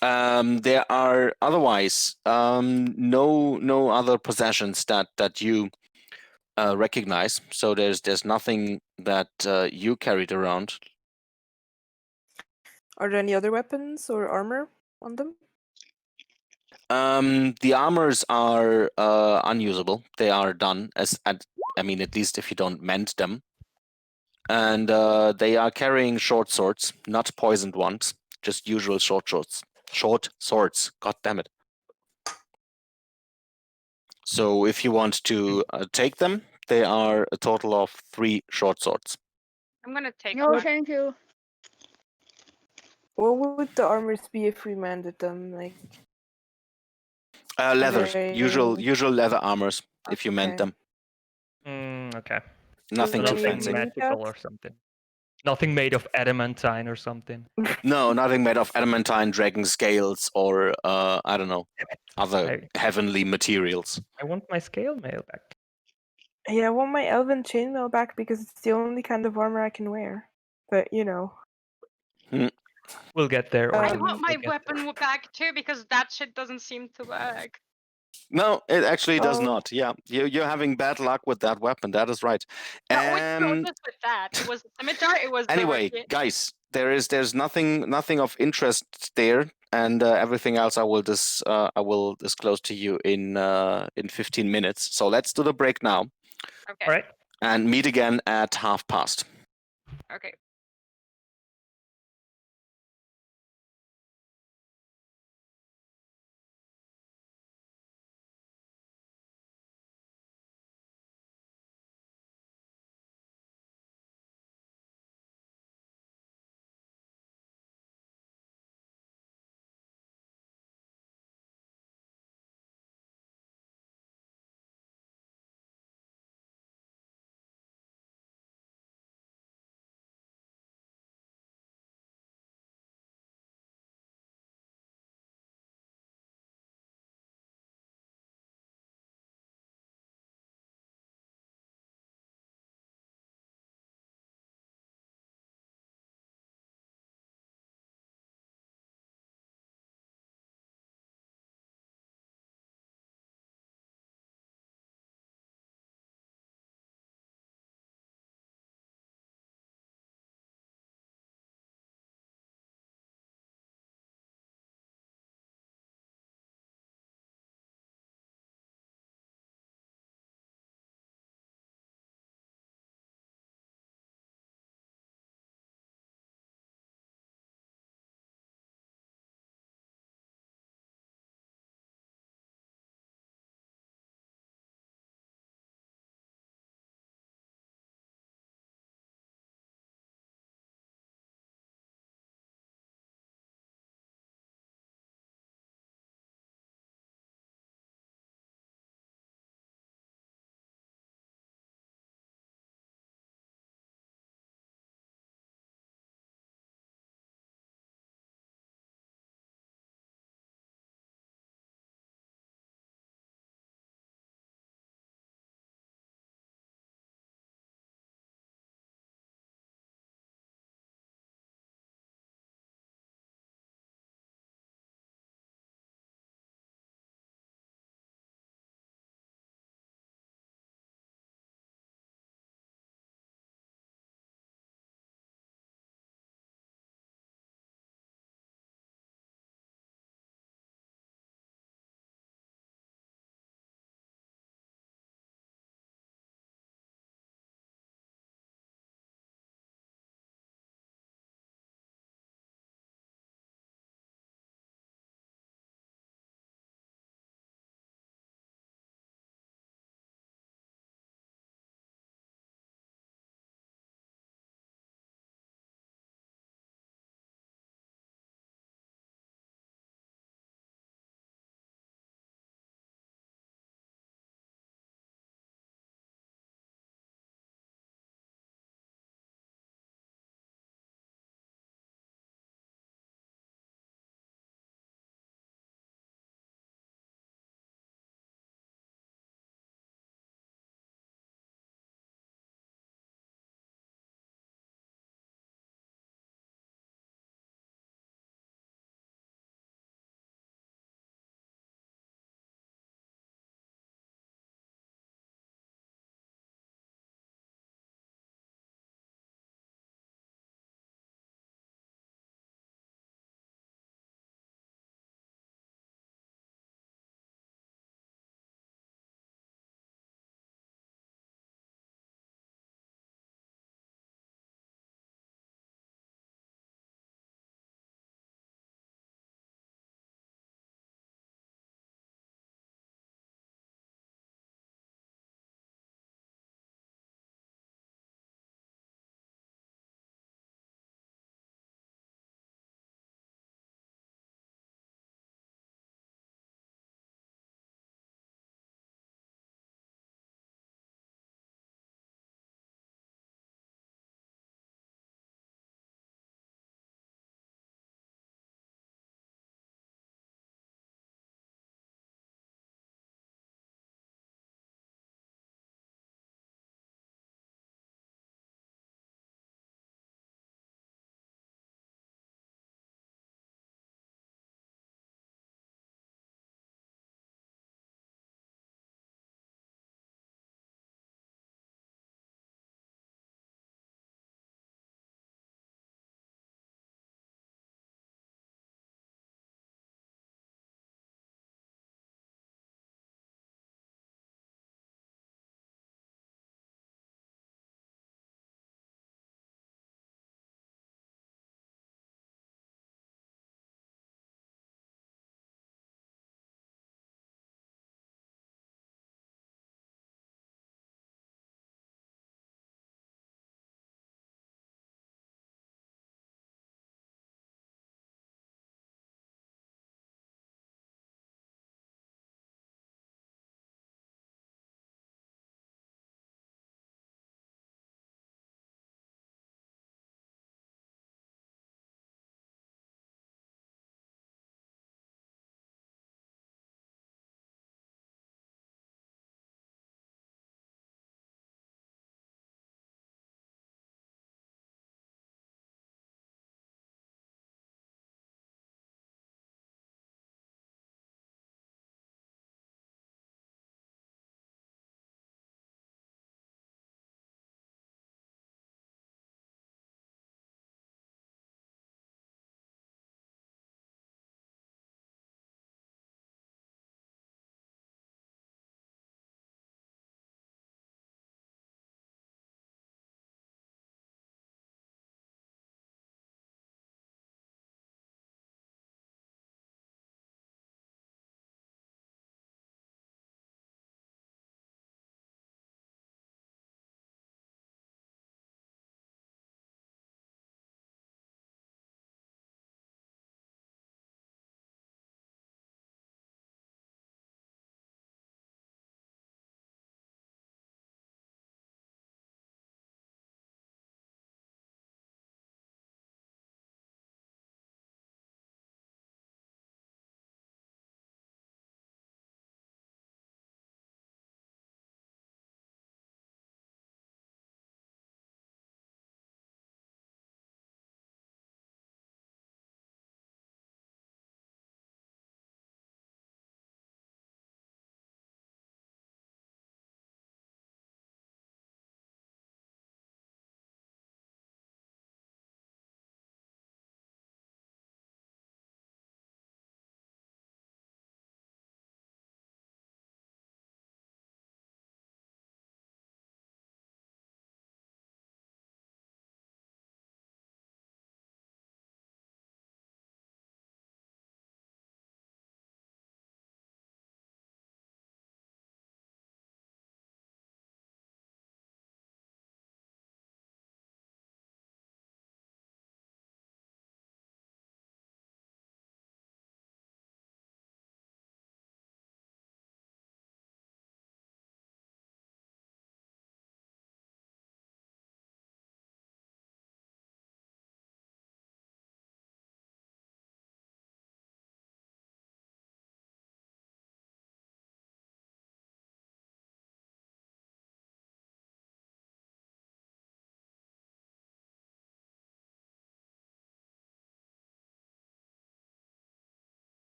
There are otherwise no other possessions that you recognize. So there's nothing that you carried around. Are there any other weapons or armor on them? The armors are unusable. They are done I mean, at least if you don't mend them. And they are carrying short swords, not poisoned ones, just usual short swords. Short swords. God damn it. So if you want to take them, they are a total of 3 short swords. I'm gonna take No, one. thank you. What would the armors be if we mended them? Like Leather, they- usual leather armors. If you mend Okay. them, Okay. nothing Does too anyone Nothing fancy. need magical that? or something. Nothing made of adamantine or something. No, nothing made of adamantine, dragon scales, or I don't know, other heavenly materials. I want my scale mail back. Yeah, I want my elven chainmail back because it's the only kind of armor I can wear. But you know. We'll get there. I Orlin. want my We'll get there. weapon back too because that shit doesn't seem to work. No, it actually does Oh. not. Yeah, you're having bad luck with that weapon. That is right. No, it's not And just with that. It was the scimitar. It was anyway, the guys, there's nothing of interest there, and everything else I will disclose to you in 15 minutes. So let's do the break now Okay. All right. and meet again at past. Okay.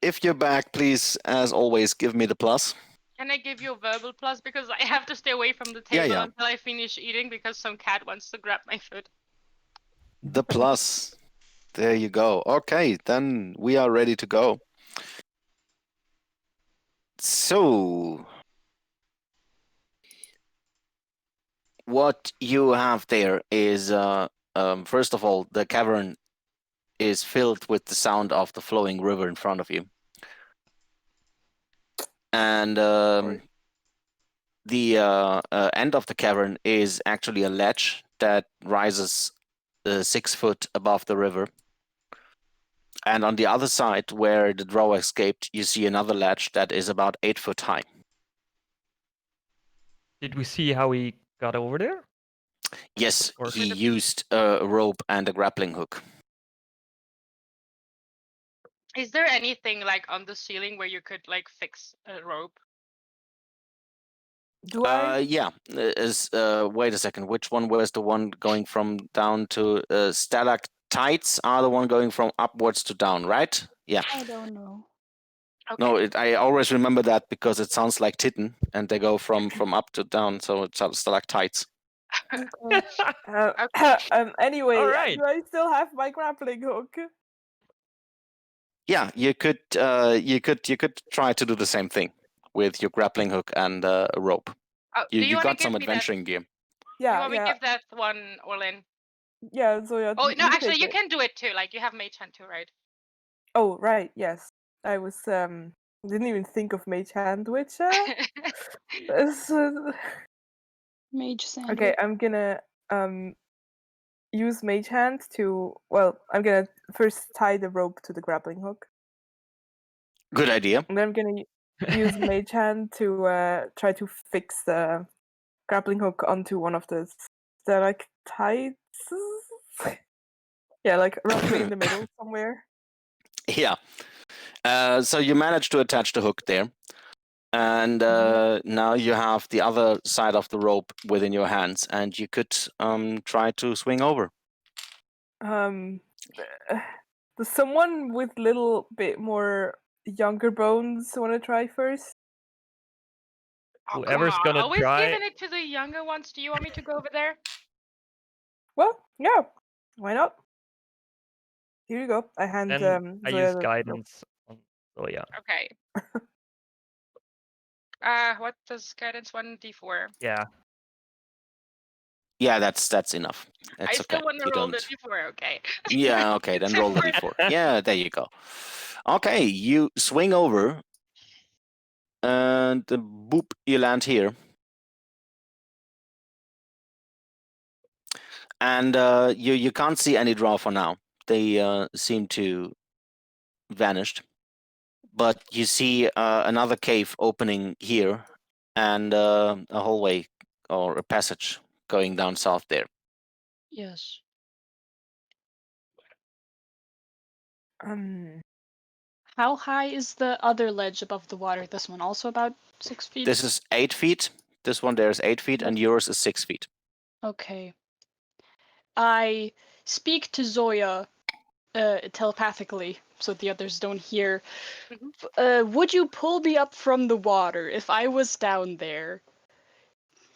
if you're back, please, as always, give me the plus. Can I give you a verbal plus because I have to stay away from the Yeah, table yeah. until I finish eating because some cat wants to grab my food. The plus. There you go. Okay, then we are ready to go. So, what you have there is, first of all, the cavern is filled with the sound of the flowing river in front of you. And the end of the cavern is actually a ledge that rises 6 foot above the river. And on the other side, where the drow escaped, you see another ledge that is about 8 foot high. Did we see how he got over there? Yes, Or- he used a rope and a grappling hook. Is there anything like on the ceiling where you could like fix a rope? Do I? Yeah. Wait a second. Which one was the one going from down to stalactites? Are the one going from upwards to down, right? Yeah. I don't know. Okay. No, I always remember that because it sounds like Titan, and they go from up to down, so it's stalactites. Anyway, All right. do I still have my grappling hook? Yeah, you could try to do the same thing with your grappling hook and a rope. Oh, You do you want to got give some me that? adventuring gear. Do you Yeah, want me to yeah, give that one all in? yeah. So yeah. Oh no, you actually take you it. can do it too. Like you have mage hand too, right? Oh right, yes. I was didn't even think of mage hand, which is, Mage sandwich. okay. I'm gonna use mage hand to. Well, I'm gonna first tie the rope to the grappling hook, Good idea. and then I'm gonna use mage hand to try to fix the grappling hook onto one of the stalactites. Yeah, like roughly in the middle somewhere. Yeah. So you managed to attach the hook there, and now you have the other side of the rope within your hands, and you could try to swing over. Does someone with little bit more younger bones want to try first? Oh, Whoever's come on. gonna Always try- giving it to the younger ones. Do you want me to go over there? Well, yeah, why not? Here you go. I hand Then I Zoya use the rope. guidance. So yeah. Okay. What does guidance 1d4? Yeah. Yeah, that's enough. I That's still okay. want to You roll the don't. d4. Okay. Yeah, okay, then roll the d4. Yeah, there you go. Okay, you swing over, and boop, you land here. And you can't see any draw for now. They seem to vanished. But you see another cave opening here, and a hallway or a passage going down south there. Yes. How high is the other ledge above the water? This one also about 6 feet? This is 8 feet. This one there is 8 feet, and yours is 6 feet. Okay. I speak to Zoya telepathically so the others don't hear. Would you pull me up from the water if I was down there?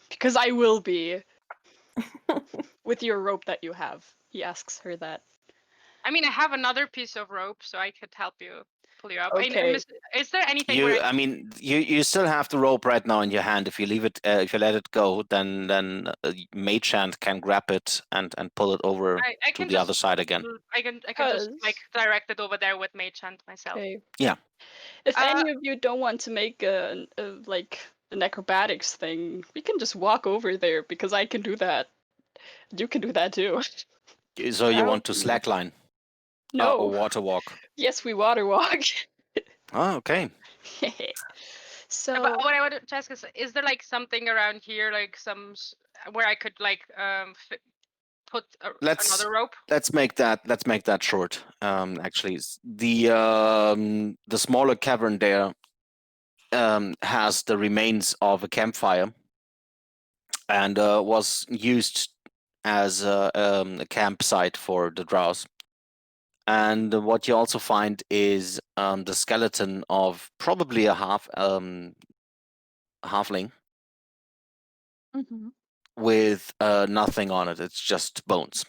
Because I will be. With your rope that you have. He asks her that. I mean, I have another piece of rope, so I could help you pull you up. Okay. Is there anything where I mean, you still have the rope right now in your hand. If you leave it, if you let it go, then Mage Hand can grab it and pull it over I to can the just other side again. I can just like direct it over there with mage hand myself. Okay. Yeah. If any of you don't want to make like an acrobatics thing, we can just walk over there because I can do that. You can do that too. So you want to slackline? No. Or water walk? Yes, we water walk. Oh, okay. So. But what I wanted to ask is there like something around here, like where I could like put another rope? Let's make that short. Actually, the smaller cavern there has the remains of a campfire, and was used as a campsite for the drows. And what you also find is the skeleton of probably a halfling Mm-hmm. with nothing on it. It's just bones.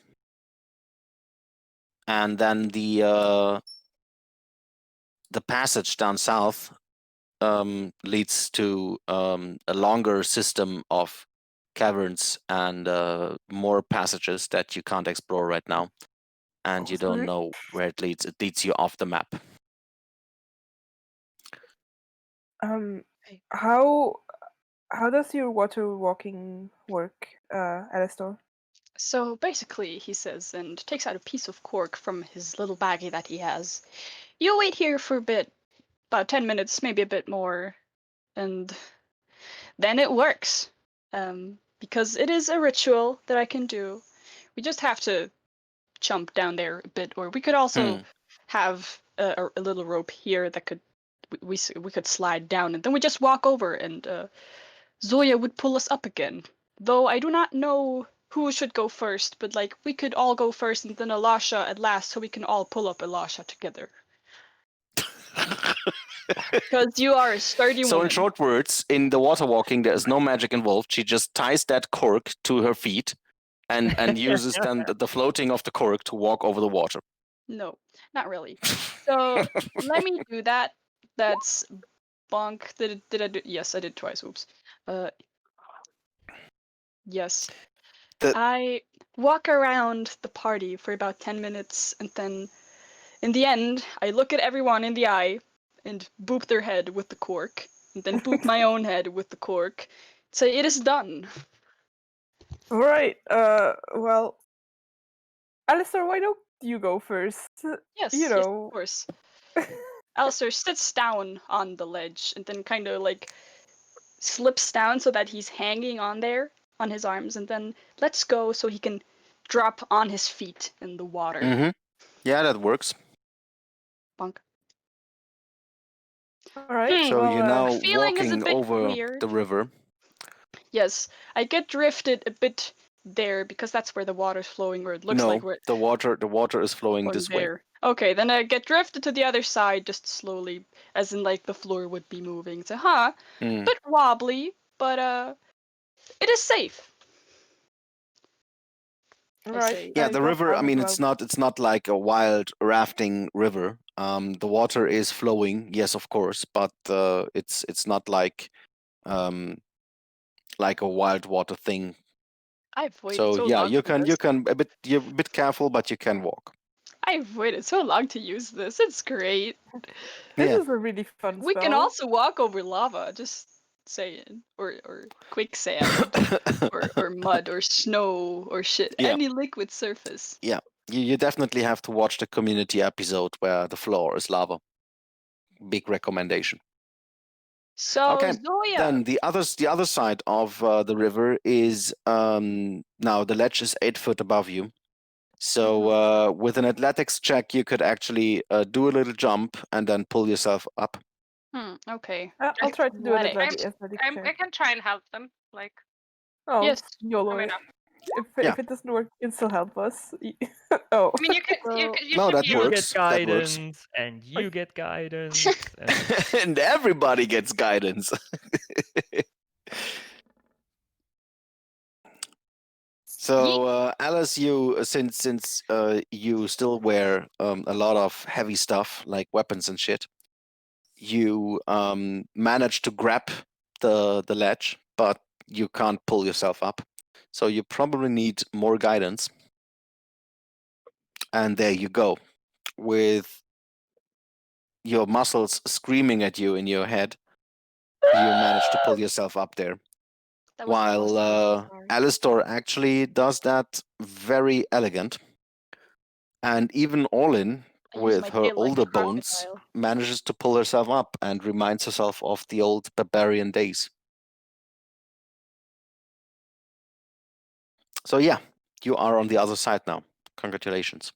And then the passage down south leads to a longer system of caverns and more passages that you can't explore right now, and you don't know where it leads. It leads you off the map. Okay. How does your water walking work, Alistor? So basically, he says, and takes out a piece of cork from his little baggie that he has. You wait here for a bit, about 10 minutes, maybe a bit more, and then it works. Because it is a ritual that I can do. We just have to jump down there a bit, or we could also have a little rope here that could we could slide down, and then we just walk over, and Zoya would pull us up again. Though I do not know who should go first, but like we could all go first, and then Elisha at last, so we can all pull up Elisha together. Because you are a sturdy So woman. in short words, in the water walking, there is no magic involved. She just ties that cork to her feet and uses then the floating of the cork to walk over the water. No, not really. So let me do that. That's bonk. Did I do? Yes, I did twice. Oops. Yes. I walk around the party for about 10 minutes, and then in the end, I look at everyone in the eye and boop their head with the cork, and then boop my own head with the cork. Say, it is done. All right. Well, Alistair, why don't you go first? Yes, You yes, know. of course. Alistair sits down on the ledge and then kind of like slips down so that he's hanging on there on his arms, and then lets go so he can drop on his feet in the water. Mm-hmm. Yeah, that works. Bonk. All right. So well, you're now feeling is a walking bit over weird. the river. Yes, I get drifted a bit there because that's where the water's flowing, or it looks like we're the water is flowing this way. there. Okay, then I get drifted to the other side just slowly, as in like the floor would be moving. So, bit wobbly, but it is safe. right. Yeah, the river. I mean, it's not like a wild rafting river. The water is flowing, yes, of course, but it's not like a wild water thing. I've waited So so yeah, long. you're a bit careful, but you can walk. I've waited so long to use this. It's great. This is a really fun spell. We can also walk over lava, just saying, or quicksand, or mud, or snow, or shit, any liquid surface. Yeah, you definitely have to watch the community episode where the floor is lava. Big recommendation. So Okay, Zoya. then the other side of the river is now the ledge is 8 foot above you. So with an athletics check, you could actually do a little jump and then pull yourself up. Okay. I'll try to do it I check. can try and help them. Like, Oh, yes, YOLO. I mean, If it doesn't work, you can still help us. Oh. I mean, you can. You No, should that be able You works. get guidance, and you get guidance. And everybody gets guidance. So Alice, you since you still wear a lot of heavy stuff like weapons and shit, you manage to grab the ledge, but you can't pull yourself up. So you probably need more guidance. And there you go, with your muscles screaming at you in your head, you manage to pull yourself up there. While Alistor actually does that very elegant, and even Orlin, with her older bones, manages to pull herself up and reminds herself of the old barbarian days. So yeah, you are on the other side now. Congratulations.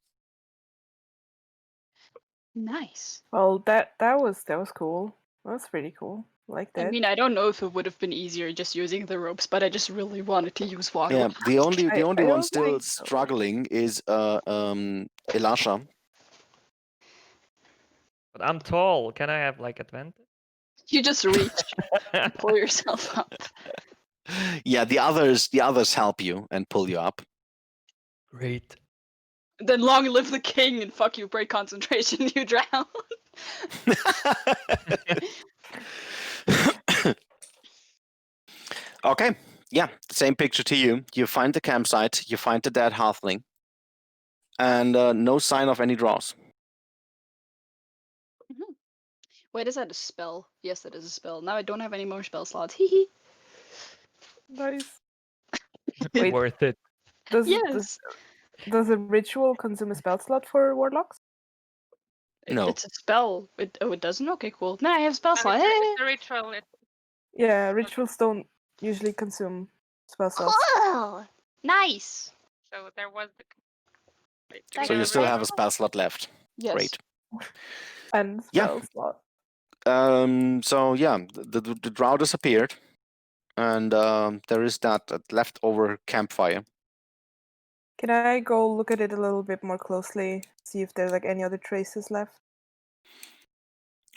Nice. Well, that was cool. That was pretty cool. Like that. I mean, I don't know if it would have been easier just using the ropes, but I just really wanted to use water. Yeah, the only one still think so. struggling is Elisha, But I'm tall. Can I have like advantage? You just reach and pull yourself up. Yeah, the others help you and pull you up. Great. Then long live the king and fuck you, break concentration, you drown. Okay, yeah, same picture to you. You find the campsite, you find the dead halfling, and no sign of any draws. Wait, is that a spell? Yes, that is a spell. Now I don't have any more spell slots. Hee hee. Nice. Wait. Worth it. Yes. Does a ritual consume a spell slot for warlocks? No. It's a spell. It doesn't? Okay, cool. Now I have spell slot. It's a ritual. Yeah, rituals don't usually consume spell slots. Cool. Nice. So there was the. Wait, do So we So have you a still have a ritual? spell slot left. Yes. Great. And Yeah. spell slot. So yeah, the drow disappeared, and there is that leftover campfire. Can I go look at it a little bit more closely, see if there's like any other traces left?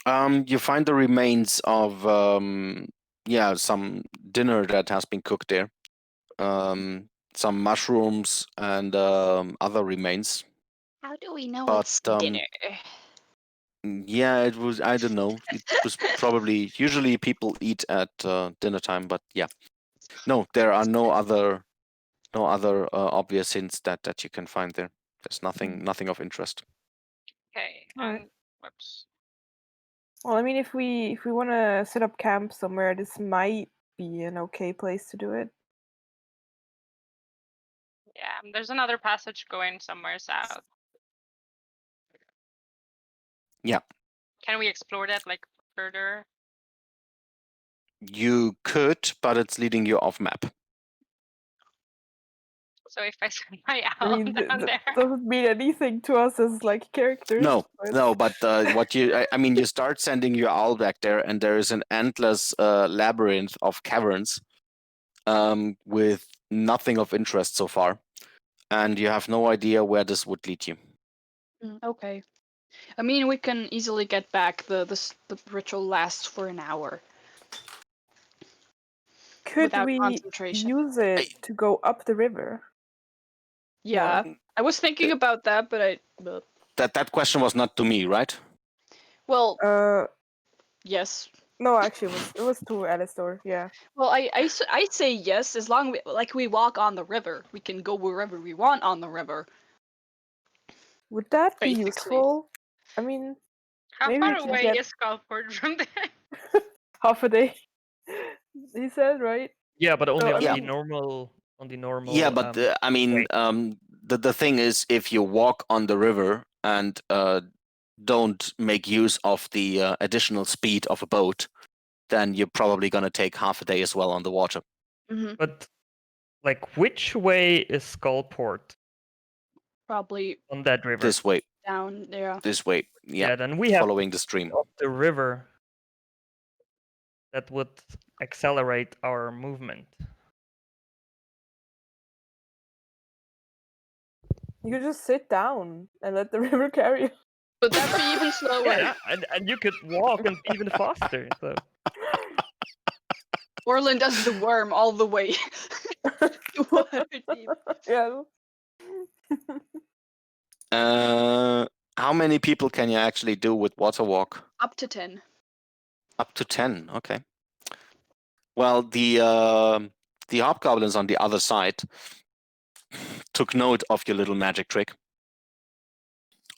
You find the remains of some dinner that has been cooked there. Some mushrooms and other remains. How do we know But, it's dinner? Yeah, it was. I don't know. It was probably usually people eat at dinner time, but yeah, no, there are no other obvious hints that you can find there. There's nothing of interest. Okay. Alright. And whoops. Well, I mean, if we want to set up camp somewhere, this might be an okay place to do it. Yeah, there's another passage going somewhere south. Yeah. Can we explore that like further? You could, but it's leading you off map. So if I send my I owl mean, down there. doesn't mean anything to us as like characters. No, but what you, I mean, you start sending your owl back there, and there is an endless labyrinth of caverns with nothing of interest so far, and you have no idea where this would lead you. Okay. I mean, we can easily get back. The ritual lasts for an hour. Could without we concentration. use it to go up the river? Yeah, I was thinking about that, but That question was not to me, right? well, yes. No, actually, it was to Alistor. Yeah. Well, I say yes as long we walk on the river. We can go wherever we want on the river. Would that be Basically. useful? I mean, How maybe far we can away get- is Skullport from there? half a day. He said, right? Yeah, but only So, on I the mean- normal. Yeah, but I mean, the thing is, if you walk on the river and don't make use of the additional speed of a boat, then you're probably gonna take half a day as well on the water. Mm-hmm. But like, which way is Skullport Probably on that river? This way. down there. This way. Yeah. Then we have following the stream. up the river. That would accelerate our movement. You could just sit down and let the river carry you. Would that be even slower? Yeah, and you could walk and be even faster. So Orlin does the worm all the way. Yeah. How many people can you actually do with water walk? Up to 10. Up to 10. Okay. Well, the hobgoblins on the other side took note of your little magic trick,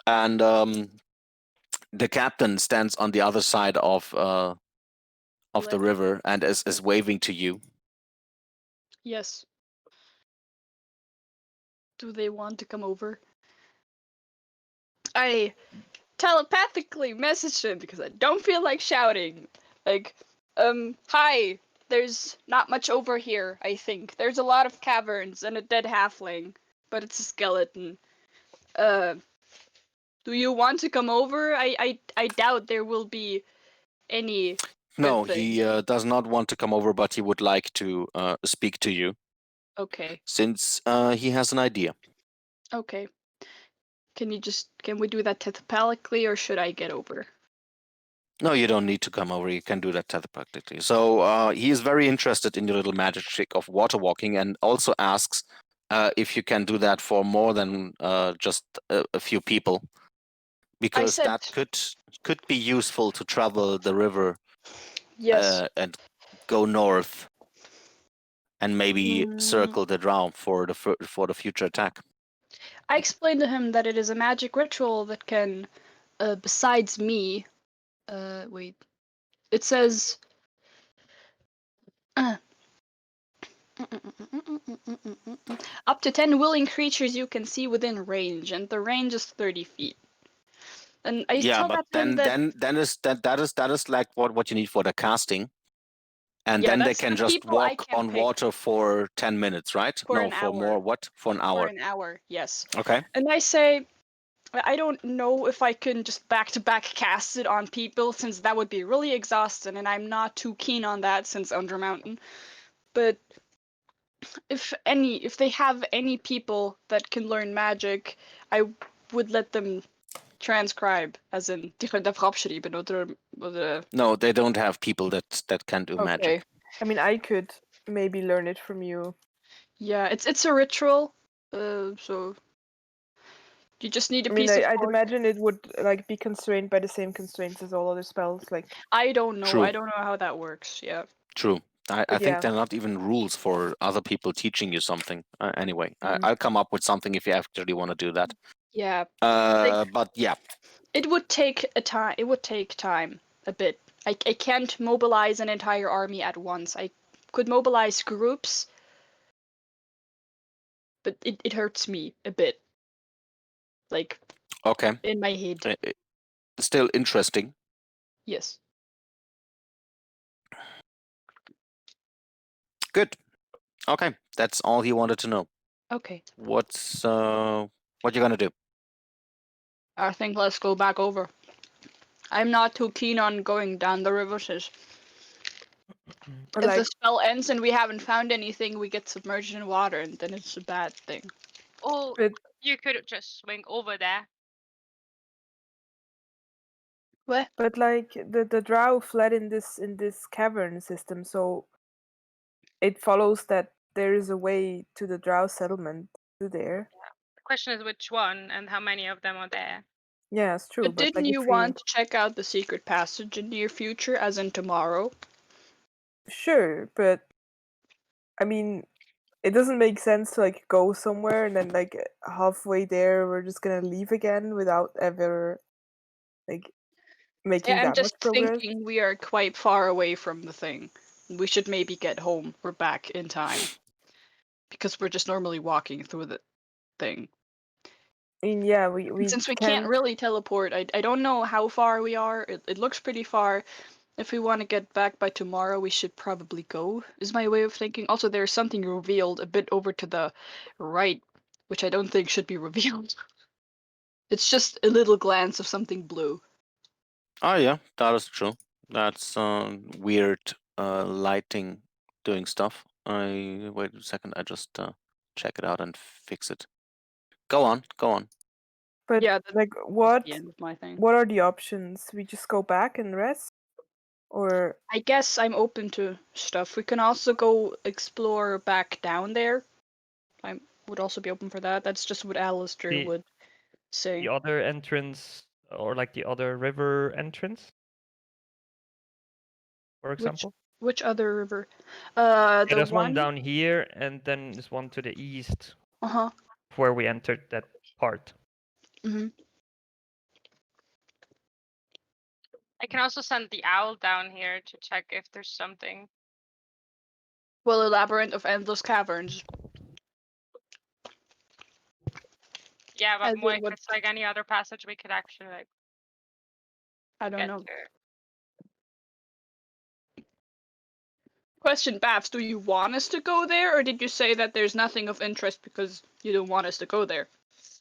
and the captain stands on the other side of the river and is waving to you. Yes. Do they want to come over? I telepathically messaged him because I don't feel like shouting. Like, hi, there's not much over here, I think. There's a lot of caverns and a dead halfling, but it's a skeleton. Do you want to come over? I doubt there will be any. No, Good he does not want to come over, but he would like to speak to you Okay. since he has an idea. Okay. Can we do that telepathically, or should I get over? No, you don't need to come over. You can do that telepathically. So he is very interested in your little magic trick of water walking, and also asks if you can do that for more than just a few people, because said- that could be useful to travel the river Yes. and go north and maybe Mm. circle the drow for the future attack. I explained to him that it is a magic ritual that can, besides me, wait, it says. Up to 10 willing creatures you can see within range, and the range is 30 feet. And I Yeah, tell but that to him that that is like what you need for the casting, and yeah, then they that's can the just people I walk can on pick water for 10 minutes, right? for No, an for hour. more. What? For an For hour. an hour, yes. Okay. And I say, I don't know if I can just back-to-back cast it on people, since that would be really exhausting, and I'm not too keen on that since Undermountain. But if they have any people that can learn magic, I would let them transcribe, as in die kunnen daarvoor opschrijven, oder No, they don't have people that can do okay. magic. I mean, I could maybe learn it from you. Yeah, it's a ritual, so you just need a I mean, piece of I'd cork. imagine it would like be constrained by the same constraints as all other spells. Like, I don't know. True. I don't know how that works. Yeah. True. I But think yeah. there are not even rules for other people teaching you something. Anyway, Mm. I'll come up with something if you actually want to do that. Yeah. But yeah, It would take time. It would take time a bit. I can't mobilize an entire army at once. I could mobilize groups, but it hurts me a bit. Like okay. in my head. Still interesting. Yes. Good. Okay, that's all he wanted to know. Okay. What you gonna do? I think let's go back over. I'm not too keen on going down the river, since Or if like, the spell ends and we haven't found anything, we get submerged in water, and then it's a bad thing. Oh, but you could just swing over there. What? but like the drow fled in this cavern system, so it follows that there is a way to the drow settlement through there. The question is which one and how many of them are there. Yeah, it's true. But But didn't like, you if we want to check out the secret passage in near future, as in tomorrow? sure, but I mean, it doesn't make sense to like go somewhere and then like halfway there we're just gonna leave again without ever like making Yeah, I'm that just much progress. thinking we are quite far away from the thing. We should maybe get home or back in time. Because we're just normally walking through the thing. I mean, yeah, And we since we can't really teleport, I don't know how far we are. It looks pretty far. If we want to get back by tomorrow, we should probably go, is my way of thinking. Also, there's something revealed a bit over to the right, which I don't think should be revealed. It's just a little glance of something blue. Oh yeah, that is true. That's weird lighting doing stuff. I wait a second. I just check it out and fix it. Go on. But Yeah, like, that's the end of my thing. what are the options? We just go back and rest, or I guess I'm open to stuff. We can also go explore back down there. I would also be open for that. That's just what Alistair The- would say. The other entrance, or like the other river entrance, for example. Which other river? Yeah, The there's one one. down here, and then there's one to the east Uh-huh. where we entered that part. Mm-hmm. I can also send the owl down here to check if there's something. Well, a labyrinth of endless caverns. Yeah, but As more in if what- it's like any other passage we could actually like I don't get know. to. Question, Babs, do you want us to go there, or did you say that there's nothing of interest because you don't want us to go there?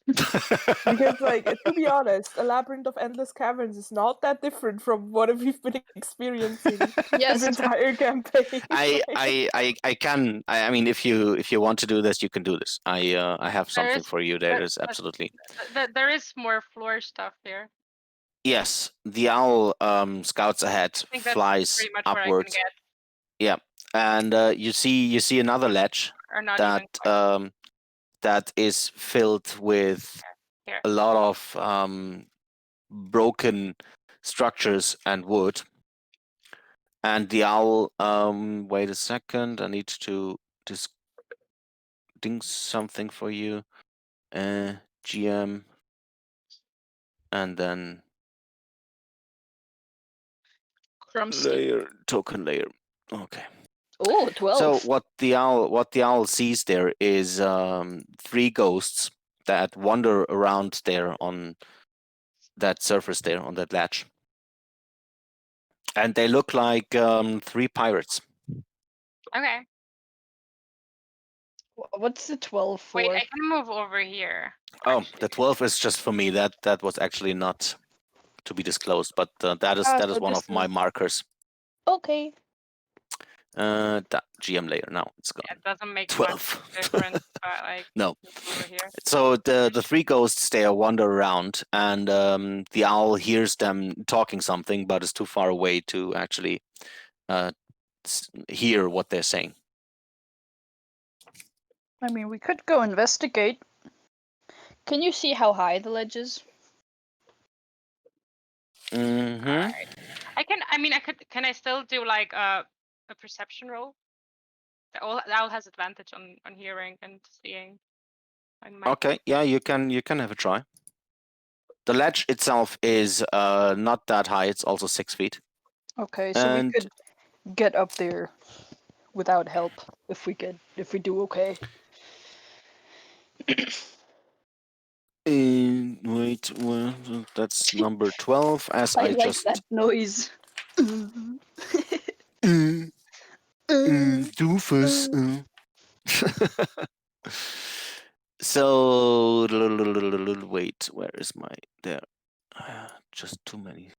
because like to be honest, a labyrinth of endless caverns is not that different from what we've been experiencing Yes. this entire campaign. I can. I mean, if you want to do this, you can do this. I have something is- for you. There but- is absolutely. There is more floor stuff here. Yes, the owl scouts ahead, I think that's flies pretty much where I can upwards. get, Yeah, and you see another ledge or not that even quite that is filled with here. a lot of broken structures and wood. And the owl, wait a second, I need to ding something for you. GM, and then Krumsky. layer, token layer. Okay. Oh, 12. So what the owl sees there is 3 ghosts that wander around there on that surface there on that ledge, and they look like 3 pirates. Okay. What's the 12 for? Wait, I can move over here. Oh, actually. the 12 is just for me. That was actually not to be disclosed, but that is So one this of my is- markers. Okay. That GM layer now it's Yeah, gone. it doesn't make 12. much difference, but like No. over here. So the 3 ghosts there wander around, and the owl hears them talking something, but is too far away to actually hear what they're saying. I mean, we could go investigate. Can you see how high the ledge is? Mm-hmm. Alright. Can I still do like a perception roll? The owl has advantage on hearing and seeing. Okay, yeah, you can have a try. The ledge itself is not that high. It's also 6 feet. Okay, so And we could get up there without help if we do okay. wait, well, that's number 12. As I I like just that noise. doofus. So wait, where is my there? Just too many.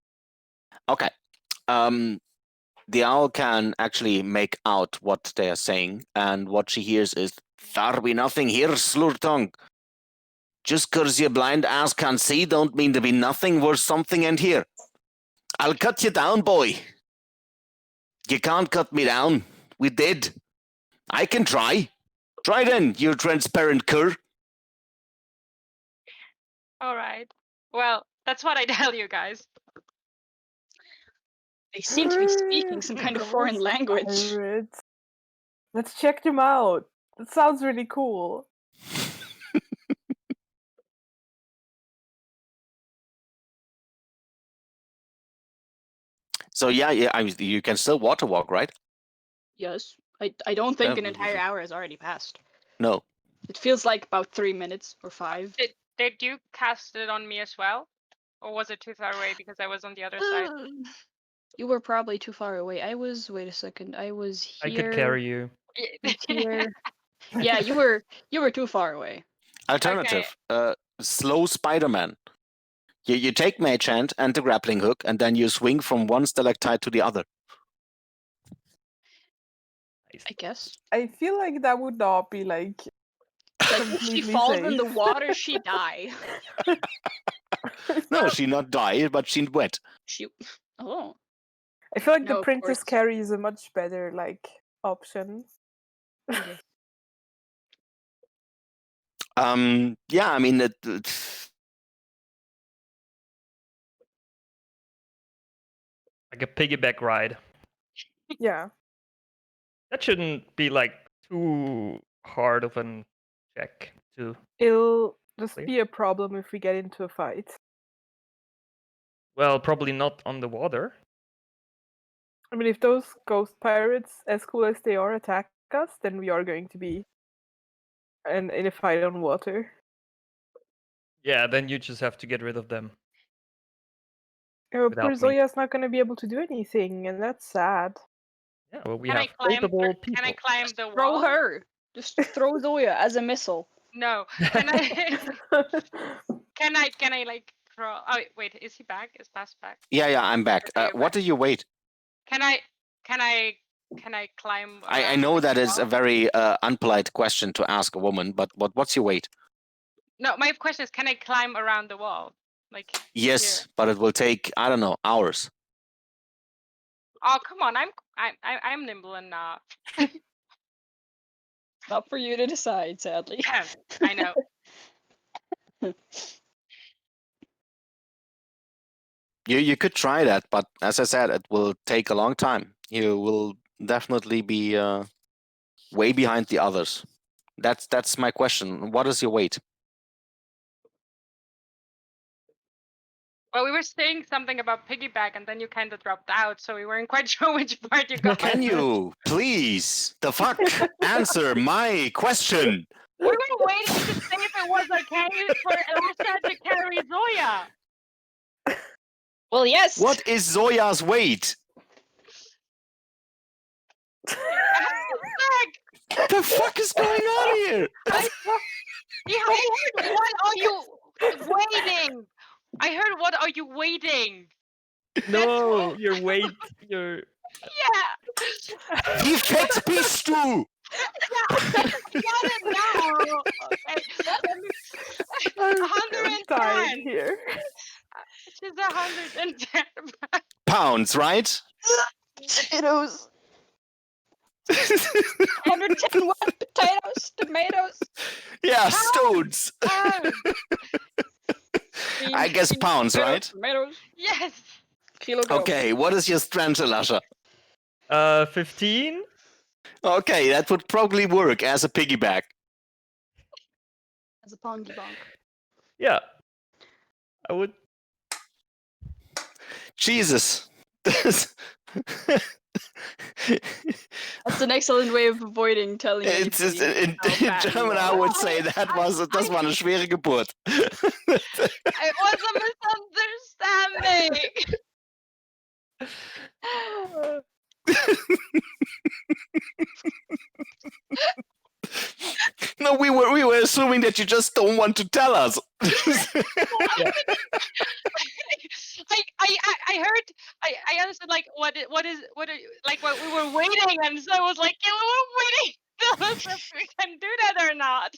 Okay. The owl can actually make out what they are saying, and what she hears is, "There be nothing here, Slurtongue. Just 'cause your blind ass can't see, don't mean there be nothing worth something in here. I'll cut you down, boy. You can't cut me down. We did. I can try. Try then, you transparent cur." All right. Well, that's what I tell you guys. They seem to be speaking some kind of foreign Those language. pirates. Let's check them out. That sounds really cool. So yeah, you can still water walk, right? Yes. I don't think Yeah, an entire hour has already passed. No. It feels like about 3 minutes or 5. Did you cast it on me as well, or was it too far away because I was on the other side? You were probably too far away. Wait a second. I was here. I could carry you. Here. Yeah, you were too far away. Alternative. Slow Spider-Man. You take Mage Hand and the grappling hook, and then you swing from one stalactite to the other. I guess. I feel like that would not be like Like if she completely falls in the safe. water, she die. No, she not die, but she wet. She. Oh. I feel like No, the of Princess course. Carry is a much better like option. Yeah, I mean, Like a piggyback ride. Yeah. That shouldn't be like too hard of a check to. It'll just Clear. be a problem if we get into a fight. Well, probably not on the water. I mean, if those ghost pirates, as cool as they are, attack us, then we are going to be in a fight on water. Yeah, then you just have to get rid of them. Poor Without me. Zoya's not going to be able to do anything, and that's sad. Yeah, well, we Can I have climb? multiple people. Can I climb the Throw wall? her. Just throw Zoya as a missile. No. Can I? Can I like crawl? Oh wait, is he back? Is Bass back? yeah, I'm back. Okay, you're What back. do you wait? Can I climb? I around know the that is a wall? very unpolite question to ask a woman, but what's your weight? No, my question is, can I climb around the wall? Like Yes, here. but it will take, I don't know, hours. Oh come on, I'm nimble enough. Not for you to decide, sadly. I know. You could try that, but as I said, it will take a long time. You will definitely be way behind the others. That's my question. What is your weight? Well, we were saying something about piggyback, and then you kind of dropped out, so we weren't quite sure which part you got. Can you please, the fuck, answer my question? We were waiting to see if it was okay for Elasha to carry Zoya. Well, yes. What is Zoya's weight? The fuck is going on here? I heard, what are you waiting? I heard, what are you waiting? No, your weight, your. Yeah. Wie fett bist du? I got it now. Okay. I'm dying 110. here. She's 110. Pounds, right? Potatoes. 110 what? Potatoes, tomatoes. Yeah, stones. Pounds. I guess pounds, right? Tomatoes. Yes. Kilogram. Okay, what is your strength, Elasha? 15. Okay, that would probably work as a piggyback. As a pongy bonk. Yeah, I would. Jesus. That's an excellent way of avoiding telling It's anybody in how bad you German, I are. would say das war eine schwere Geburt. It was a misunderstanding. No, we were assuming that you just don't want to tell us. I heard, I understood, like, what are you, like, what we were waiting, and so I was like, yeah, we're waiting to tell us if we can do that or not.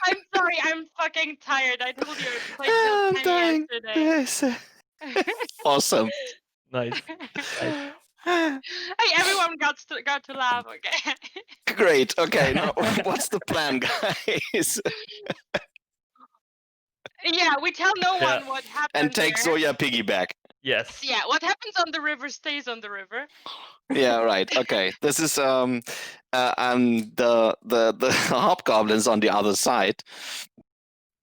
I'm sorry, I'm fucking tired. I told you I played I'm till 10 dying. yesterday. Awesome. Nice. Hey, everyone got to laugh, okay? Great. Okay, now what's the plan, guys? Yeah, we tell no Yeah. one what happened And take here. Zoya piggyback. Yes. Yeah, what happens on the river stays on the river. Yeah, right. Okay. This is the hobgoblins on the other side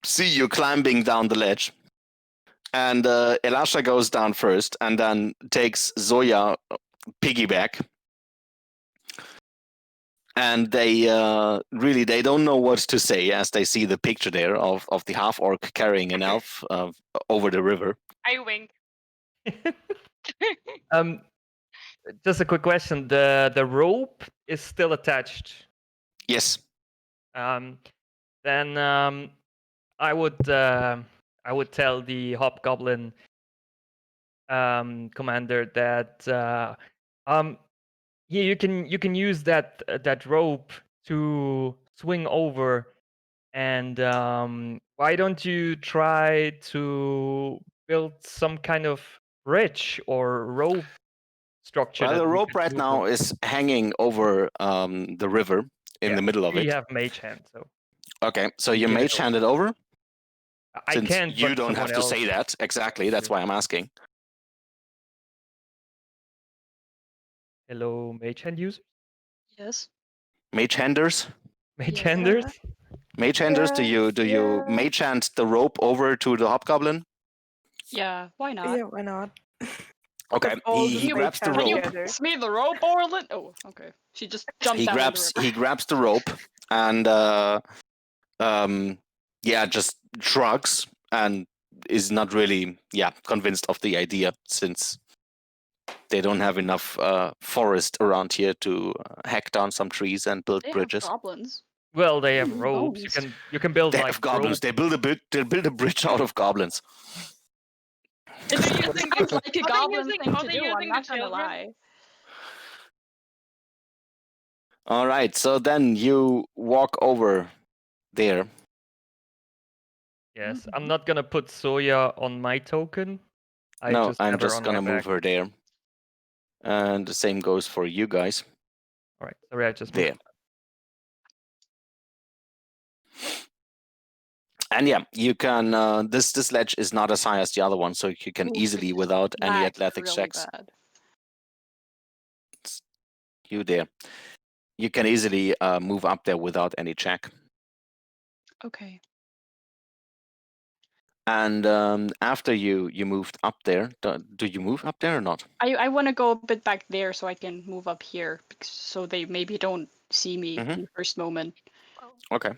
see you climbing down the ledge. And Elasha goes down first and then takes Zoya piggyback. And they really, they don't know what to say as they see the picture there of the half-orc carrying an elf over the river. I wink. Just a quick question. The rope is still attached. Yes. Then I would tell the hobgoblin commander that yeah, you can use that rope to swing over, and why don't you try to build some kind of bridge or rope structure? Well, that the we rope could right move now over? is hanging over the river in the middle of We it. have mage hand, so Okay, so we you get it mage hand it over? I Since can't. you but don't have someone to say else- that. Exactly, that's why I'm asking. Hello, mage hand users. Yes. Mage handers? Mage Yeah. handers. Mage handers, do you Yeah. mage hand the rope over to the hobgoblin? Yeah, why not? Yeah, why not? Okay, If all he the grabs the mage Can you rope. together. pass me the rope, Orlin? Oh, okay. She just jumped He down in the grabs river. he grabs the rope and yeah, just shrugs and is not really convinced of the idea, since they don't have enough forest around here to hack down some trees and build They have bridges. goblins. Well, they have Mm, ropes. bones. You can build They like have goblins. rope. They build a bridge out of goblins. It using sounds the- like a are they goblin using- thing are to they do, I'm using the not gonna children? lie. All right, so then you walk over there Yes, I'm not gonna put Soya on my token. I No, just I'm have her just on gonna my move back. her there. And the same goes for you guys. All right, sorry, I just There. moved. And yeah, you can. This ledge is not as high as the other one, so you can Oof, easily, this without any lag athletics really checks, bad. you there. You can easily move up there without any check. Okay. And after you moved up there, do you move up there or not? I want to go a bit back there so I can move up here, so they maybe don't see me Mhm. in the first moment. Okay.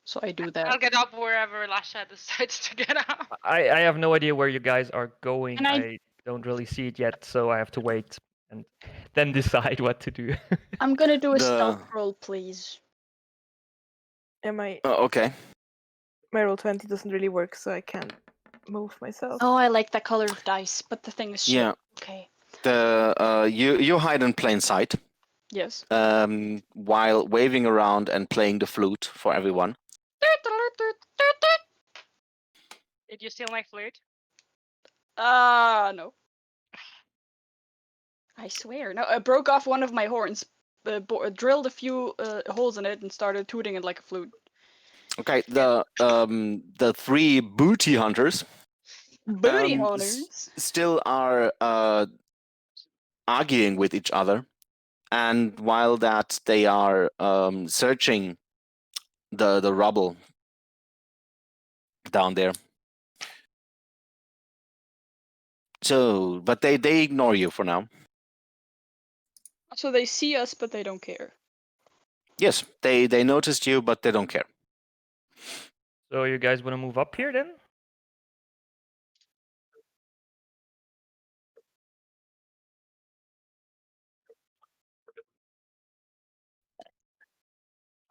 So I do I'll that. get up wherever Lasha decides to get up. I have no idea where you guys are going. And I- I don't really see it yet, so I have to wait and then decide what to do. I'm gonna do a The- stealth roll, please. Yeah, my Okay. roll 20 doesn't really work, so I can't move myself. Oh, I like that color of dice, but the thing is slow. Yeah. Okay. You hide in plain sight. Yes. While waving around and playing the flute for everyone. Did you steal my flute? No. I swear. No, I broke off one of my horns, drilled a few holes in it, and started tooting it like a flute. Okay, the three booty hunters Booty Um, s- hunters. still are arguing with each other, and while that they are searching the rubble down there. So, but they ignore you for now. So they see us, but they don't care. Yes, they noticed you, but they don't care. So you guys want to move up here then?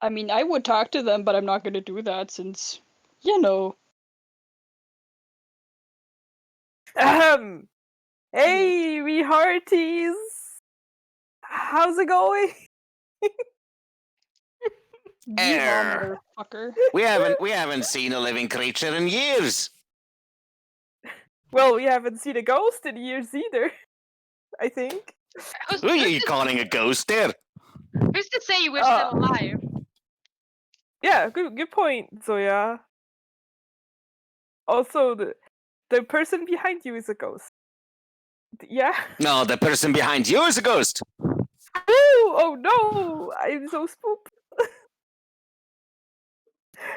I mean, I would talk to them, but I'm not gonna do that since, you know. Hey, we hearties! How's it going? Yeehaw, motherfucker. We haven't seen a living creature in years. Well, we haven't seen a ghost in years either, I think. Who are you calling a ghost there? Who's to say we're still alive? Yeah, good point, Zoya. Also, the person behind you is a ghost. Yeah? No, the person behind you is a ghost. Oh no! I'm so spooked.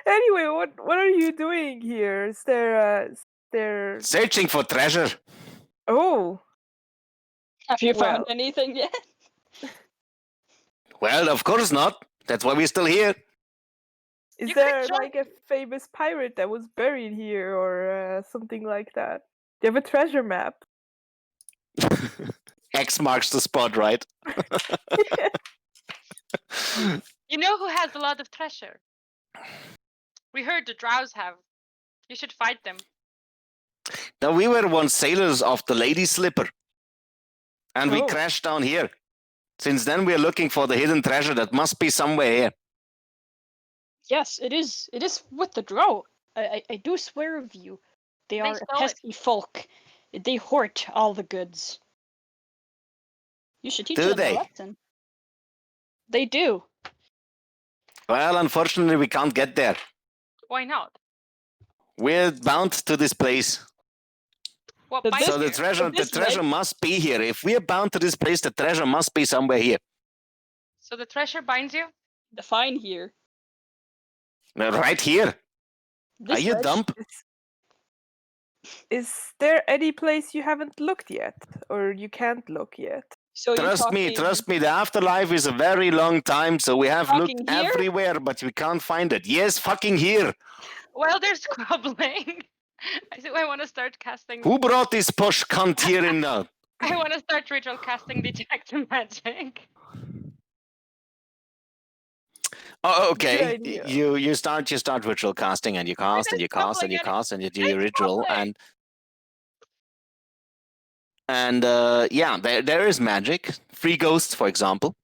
Anyway, what are you doing here? Is there Searching for treasure. Oh, Have you Well. found anything yet? Well, of course not. That's why we're still here. is You could there join- like a famous pirate that was buried here or something like that? Do you have a treasure map? X marks the spot, right? You know who has a lot of treasure? We heard the drows have. You should fight them. Now, we were once sailors of the Lady Slipper. And we Oh. crashed down here. Since then, we're looking for the hidden treasure that must be somewhere here. Yes, it is. It is with the drow. I do swear of you. They are a stole it. pesky folk. They hoard all the goods. You should teach Do them they? a lesson. They do. Well, unfortunately, we can't get there. Why not? We're bound to this place. What But binds So the you? treasure must be here. If we're bound to this place, the treasure must be somewhere here. So the treasure binds you? Define here. Right here. This Are you ledge- dumb? Is there any place you haven't looked yet, or you can't look yet? So you're Trust me, talking- the afterlife is a very long time, so we have looked Fucking here? everywhere, but we can't find it. Yes, fucking here. Well, there's squabbling. I want to start casting. Who brought this posh cunt here in now? I want to start ritual casting detect magic. Oh, Good okay. idea. You start ritual casting, and you cast, and you cast, and you cast, and you do your ritual, and yeah, there is magic. Free ghosts, for example.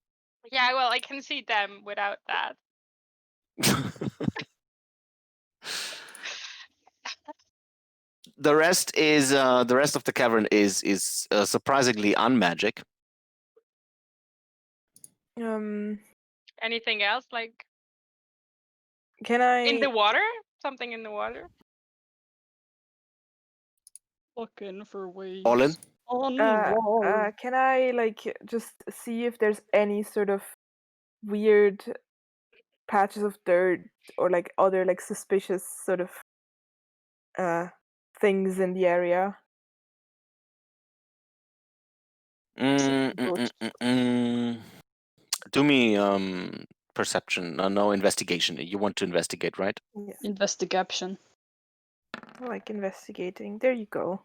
Yeah, well, I can see them without that. the rest of the cavern is surprisingly unmagic. Anything else? Like Can I? in the water? Something in the water? Looking for ways. All in? On water. Can I like just see if there's any sort of weird patches of dirt or like other like suspicious sort of things in the area? Do me perception. No investigation. You want to investigate, right? Yes. Investigation. I like investigating. There you go.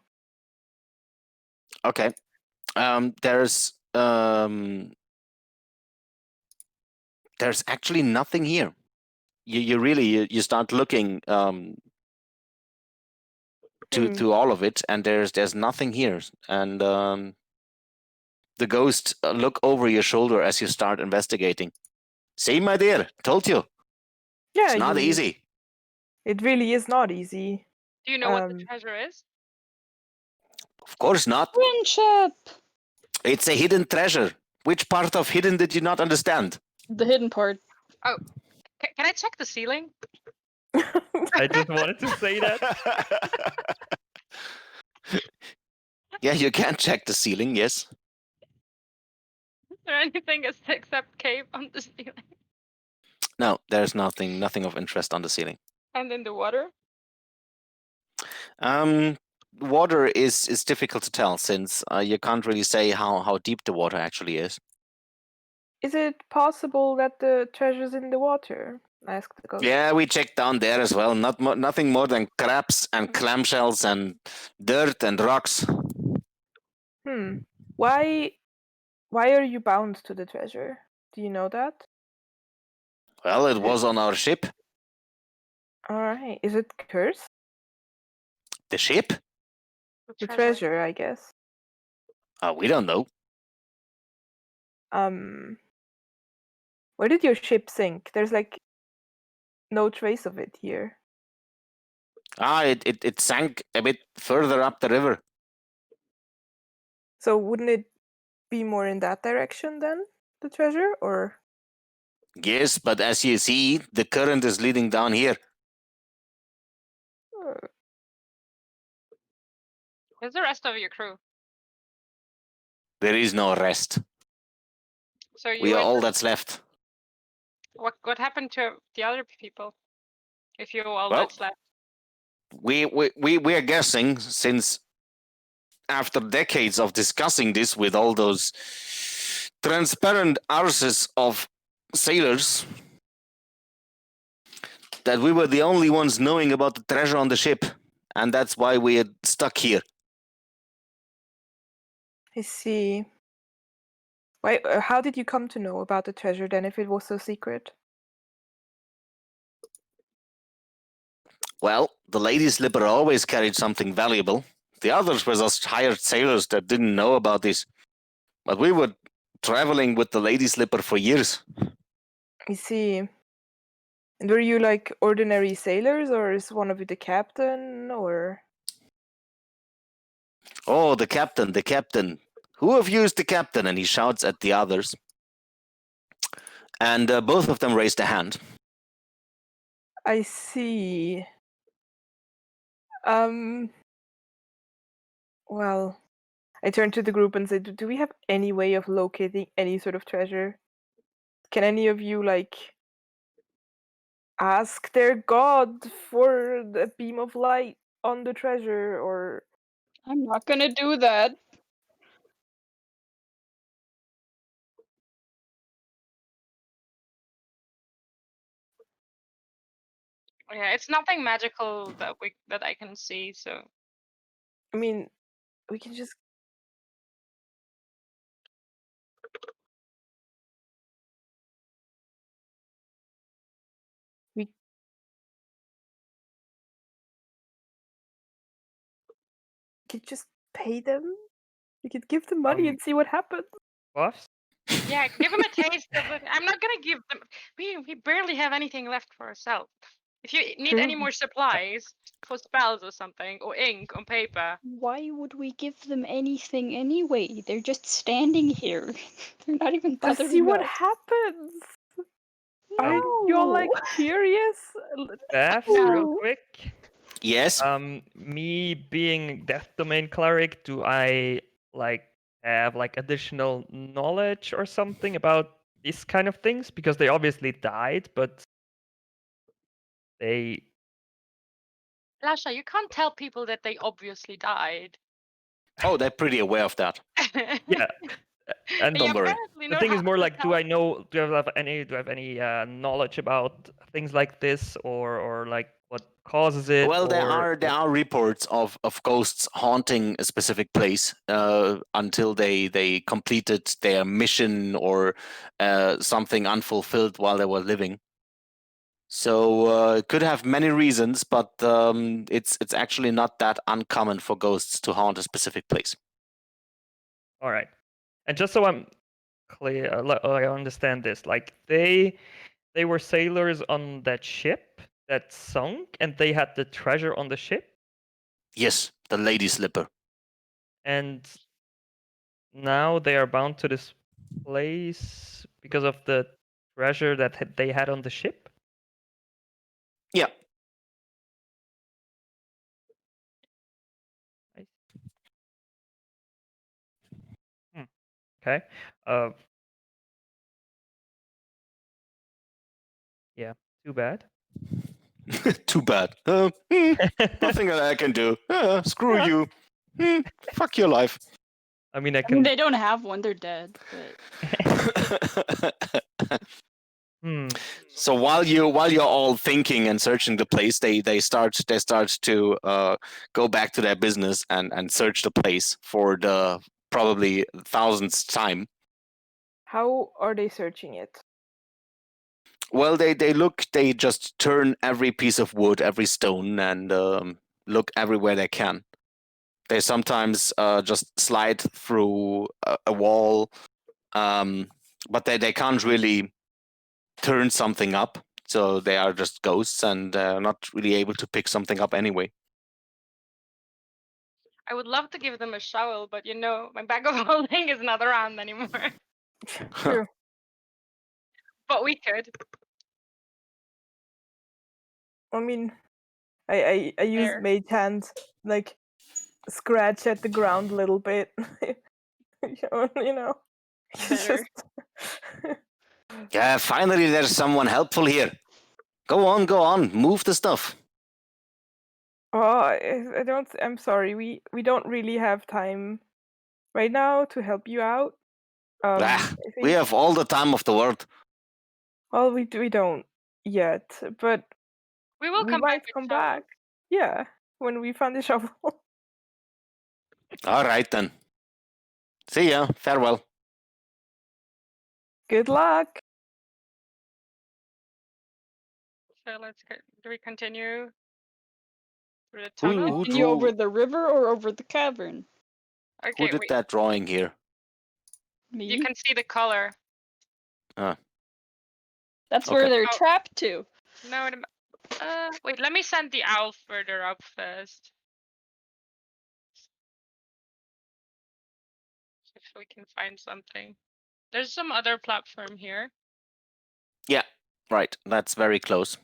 Okay. There's actually nothing here. You really you start looking to all of it, and there's nothing here. And the ghost look over your shoulder as you start investigating. See, my dear, told you. Yeah, It's not easy. It really is not easy. Do you know what the treasure is? Of course not. Friendship. It's a hidden treasure. Which part of hidden did you not understand? The hidden part. Oh, can I check the ceiling? I just wanted to say that. Yeah, you can check the ceiling, yes. Is there anything except cave on the ceiling? No, there's nothing of interest on the ceiling. And in the water? Water is difficult to tell since you can't really say how deep the water actually is. Is it possible that the treasure's in the water? Asked the ghost. Yeah, we checked down there as well. Nothing more than crabs and clamshells and dirt and rocks. Why are you bound to the treasure? Do you know that? Well, it was on our ship. All right. Is it cursed? The ship? The treasure, I guess. We don't know. Where did your ship sink? There's like no trace of it here. It sank a bit further up the river. So wouldn't it be more in that direction then, the treasure, or? Yes, but as you see, the current is leading down here. Where's the rest of your crew? There is no rest. So We are all that's left. What happened to the other people? If you're all Well, that's left. We are guessing, since after decades of discussing this with all those transparent arses of sailors, that we were the only ones knowing about the treasure on the ship, and that's why we are stuck here. I see. Why? How did you come to know about the treasure then, if it was so secret? Well, the Lady Slipper always carried something valuable. The others were just hired sailors that didn't know about this. But we were traveling with the Lady Slipper for years. I see. And were you like ordinary sailors, or is one of you the captain, or? Oh, the captain. Who of you is the captain? And he shouts at the others. And both of them raised a hand. I see. Well, I turned to the group and said, do we have any way of locating any sort of treasure? Can any of you, like, ask their god for the beam of light on the treasure, or... I'm not gonna do that. Yeah, it's nothing magical that I can see, so. I mean, we can just... We could just pay them? We could give them money and see what happens. What? Yeah, give them a taste of it. I'm not gonna give them. We barely have anything left for ourselves. If you need any more supplies. for spells or something, or ink on paper. Why would we give them anything anyway? They're just standing here. They're not even To bothering see what us. happens. Are you like No. curious? Beth, No. real No. quick. Yes. Me being Death Domain cleric, do I like have like additional knowledge or something about these kind of things? Because they obviously died, but they Lasha, you can't tell people that they obviously died. Oh, they're pretty aware of that. yeah. And You Don't worry. apparently the know thing how is more to like, do tell. I know? Do I have any knowledge about things like this, or like what causes it? Well, there or are reports of ghosts haunting a specific place until they completed their mission or something unfulfilled while they were living. So it could have many reasons, but it's actually not that uncommon for ghosts to haunt a specific place. All right. And just so I'm clear, I understand this. Like they were sailors on that ship that sunk, and they had the treasure on the ship. Yes, the Lady Slipper. And now they are bound to this place because of the treasure that they had on the ship. Yeah. Okay. Yeah. Too bad. Too bad. Nothing that I can do. Screw Yeah. you. Fuck your life. I mean, I I can. mean, they don't have one; they're dead. But So while you're all thinking and searching the place, they start to go back to their business and search the place for the probably thousandth time. How are they searching it? Well, they just turn every piece of wood, every stone, and look everywhere they can. They sometimes just slide through a wall, but they can't really turn something up. So they are just ghosts and not really able to pick something up anyway. I would love to give them a shovel, but you know, my bag of holding is not around anymore. True. But we could. I mean, I use There. mage hand, like scratch at the ground a little bit. you know. It's Better. just Yeah, finally there's someone helpful here. Go on, move the stuff. Oh, I don't. I'm sorry. We don't really have time right now to help you out. I We think. have all the time of the world. Well, we don't yet, but We will we come might back with come shovels. back. Yeah, when we find the shovel. All right then. See ya. Farewell. Good luck. So do we continue through the Who- tunnel? who continue drew- over the river or over the cavern? Who Okay, did that drawing here? Me. you can see the color. That's Okay. where they're Oh. trapped to. No, wait, let me send the owl further up first. See if we can find something. There's some other platform here. Right, that's very close.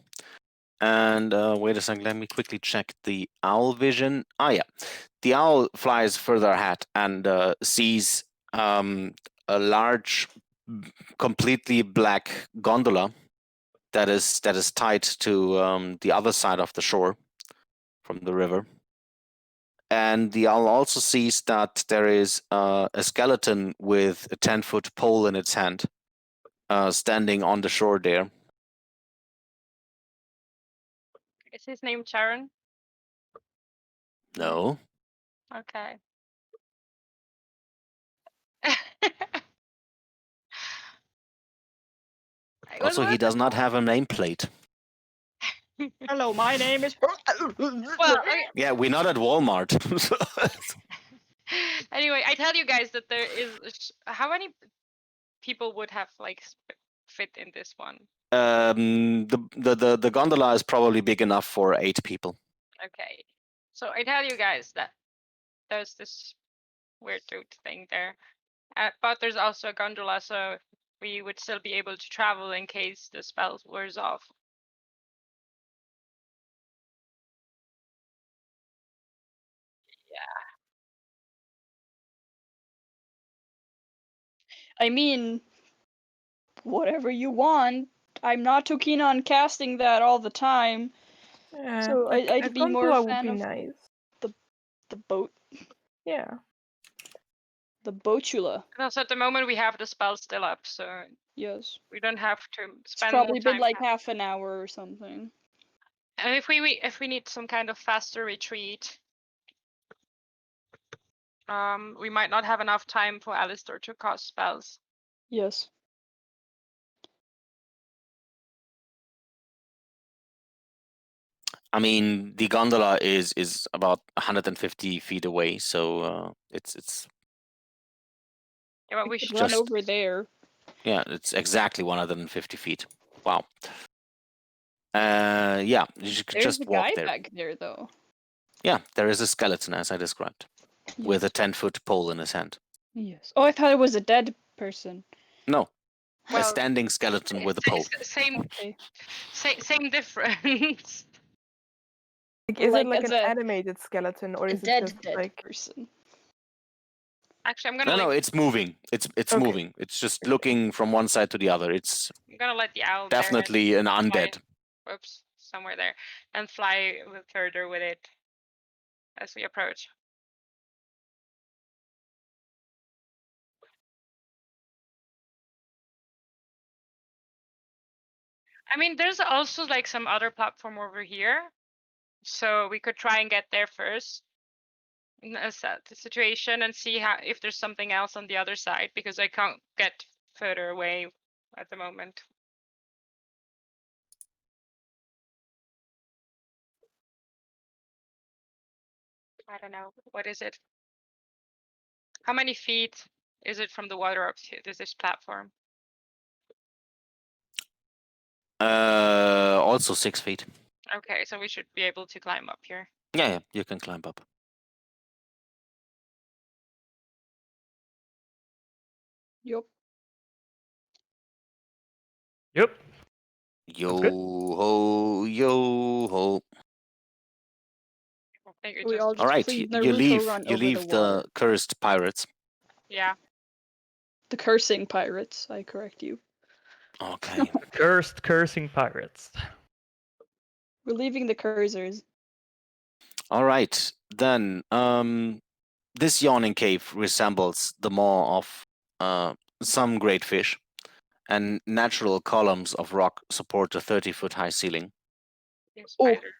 And wait a second, let me quickly check the owl vision. Ah, yeah. The owl flies further ahead and sees a large, completely black gondola that is tied to the other side of the shore from the river. And the owl also sees that there is a skeleton with a 10-foot pole in its hand, standing on the shore there. Is his name Charon? No. Okay. Also, he does not have a nameplate. Hello, my name is. Well, Yeah, we're not at Walmart. anyway, I tell you guys that there is how many people would have like fit in this one? The gondola is probably big enough for 8 people. Okay. So I tell you guys that there's this weird route thing there. But there's also a gondola, so we would still be able to travel in case the spell wears off. I mean, whatever you want. I'm not too keen on casting that all the time. Yeah, So like, I'd a be more a gondola would fan be of nice. the boat, Yeah. the boatula. And also at the moment we have the spell still up, so Yes. we don't have to It's spend more probably time. been like half an hour or something. And if we need some kind of faster retreat, we might not have enough time for Alistair to cast spells. Yes. I mean, the gondola is about 150 feet away, so it's Yeah, but We we could should run just- over there. yeah, it's exactly 150 feet. Wow. Yeah, you could There's just the walk guy there. back there, though. Yeah, there is a skeleton as I described, with a Yes. 10-foot pole in his hand. Yes. Oh, I thought it was a dead person. No, a Well, standing skeleton with a pole. Same, Okay. same difference. Like, is Like, it like as an a- animated skeleton, or A is it dead just dead like? person. Actually, I'm gonna No, leave, it's moving. It's Okay. moving. It's just looking from one side to the other. It's I'm gonna let the owl there and definitely an undead. oops, somewhere there, and fly further with it as we approach. I mean, there's also like some other platform over here, so we could try and get there first, assess the situation, and see how if there's something else on the other side, because I can't get further away at the moment. I don't know. What is it? How many feet is it from the water up to this platform? Also 6 feet. Okay, so we should be able to climb up here. Yeah, you can climb up. Yup. Yep. Yo good. ho, yo ho. I think We all just All right, please you Naruto leave. run You over leave the water. the cursed pirates. yeah. The cursing pirates, I correct you. Okay. The cursing pirates. We're leaving the cursors. All right. Then, this yawning cave resembles the maw of some great fish, and natural columns of rock support the 30-foot high ceiling. Oh. Spider.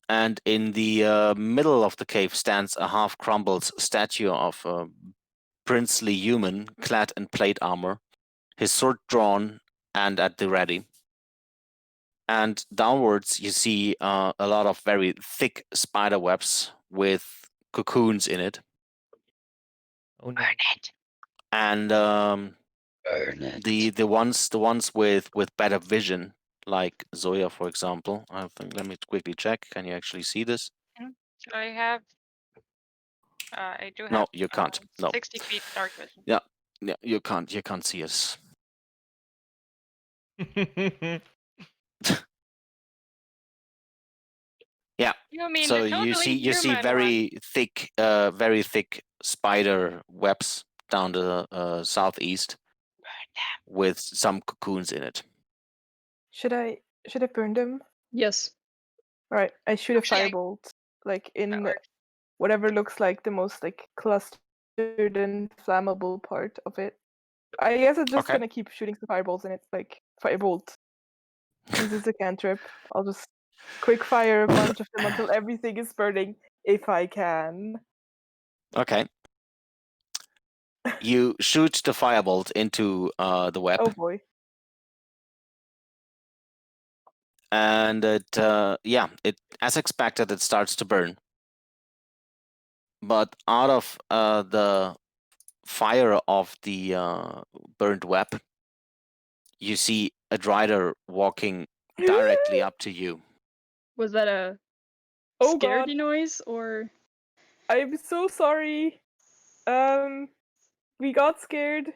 And in the middle of the cave stands a half-crumbled statue of a princely human clad in plate armor, his sword drawn and at the ready. And downwards, you see a lot of very thick spider webs with cocoons in it. Oh no. Burn it. And the ones with better vision, like Zoya, for example. I think, let me quickly check. Can you actually see this? So I have. I do have. No, you can't. No. 60 feet dark vision. Yeah, you can't. You can't see us. Yeah. You mean So the totally you see human very thick spider webs down the southeast with some cocoons in it. Should I burn them? Yes. All right, I shoot a Actually, firebolt like That in works. whatever looks like the most like clustered and flammable part of it. I guess I'm just Okay. gonna keep shooting some fireballs in it, like firebolt. Since it's a cantrip, I'll just quick fire a bunch of them until everything is burning, if I can. Okay. You shoot the firebolt into the web, Oh boy. and it as expected, it starts to burn. But out of the fire of the burnt web, you see a drider walking directly up to you. Was that a Oh god, scaredy noise or I'm so sorry. We got scared.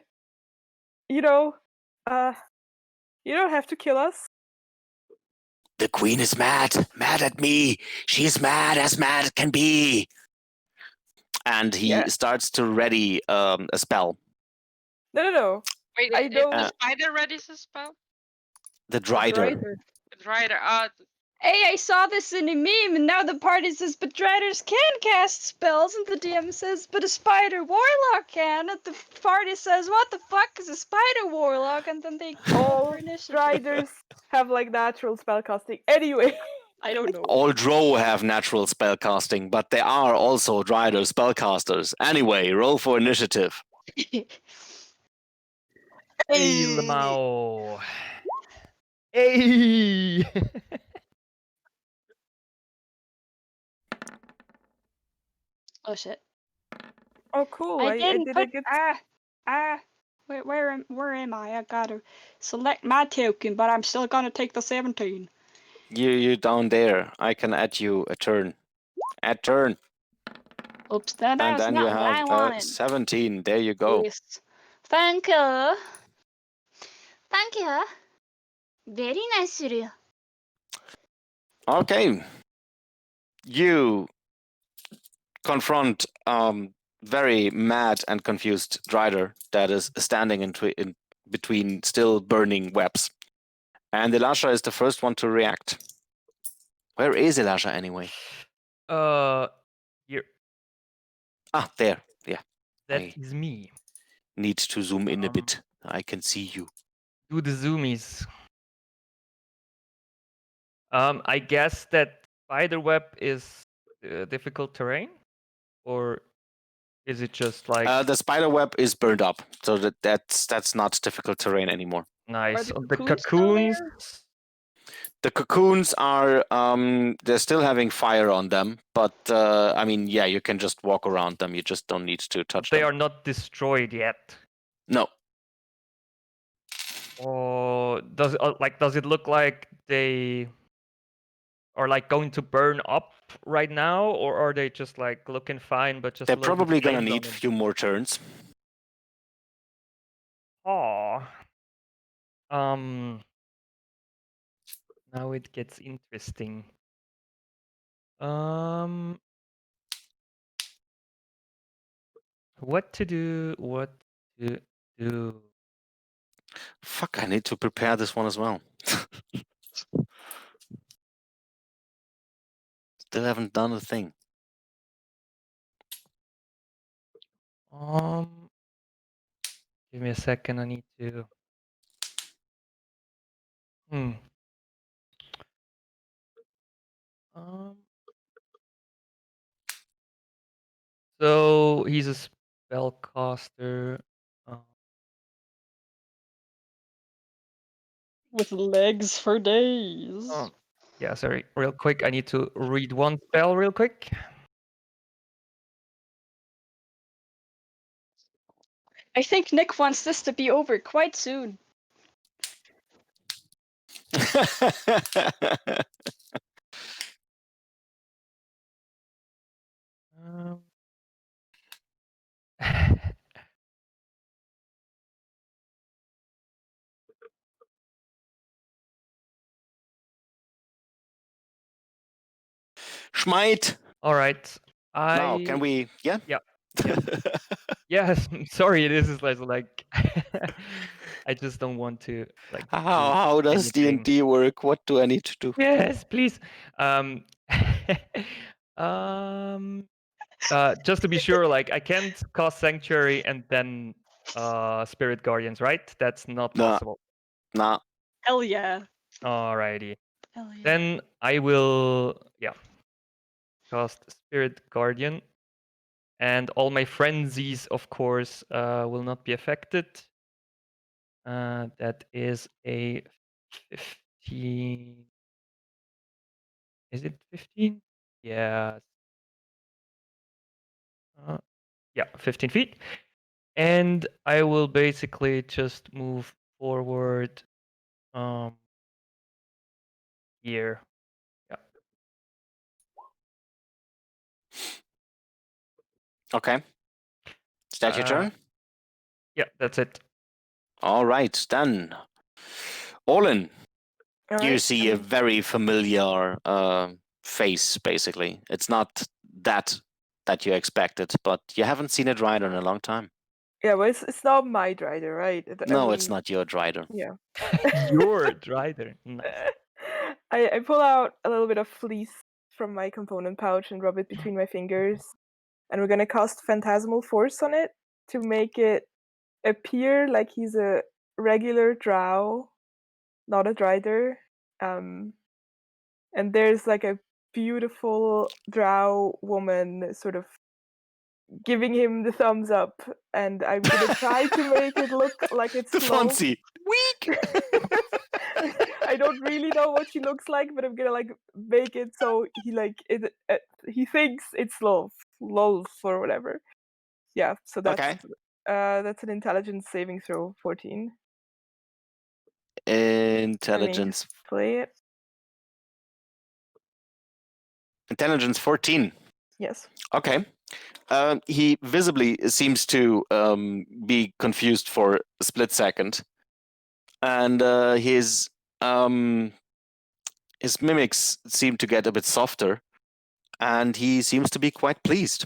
You know, you don't have to kill us. The queen is mad at me. She's mad as mad can be. And he Yeah. starts to ready a spell. No. Wait, I is don't. the spider ready to spell? The Drider. It's right. Hey, I saw this in a meme, and now the party says, but Driders can cast spells, and the DM says, but a spider warlock can, and the party says, what the fuck is a spider warlock? And then they go All for initiative. Striders have like natural spellcasting. Anyway. I don't know. All Drow have natural spellcasting, but there are also Drider spellcasters. Anyway, roll for initiative. Hey, Lamau. Hey. Oh shit. Oh cool. I I didn't did put a good. where am I? I gotta select my token, but I'm still gonna take the 17. You down there. I can add you a turn. Add turn. Oops, that And was then you not what I have wanted. 17. There you go. Yes. Thank you. Thank you. Very nice of you. Okay. You confront very mad and confused Drider that is standing in between still burning webs. And Elisha is the first one to react. Where is Elisha anyway? Here. Ah, there. Yeah. That I is me. need to zoom in a bit. I can see you. Do the zoomies. I guess that spiderweb is difficult terrain, or is it just like The spider web is burned up, so that's not difficult terrain anymore. nice? the The cocoons still cocoons. there? The cocoons are they're still having fire on them, but I mean, yeah, you can just walk around them. You just don't need to touch They them. are not destroyed yet. No, Or does it look like they are like going to burn up right now, or are they just like looking fine but just they're a little probably bit gonna flames need a on them? few more turns. Aw. Now it gets interesting. What to do? What to do? Fuck, I need to prepare this one as well. Still haven't done a thing. Give me a second. I need to. So he's a spellcaster. With legs for days. Yeah, sorry. Real quick, I need to read one spell real quick. I think Nick wants this to be over quite soon. Um, Schmied. All right. Now, can we? Yeah. Yeah. Yes. Sorry, this is like I just don't want to like. How does anything. D&D work? What do I need to do? Yes, please. Just to be sure, like I can't cast Sanctuary and then Spirit Guardians, right? That's not Nah. possible. Nah. Hell yeah. Alrighty. Hell yeah. Then I will, cast Spirit Guardian, and all my frenzies, of course, will not be affected. That is a 15. Is it 15? Yeah. Yeah, 15 feet. And I will basically just move forward here. Yeah. Okay. Is that your turn? Yeah, that's it. All right, then. Olin, All you right. see a very familiar face, basically. It's not that you expected, but you haven't seen a Drider in a long time. Yeah, well, it's not my Drider, right? No, it's not your Drider. Yeah. Your Drider. Nice. I pull out a little bit of fleece from my component pouch and rub it between my fingers. And we're gonna cast Phantasmal Force on it to make it appear like he's a regular drow, not a Drider. And there's like a beautiful drow woman sort of giving him the thumbs up, and I'm gonna try to make it look like it's The slow. Fonzie. Weak. I don't really know what she looks like, but I'm gonna like make it so he like it. He thinks it's lol or whatever. Yeah, so that's an intelligence saving throw 14. Intelligence. Play it. Intelligence 14. Yes. Okay. He visibly seems to be confused for a split second, and his mimics seem to get a bit softer, and he seems to be quite pleased.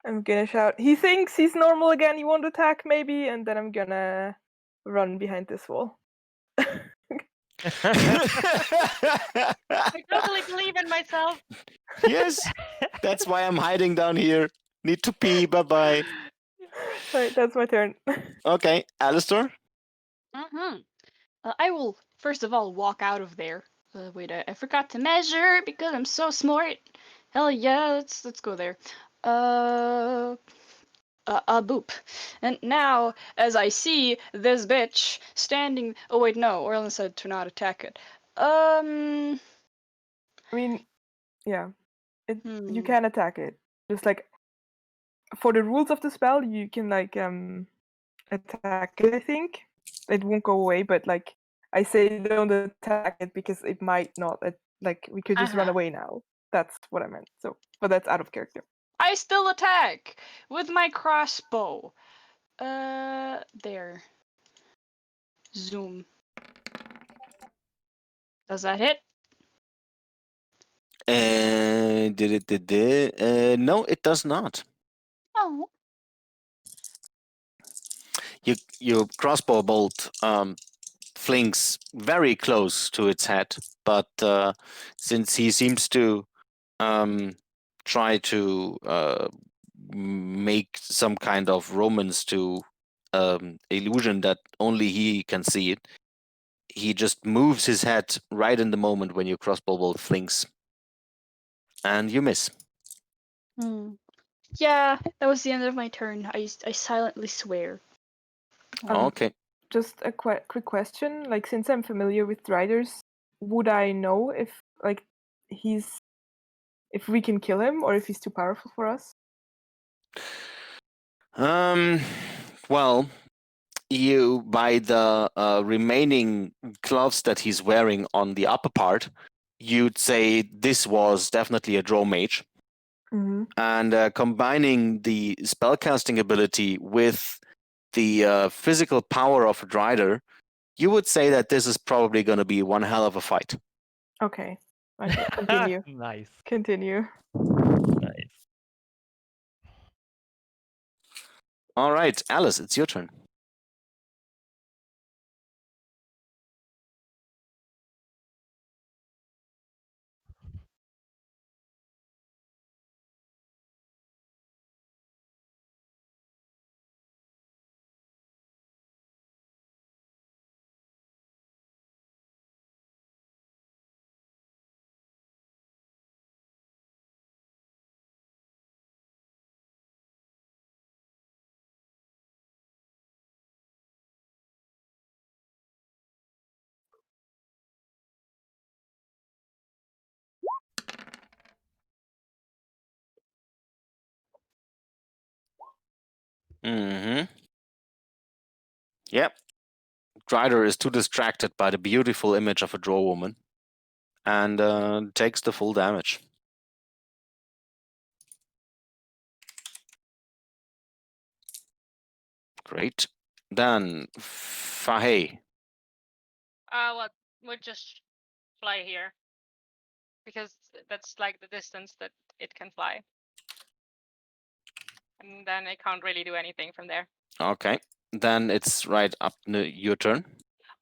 I'm gonna shout, he thinks he's normal again, he won't attack maybe, and then I'm gonna run behind this wall. I totally believe in myself. Yes, that's why I'm hiding down here. Need to pee, bye-bye. Right, that's my turn. Okay, Alistair? Mm-hmm. I will first of all walk out of there. Wait, I forgot to measure because I'm so smart. Hell yeah, let's go there. Boop. And now, as I see this bitch standing. Oh wait, no. Orlin said to not attack it. I mean, yeah, you can attack it. Just like for the rules of the spell, you can like attack it. I think it won't go away, but like I say, don't attack it because it might not. Like we could just run away now. That's what I meant. So, but that's out of character. I still attack with my crossbow. There. Zoom. Does that hit? No, it does not. Oh. Your crossbow bolt flings very close to its head, but since he seems to try to make some kind of romance to illusion that only he can see it, he just moves his head right in the moment when your crossbow bolt flings, and you miss. Yeah, that was the end of my turn. I silently swear. Okay. Just a quick question. Like, since I'm familiar with Driders, would I know if like if we can kill him or if he's too powerful for us? Well, you, by the remaining gloves that he's wearing on the upper part, you'd say this was definitely a draw mage. Mm-hmm. And combining the spellcasting ability with the physical power of a Drider, you would say that this is probably going to be one hell of a fight. Okay. Continue. Nice. Continue. Nice. All right, Alice, it's your turn. Mm-hmm. Yep. Drider is too distracted by the beautiful image of a draw woman and takes the full damage. Great. Then Fahey. What? We'll just fly here because that's like the distance that it can fly, and then I can't really do anything from there. Okay. Then it's right up your turn.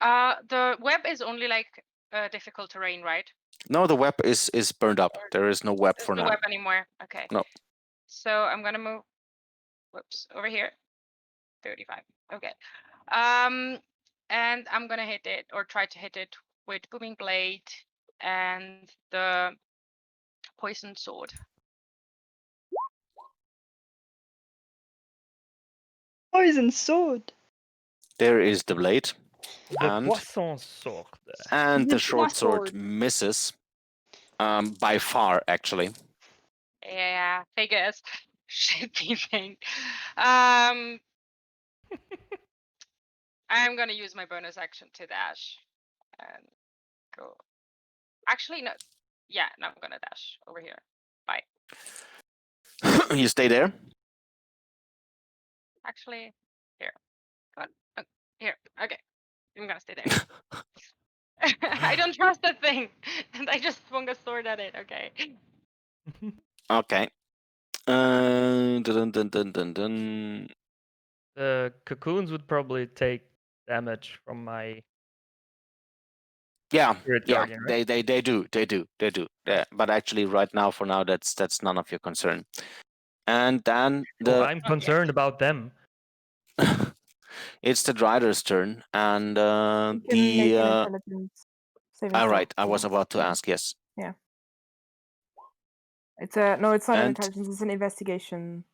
The web is only like difficult terrain, right? No, the web is burned up. There is no web There's for no now. web anymore. Okay. No. So I'm gonna move. Whoops, over here. 35. Okay. And I'm gonna hit it or try to hit it with booming blade and the poisoned sword. Poison sword. There is the blade. The And- poisson sword. And the The short sword sword. misses. By far, actually. Yeah, figures. Shitty thing. I'm gonna use my bonus action to dash and go. Actually, no. Yeah, no, I'm gonna dash over here. Bye. You stay there. Actually, here. Come on. Here. Okay. I'm gonna stay there. I don't trust that thing, and I just swung a sword at it. Okay. Okay. Dun, dun, dun, dun, dun. The cocoons would probably take damage from my Yeah, spirit yeah, guardian, right? they do. Yeah, but actually, right now, for now, that's none of your concern. And then Oh, I'm concerned about them. it's the Drider's turn, and You can make an the. intelligence saving All throw. right, I was about to ask. Yes. It's a no. It's not an And- intelligence. It's an investigation.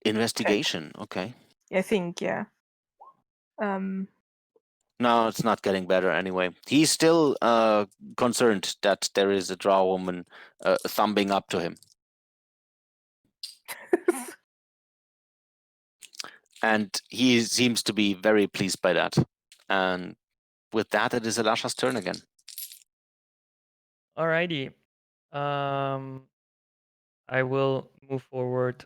Investigation. Okay. I think. Yeah. No, it's not getting better anyway. He's still concerned that there is a drow woman thumbing up to him. And he seems to be very pleased by that. And with that, it is Elasha's turn again. Alrighty. I will move forward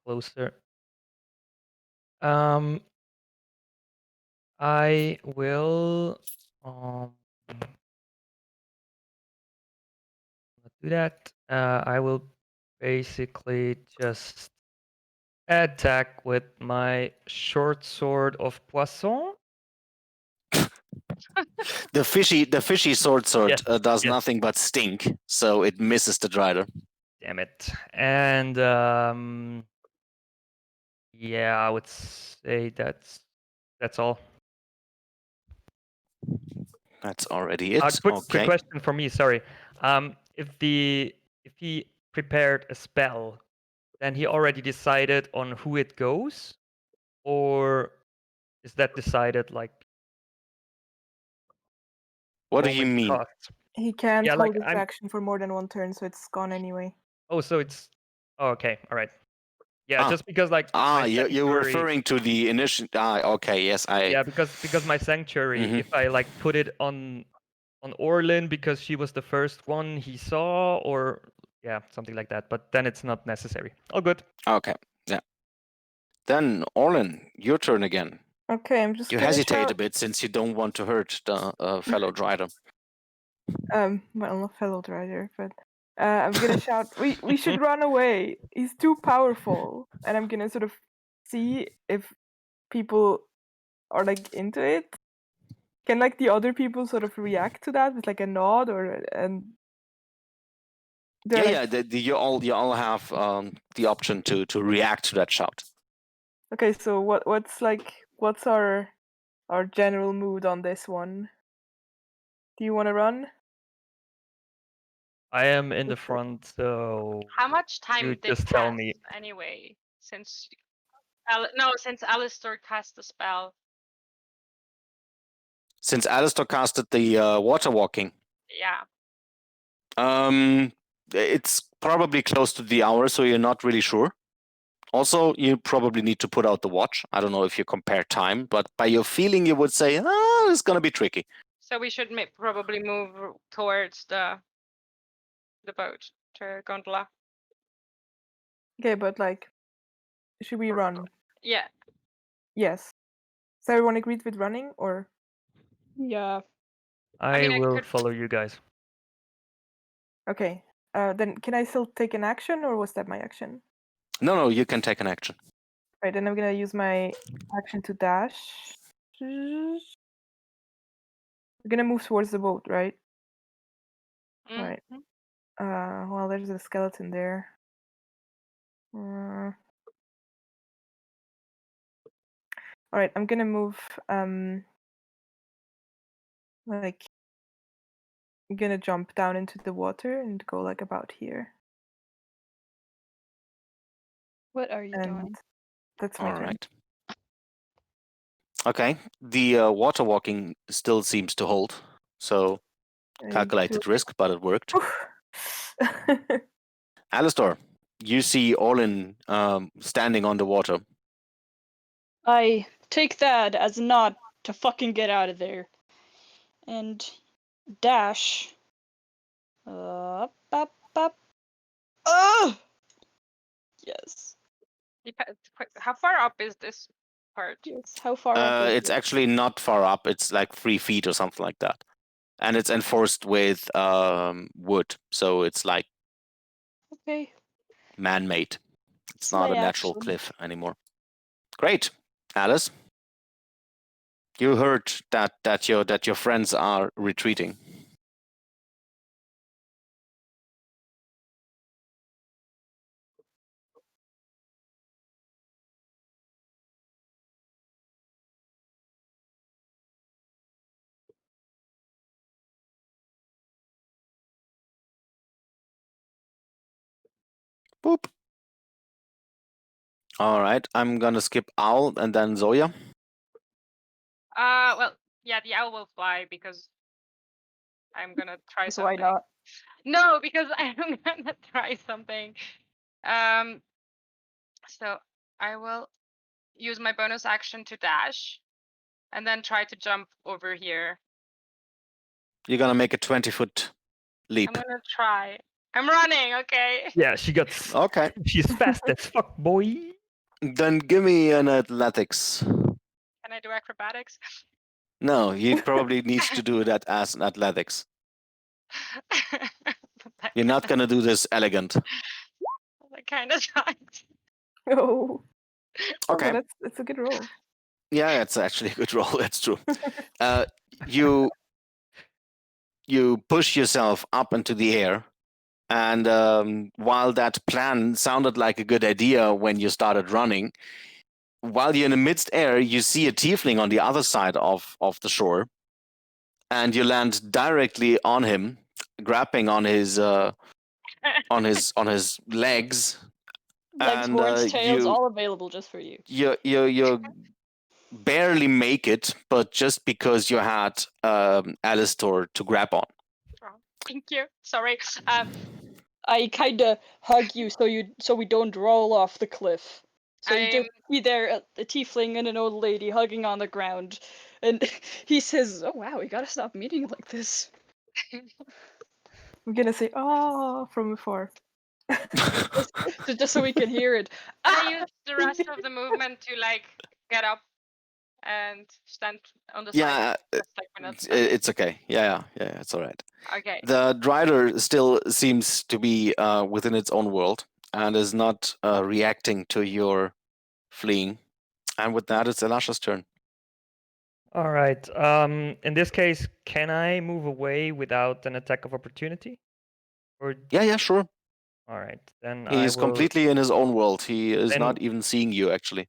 closer. I will not do that. I will basically just attack with my short sword of poisson. The fishy sword Yes, does yes. nothing but stink, so it misses the Drider. Damn it. And yeah, I would say that's all. That's already it. Quick Okay. question for me. Sorry. If he prepared a spell, then he already decided on who it goes, or is that decided like? What do you moment mean? cost? He can't Yeah, like, hold his I'm- action for more than one turn, so it's gone anyway. Oh, so it's okay. All right. Yeah, just because like my you're sanctuary- referring to the initial. Okay, yes, Yeah, because my sanctuary, Mhm. if I like put it on Orlin because she was the first one he saw, or yeah, something like that. But then it's not necessary. All good. Okay, yeah. Then Orlin, your turn again. Okay, I'm just You gonna hesitate shout. a bit since you don't want to hurt the fellow Drider. Well, not fellow driver, but I'm gonna shout. We should run away. He's too powerful, and I'm gonna sort of see if people are like into it. Can like the other people sort of react to that with like a nod or and? Yeah, you all have the option to react to that shout. Okay, so what's our general mood on this one? Do you want to run? I am in the front, so How much time you did just tell pass me. anyway since since Alistair cast the spell? Since Alistair casted the water walking, Yeah. it's probably close to the hour, so you're not really sure. Also, you probably need to put out the watch. I don't know if you compare time, but by your feeling, you would say, it's going to be tricky. So we should probably move towards the boat to gondola. Okay, but like, should we run? Yeah. Yes. So everyone agreed with running, or Yeah. I mean, I will could- follow you guys. okay? Then can I still take an action, or was that my action? No, you can take an action. Right, then I'm gonna use my action to dash. We're gonna move towards the boat, right? Right. Mhm. Well, there's a skeleton there. All right, I'm gonna move. Like, I'm gonna jump down into the water and go like about here. What are you And doing? that's my All turn. right. Okay. The water walking still seems to hold. So I calculated do- risk, but it worked. Oof. Alistair, you see Orlin standing on the water. I take that as a nod to fucking get out of there. And dash. Up, up, up. Oh! Yes. How far up is this part? Yes. How far up is It's it? actually not far up. It's like 3 feet or something like that. And it's enforced with wood. So it's like Okay. man-made. It's It's not my a natural action. cliff anymore. Great. Alice, you heard that your friends are retreating. Boop. All right, I'm gonna skip Owl and then Zoya. Well, yeah, the owl will fly because I'm gonna try So why something. not? No, because I'm gonna try something. So I will use my bonus action to dash, and then try to jump over here. You're gonna make a 20-foot leap. I'm gonna try. I'm running, okay? Yeah, she got. Okay. She's fast as fuck, boy. Then give me an athletics. Can I do acrobatics? No, you probably need to do that as an athletics. You're not gonna do this elegant. I kind of tried. Oh. Okay. Oh, that's a good roll. Yeah, it's actually a good roll. That's true. You push yourself up into the air, and while that plan sounded like a good idea when you started running, while you're in the midst air, you see a tiefling on the other side of the shore, and you land directly on him, grabbing on his legs, Legs, and horns, tails, you all available just for you. you barely make it, but just because you had Alistair to grab on. Thank you. Sorry. I kinda hug you so we don't roll off the cliff. So you I'm just see there a tiefling and an old lady hugging on the ground, and he says, "Oh wow, we gotta stop meeting like this." I'm gonna say "ah" from afar. Just so we can hear it. I use the rest of the movement to like get up and stand on the side. Yeah, Just like we're not standing. it's okay. Yeah, it's all right. Okay. The Drider still seems to be within its own world and is not reacting to your fleeing. And with that, it's Elisha's turn. All right. In this case, can I move away without an attack of opportunity? Or Yeah, sure. all right, then I He's will. completely in his own world. He is Then- not even seeing you, actually.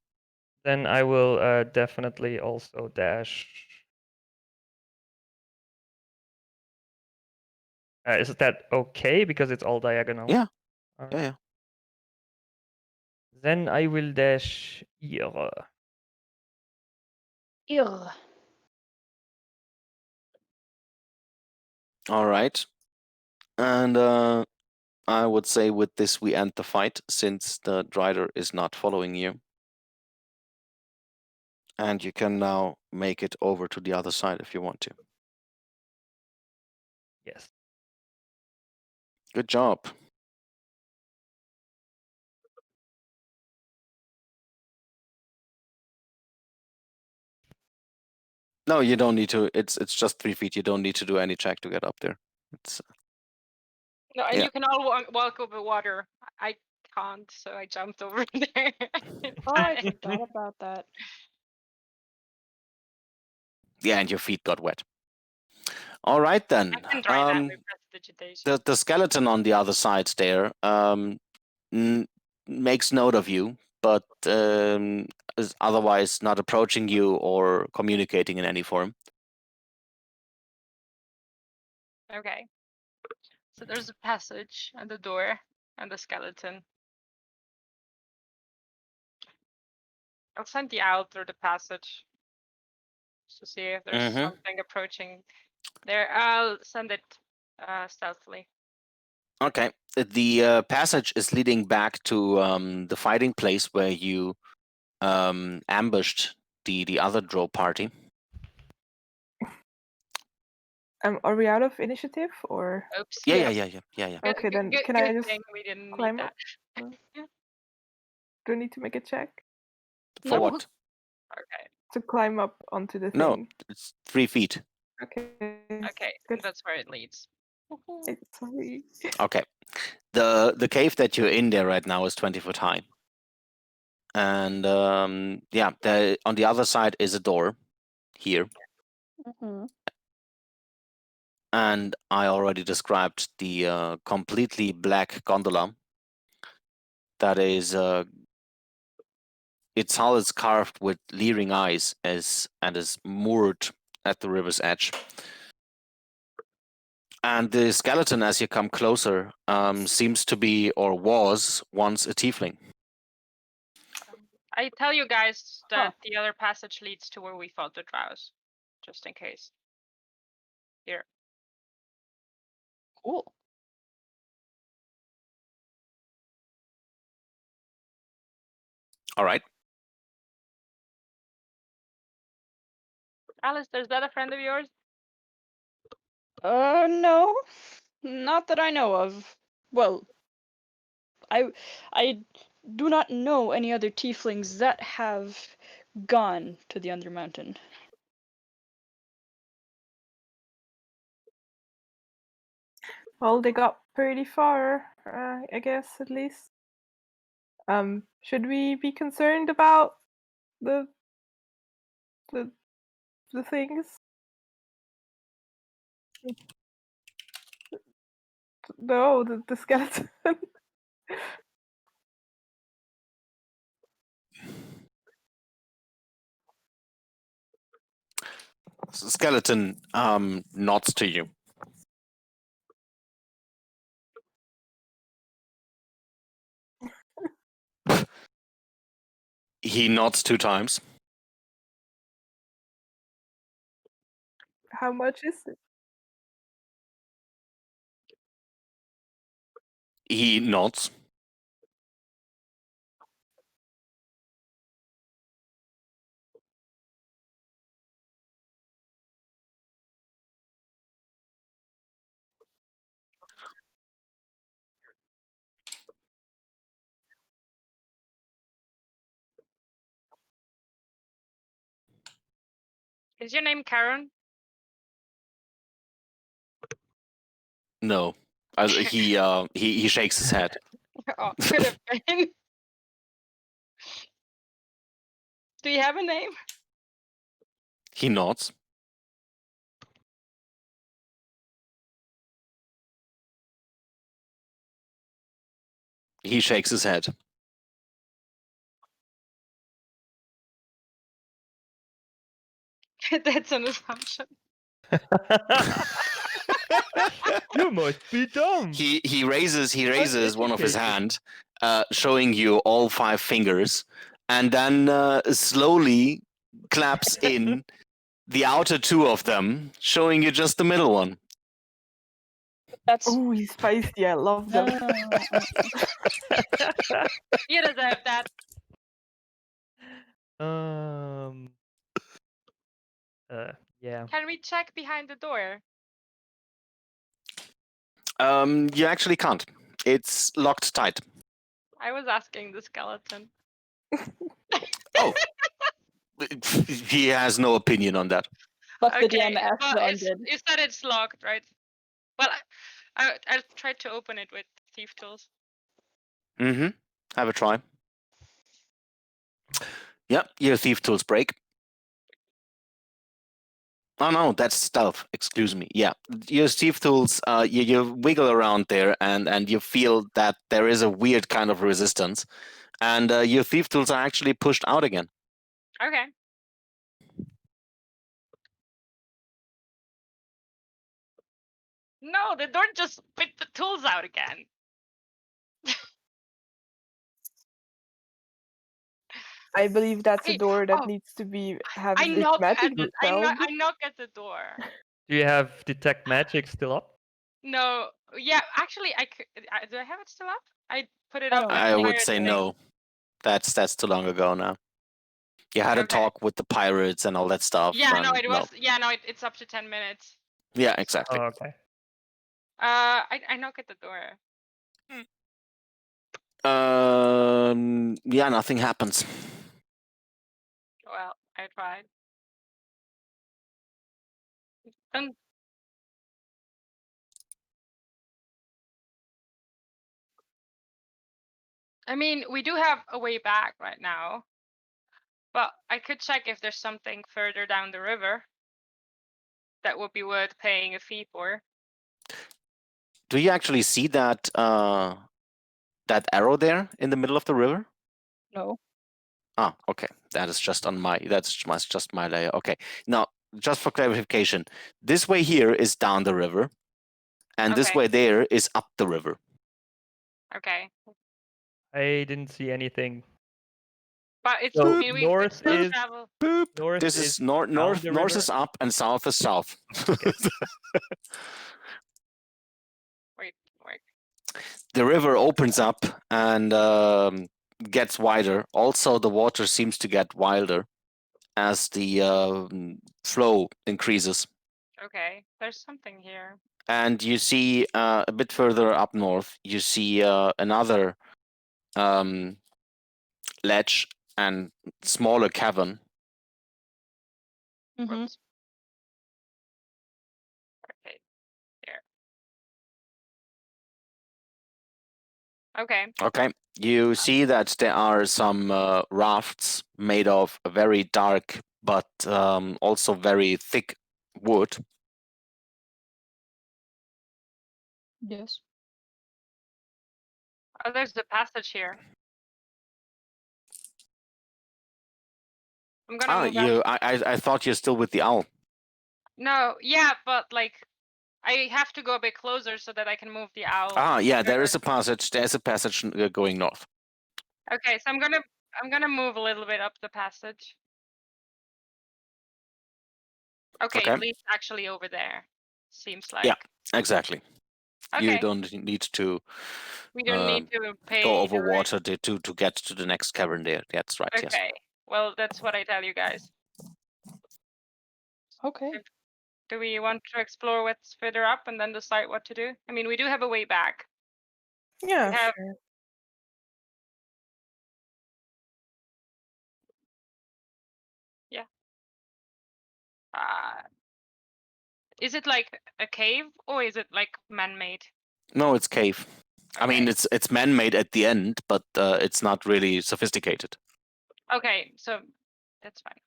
Then I will definitely also dash. Is that okay? Because it's all diagonal. Yeah. All right. Yeah. Then I will dash here. Ugh. All right. And I would say with this we end the fight, since the Drider is not following you. And you can now make it over to the other side if you want to. Yes. Good job. No, you don't need to. It's just 3 feet. You don't need to do any check to get up there. It's No, and Yeah. you can all walk over water. I can't, so I jumped over there. Oh, I forgot about that. yeah, and your feet got wet. All right then. I can try that with prestidigitation. The skeleton on the other side there makes note of you, but is otherwise not approaching you or communicating in any form. Okay. So there's a passage and a door and a skeleton. I'll send you out through the passage to see if there's Mhm. something approaching there. I'll send it stealthily. Okay. The passage is leading back to the fighting place where you ambushed the other drow party. Are we out of initiative or? Oops. Yeah. Good- Okay, then good- can I good just thing we didn't need climb that. up? Do I need to make a check For No. what? Okay. to climb up onto the No, thing? it's 3 feet. Okay. Okay. Good. That's where it leads. Sorry. Okay. The cave that you're in there right now is 20 foot high. And yeah, on the other side is a door here. Mm-hmm. And I already described the completely black gondola that is its hull is carved with leering eyes and is moored at the river's edge. And the skeleton, as you come closer, seems to be or was once a tiefling. I tell you guys that the other passage leads to where we fought the drows, just in case. Here. Cool. All right. Alice, is that a friend of yours? No, not that I know of. Well, I do not know any other tieflings that have gone to the Undermountain. Well, they got pretty far, I guess, at least. Should we be concerned about the things? No, the skeleton. Skeleton nods to you. He nods 2 times. How much is it? He nods. Is your name Karen? No. He shakes his head. Oh, could have been. Do you have a name? He nods. He shakes his head. That's an assumption. You must be dumb. He raises one of his Uneducated. hand, showing you all 5 fingers, and then slowly claps in the outer 2 of them, showing you just the middle one. That's Oh, he's feisty. I love them. You deserve that. Yeah. Can we check behind the door? You actually can't. It's locked tight. I was asking the skeleton. Oh. He has no opinion on that. Fuck the Okay, DM asked but the it's, undead. you said it's locked, right? Well, I tried to open it with thief tools. Mm-hmm. Have a try. Yep, your thief tools break. Oh no, that's stealth. Excuse me. Yeah, your thief tools. You wiggle around there, and you feel that there is a weird kind of resistance, and your thief tools are actually pushed out again. Okay. No, the door just spit the tools out again. I believe that's a Hey, door that oh, needs to be I have this knock magic at the, I dispelled. knock at the door. Do you have detect magic still up? No, yeah, actually, do I have it still up? I put it I up don't with I would pirate say thing. no. That's too long ago now. You had a Okay. talk with the pirates and all that stuff. Yeah, no, and it was. Yeah, no, it's up to 10 minutes. Yeah, exactly. Oh, okay. I knock at the door. Yeah, nothing happens. Well, I tried. And I mean, we do have a way back right now, but I could check if there's something further down the river that would be worth paying a fee for. Do you actually see that that arrow there in the middle of the river? know. Ah, okay. That is just on my. That's just my layer. Okay. Now, just for clarification, this way here is down the river, and this Okay. way there is up the river. Okay. I didn't see anything. But it's, So I mean, we could north still is travel. Boop. north This is north. down North. the North river? is up, and south is south. Wait. The river opens up and gets wider. Also, the water seems to get wilder as the flow increases. Okay. There's something here. And you see a bit further up north, you see another ledge and smaller cavern. Mm-hmm. Whoops. Okay. Here. Okay. Okay. You see that there are some rafts made of a very dark but also very thick wood. Yes. Oh, there's the passage here. I'm gonna Ah, move out. I thought you're still with the owl. No, yeah, but like, I have to go a bit closer so that I can move the owl. Ah, yeah, there further. is a passage. There's a passage going north. Okay, so I'm gonna move a little bit up the passage. Okay, Okay. it leads actually over there. Seems like. Yeah. Exactly. Okay. You don't need to We don't need to pay go over the rent. water to get to the next cavern there. That's right. Yes. Okay. Well, that's what I tell you guys. Okay. Do we want to explore what's further up and then decide what to do? I mean, we do have a way back. Yeah, We have- sure. Is it like a cave or is it like man-made? No, it's cave. I mean, Okay. it's man-made at the end, but it's not really sophisticated. Okay, so that's fine.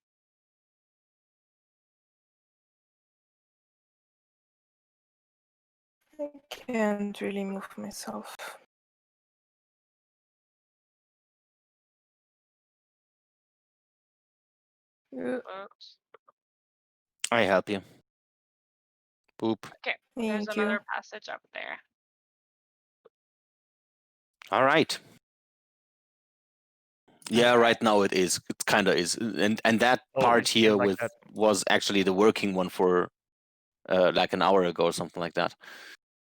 I can't really move myself. Oops. I help you. Boop. Okay, there's Thank another you. passage up there. All right. Yeah, right now it is. It kind of is, and that Oh, part it's here like with that. was actually the working one for like an hour ago or something like that.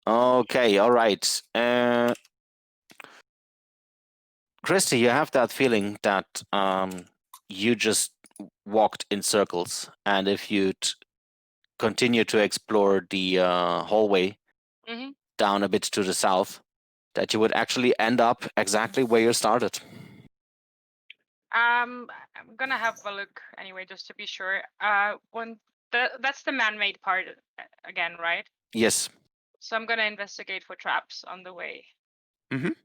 Okay, all right. Christy, you have that feeling that you just walked in circles, and if you'd continue to explore the hallway Mm-hmm. down a bit to the south, that you would actually end up exactly where you started. I'm gonna have a look anyway, just to be sure. One That's the man-made part again, right? Yes. So I'm gonna investigate for traps on the way. Mhm.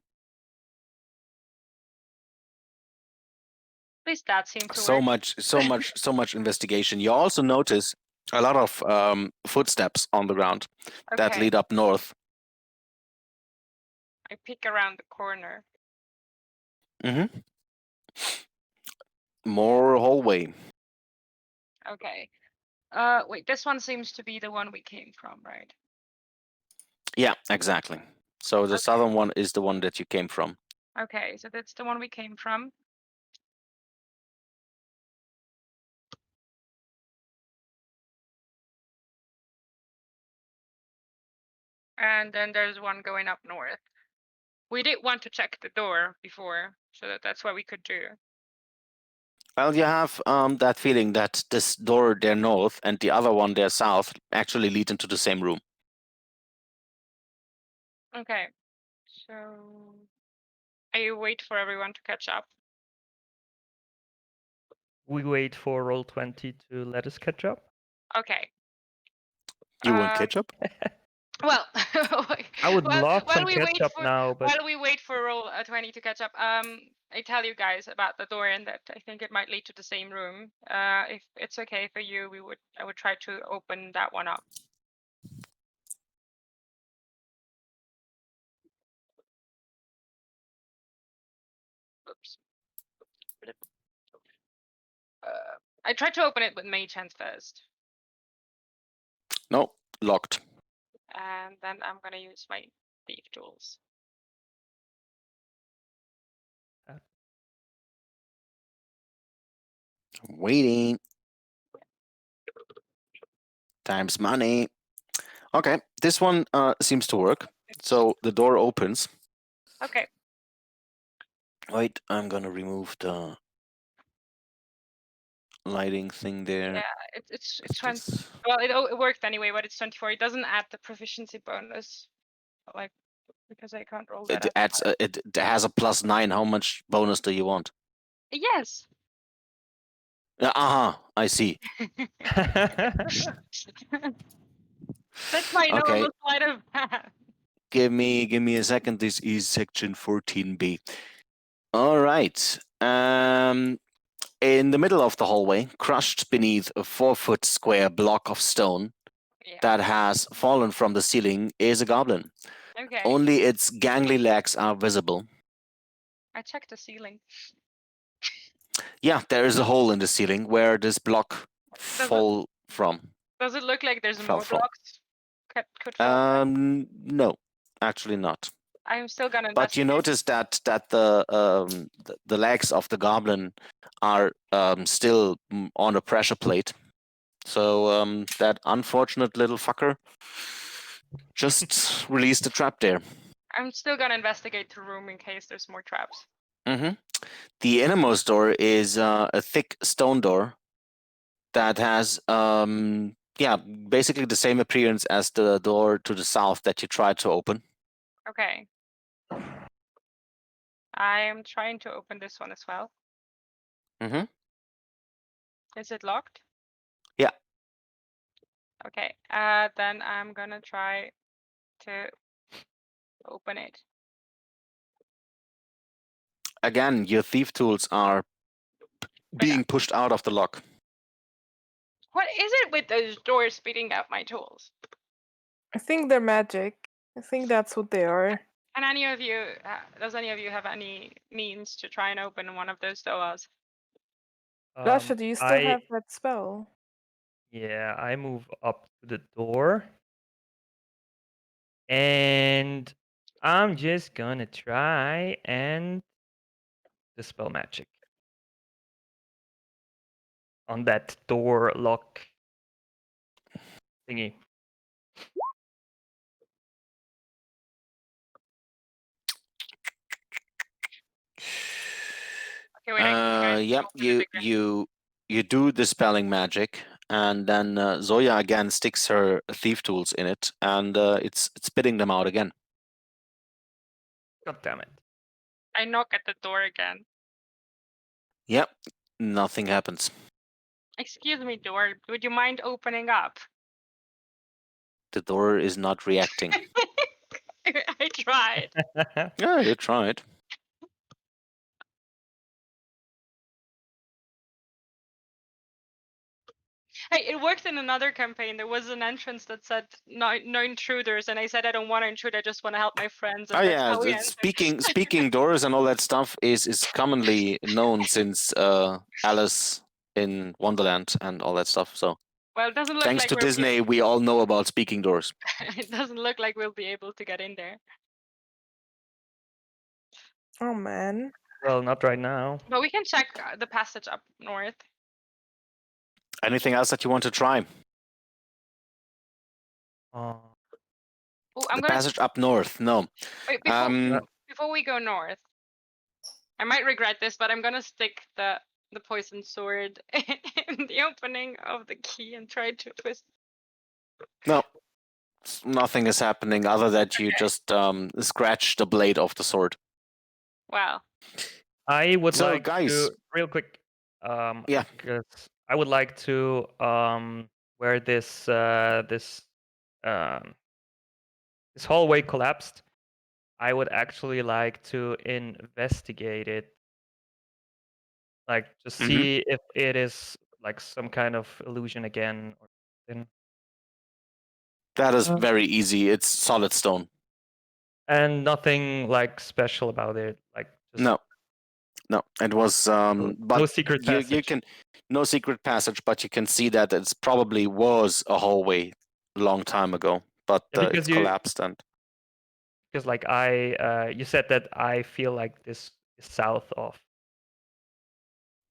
At least that seemed to So work. so much investigation. You also notice a lot of footsteps on the ground that Okay, lead up north. I peek around the corner. Mm-hmm. More hallway. Okay. Wait, this one seems to be the one we came from, right? Yeah, exactly. So the Okay. southern one is the one that you came from. Okay, so that's the one we came from. And then there's one going up north. We did want to check the door before, so that's what we could do. Well, you have that feeling that this door there north and the other one there south actually lead into the same room. Okay, so I wait for everyone to catch up. We wait for Roll20 to let us catch up. Okay. You want Um, ketchup? Well, I would love while some we wait ketchup for now, but while we wait for roll 20 to catch up, I tell you guys about the door and that I think it might lead to the same room. If it's okay for you, I would try to open that one up. Oops. I tried to open it with mage hands first, No, locked. and then I'm gonna use my thief tools. Waiting. Time's money. Okay, this one seems to work. So the door opens. Okay. Wait, I'm gonna remove the lighting thing there. Yeah, it's 20. This- Well, it worked anyway, but it's 24. It doesn't add the proficiency bonus, like because I can't roll that It as adds. It has a +9. How much bonus do you want? Yes. I see. That's my Okay. normal sleight of hand. Give me a second. This is section 14B. All right. In the middle of the hallway, crushed beneath a 4-foot square block of stone Yeah. that has fallen from the ceiling, is a goblin. Okay. Only its gangly legs are visible. I checked the ceiling. Yeah, there is a hole in the ceiling where this block fell from. Does it look like there's Fell more from. blocks could fall? No, actually not. I'm still gonna But you investigate. notice that the legs of the goblin are still on a pressure plate. So that unfortunate little fucker just released a trap there. I'm still gonna investigate the room in case there's more traps. Mm-hmm. The innermost door is a thick stone door that has basically the same appearance as the door to the south that you tried to open. Okay. I am trying to open this one as well. Mm-hmm. Is it locked? Yeah. Okay. Then I'm gonna try to open it. Again, your thief tools are being pushed out of the lock. What is it with those doors speeding up my tools? I think they're magic. I think that's what they are. Can any of you, does any of you have any means to try and open one of those doors? Rasha, do you still have that spell? Yeah, I move up to the door. And I'm just gonna try and dispel magic on that door lock thingy. Okay, wait, I Yep, you do the spelling magic, and then Zoya again sticks her thief tools in it, and it's spitting them out again. God damn it. knock at the door again. Yep, nothing happens. Excuse me, door. Would you mind opening up? The door is not reacting. I tried. Yeah, you tried. Hey, it worked in another campaign. There was an entrance that said no intruders, and I said I don't want to intrude. I just want to help my friends, and Oh that's yeah, how we it's entered. speaking doors and all that stuff is commonly known since Alice in Wonderland and all that stuff. So Well, it doesn't look thanks like to Disney, we all know about speaking doors. it doesn't look like we'll be able to get in there. Oh man. Well, not right now. But we can check the passage up north. Anything else that you want to try? Oh, I'm The gonna passage up north. No. wait before we go north. I might regret this, but I'm gonna stick the poisoned sword in the opening of the key and try to twist. No. Nothing is happening other that you just scratch the blade of the sword. Wow. I would So, like guys. to real quick. Yeah. Because I would like to where this this hallway collapsed. I would actually like to investigate it. Like just see if it is like some kind of illusion again or something. That is very easy. It's solid stone. And nothing like special about it. Like just No, it was but no secret you passage. can no secret passage, but you can see that it's probably was a hallway a long time ago, but Yeah, because it's collapsed and because like you said that I feel like this is south of.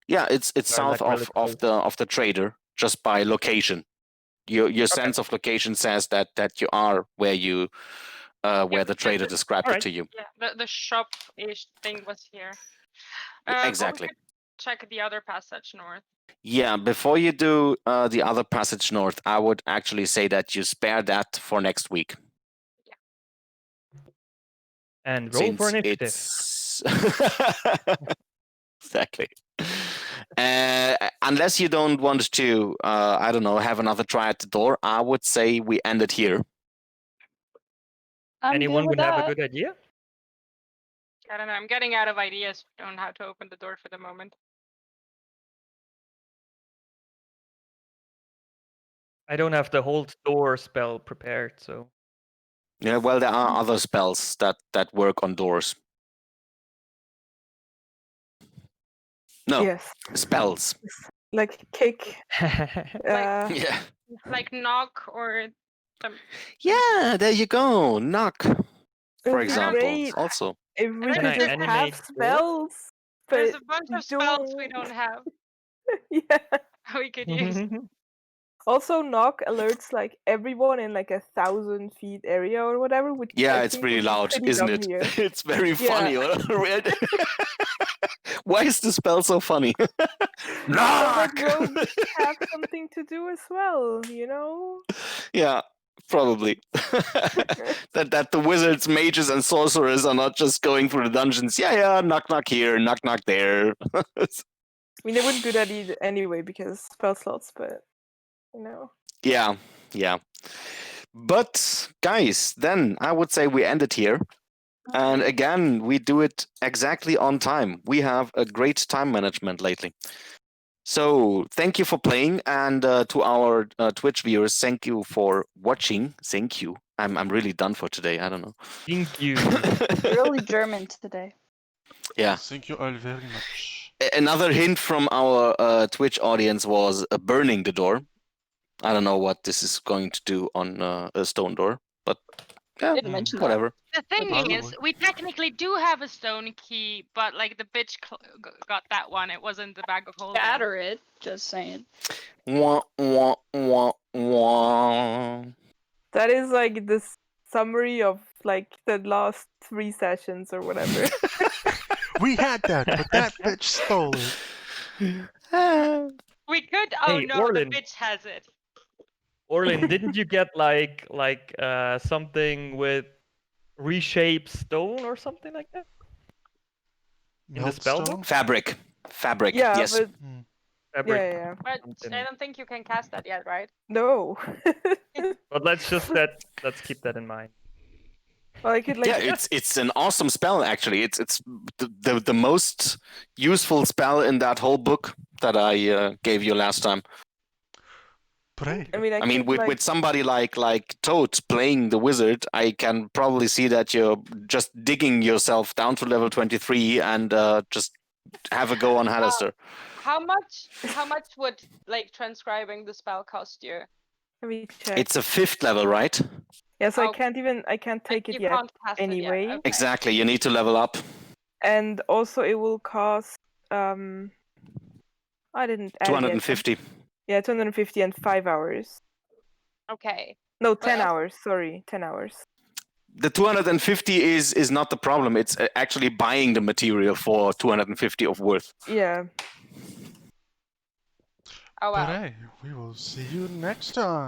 yeah, it's Or, south like, really of the trader just by location. Your sense of location says that you are where you where the trader described it to you. Yeah, the shop-ish thing was here. But we Exactly. could check the other passage north. Yeah, before you do the other passage north, I would actually say that you spare that for next week. And roll for initiative. It's exactly. Unless you don't want to, I don't know, have another try at the door, I would say we end it here. Anyone would have a good idea? I don't know. I'm getting out of ideas on how to open the door for the moment. I don't have the hold door spell prepared, so. Yeah, well, there are other spells that work on doors. No, Yes. spells. Like kick. Yeah. Like knock or. Yeah, there you go. Knock, for It's example. great. Also. If we Can could I just animate have door? spells, but There's a bunch of spells we don't have. Yeah. We could use. Also, knock alerts like everyone in like 1,000 feet area or whatever. Which Yeah, I it's think pretty would be loud, pretty isn't dumb it? here. It's very Yeah. funny. Why is the spell so funny? So that Knock! rogues have something to do as well, you know? Yeah, probably. that the wizards, mages, and sorcerers are not just going through the dungeons. Yeah, knock knock here, knock knock there. I mean, they wouldn't do that anyway because spell slots, but you know. Yeah. But guys, then I would say we end it here. And again, we do it exactly on time. We have a great time management lately. So thank you for playing, and to our Twitch viewers, thank you for watching. Thank you. I'm really done for today. I don't know. Thank you. Really German today. Yeah. Thank you all very much. Another hint from our Twitch audience was burning the door. I don't know what this is going to do on a stone door, but yeah, Didn't mention that. whatever. The thing Probably. is, we technically do have a stone key, but like the bitch got that one. It wasn't the bag of holding. Shatter it. Just saying. Wah, wah, wah, wah. That is like the summary of like the last 3 sessions or whatever. We had that, but that bitch stole it. We could. Oh Hey, no, Orlin. the bitch has it. Orlin, didn't you get like something with reshape stone or something like that? In the spell Meltstone? book? Fabric. Yeah, Yes. but Hmm. fabric. Yeah. But something. I don't think you can cast that yet, right? No. But let's keep that in mind. Well, I could like. Yeah, it's an awesome spell actually. It's the most useful spell in that whole book that I gave you last time. But hey, I mean, I I mean, could with, like. with somebody like Toad playing the wizard, I can probably see that you're just digging yourself down to level 23 and just have a go on Hallister. How much would like transcribing the spell cost you? Let me check. It's a 5th level, right? Yeah, so Oh. I can't take You it yet can't cast it anyway. yet. Okay. Exactly. You need to level up. And also it will cost I didn't add it yet. 250. Yeah, 250 and 5 hours. Okay. No, But 10 I- hours. Sorry, 10 hours. The 250 is not the problem. It's actually buying the material for 250 of worth. Yeah. Oh wow. but hey, we will see you next time.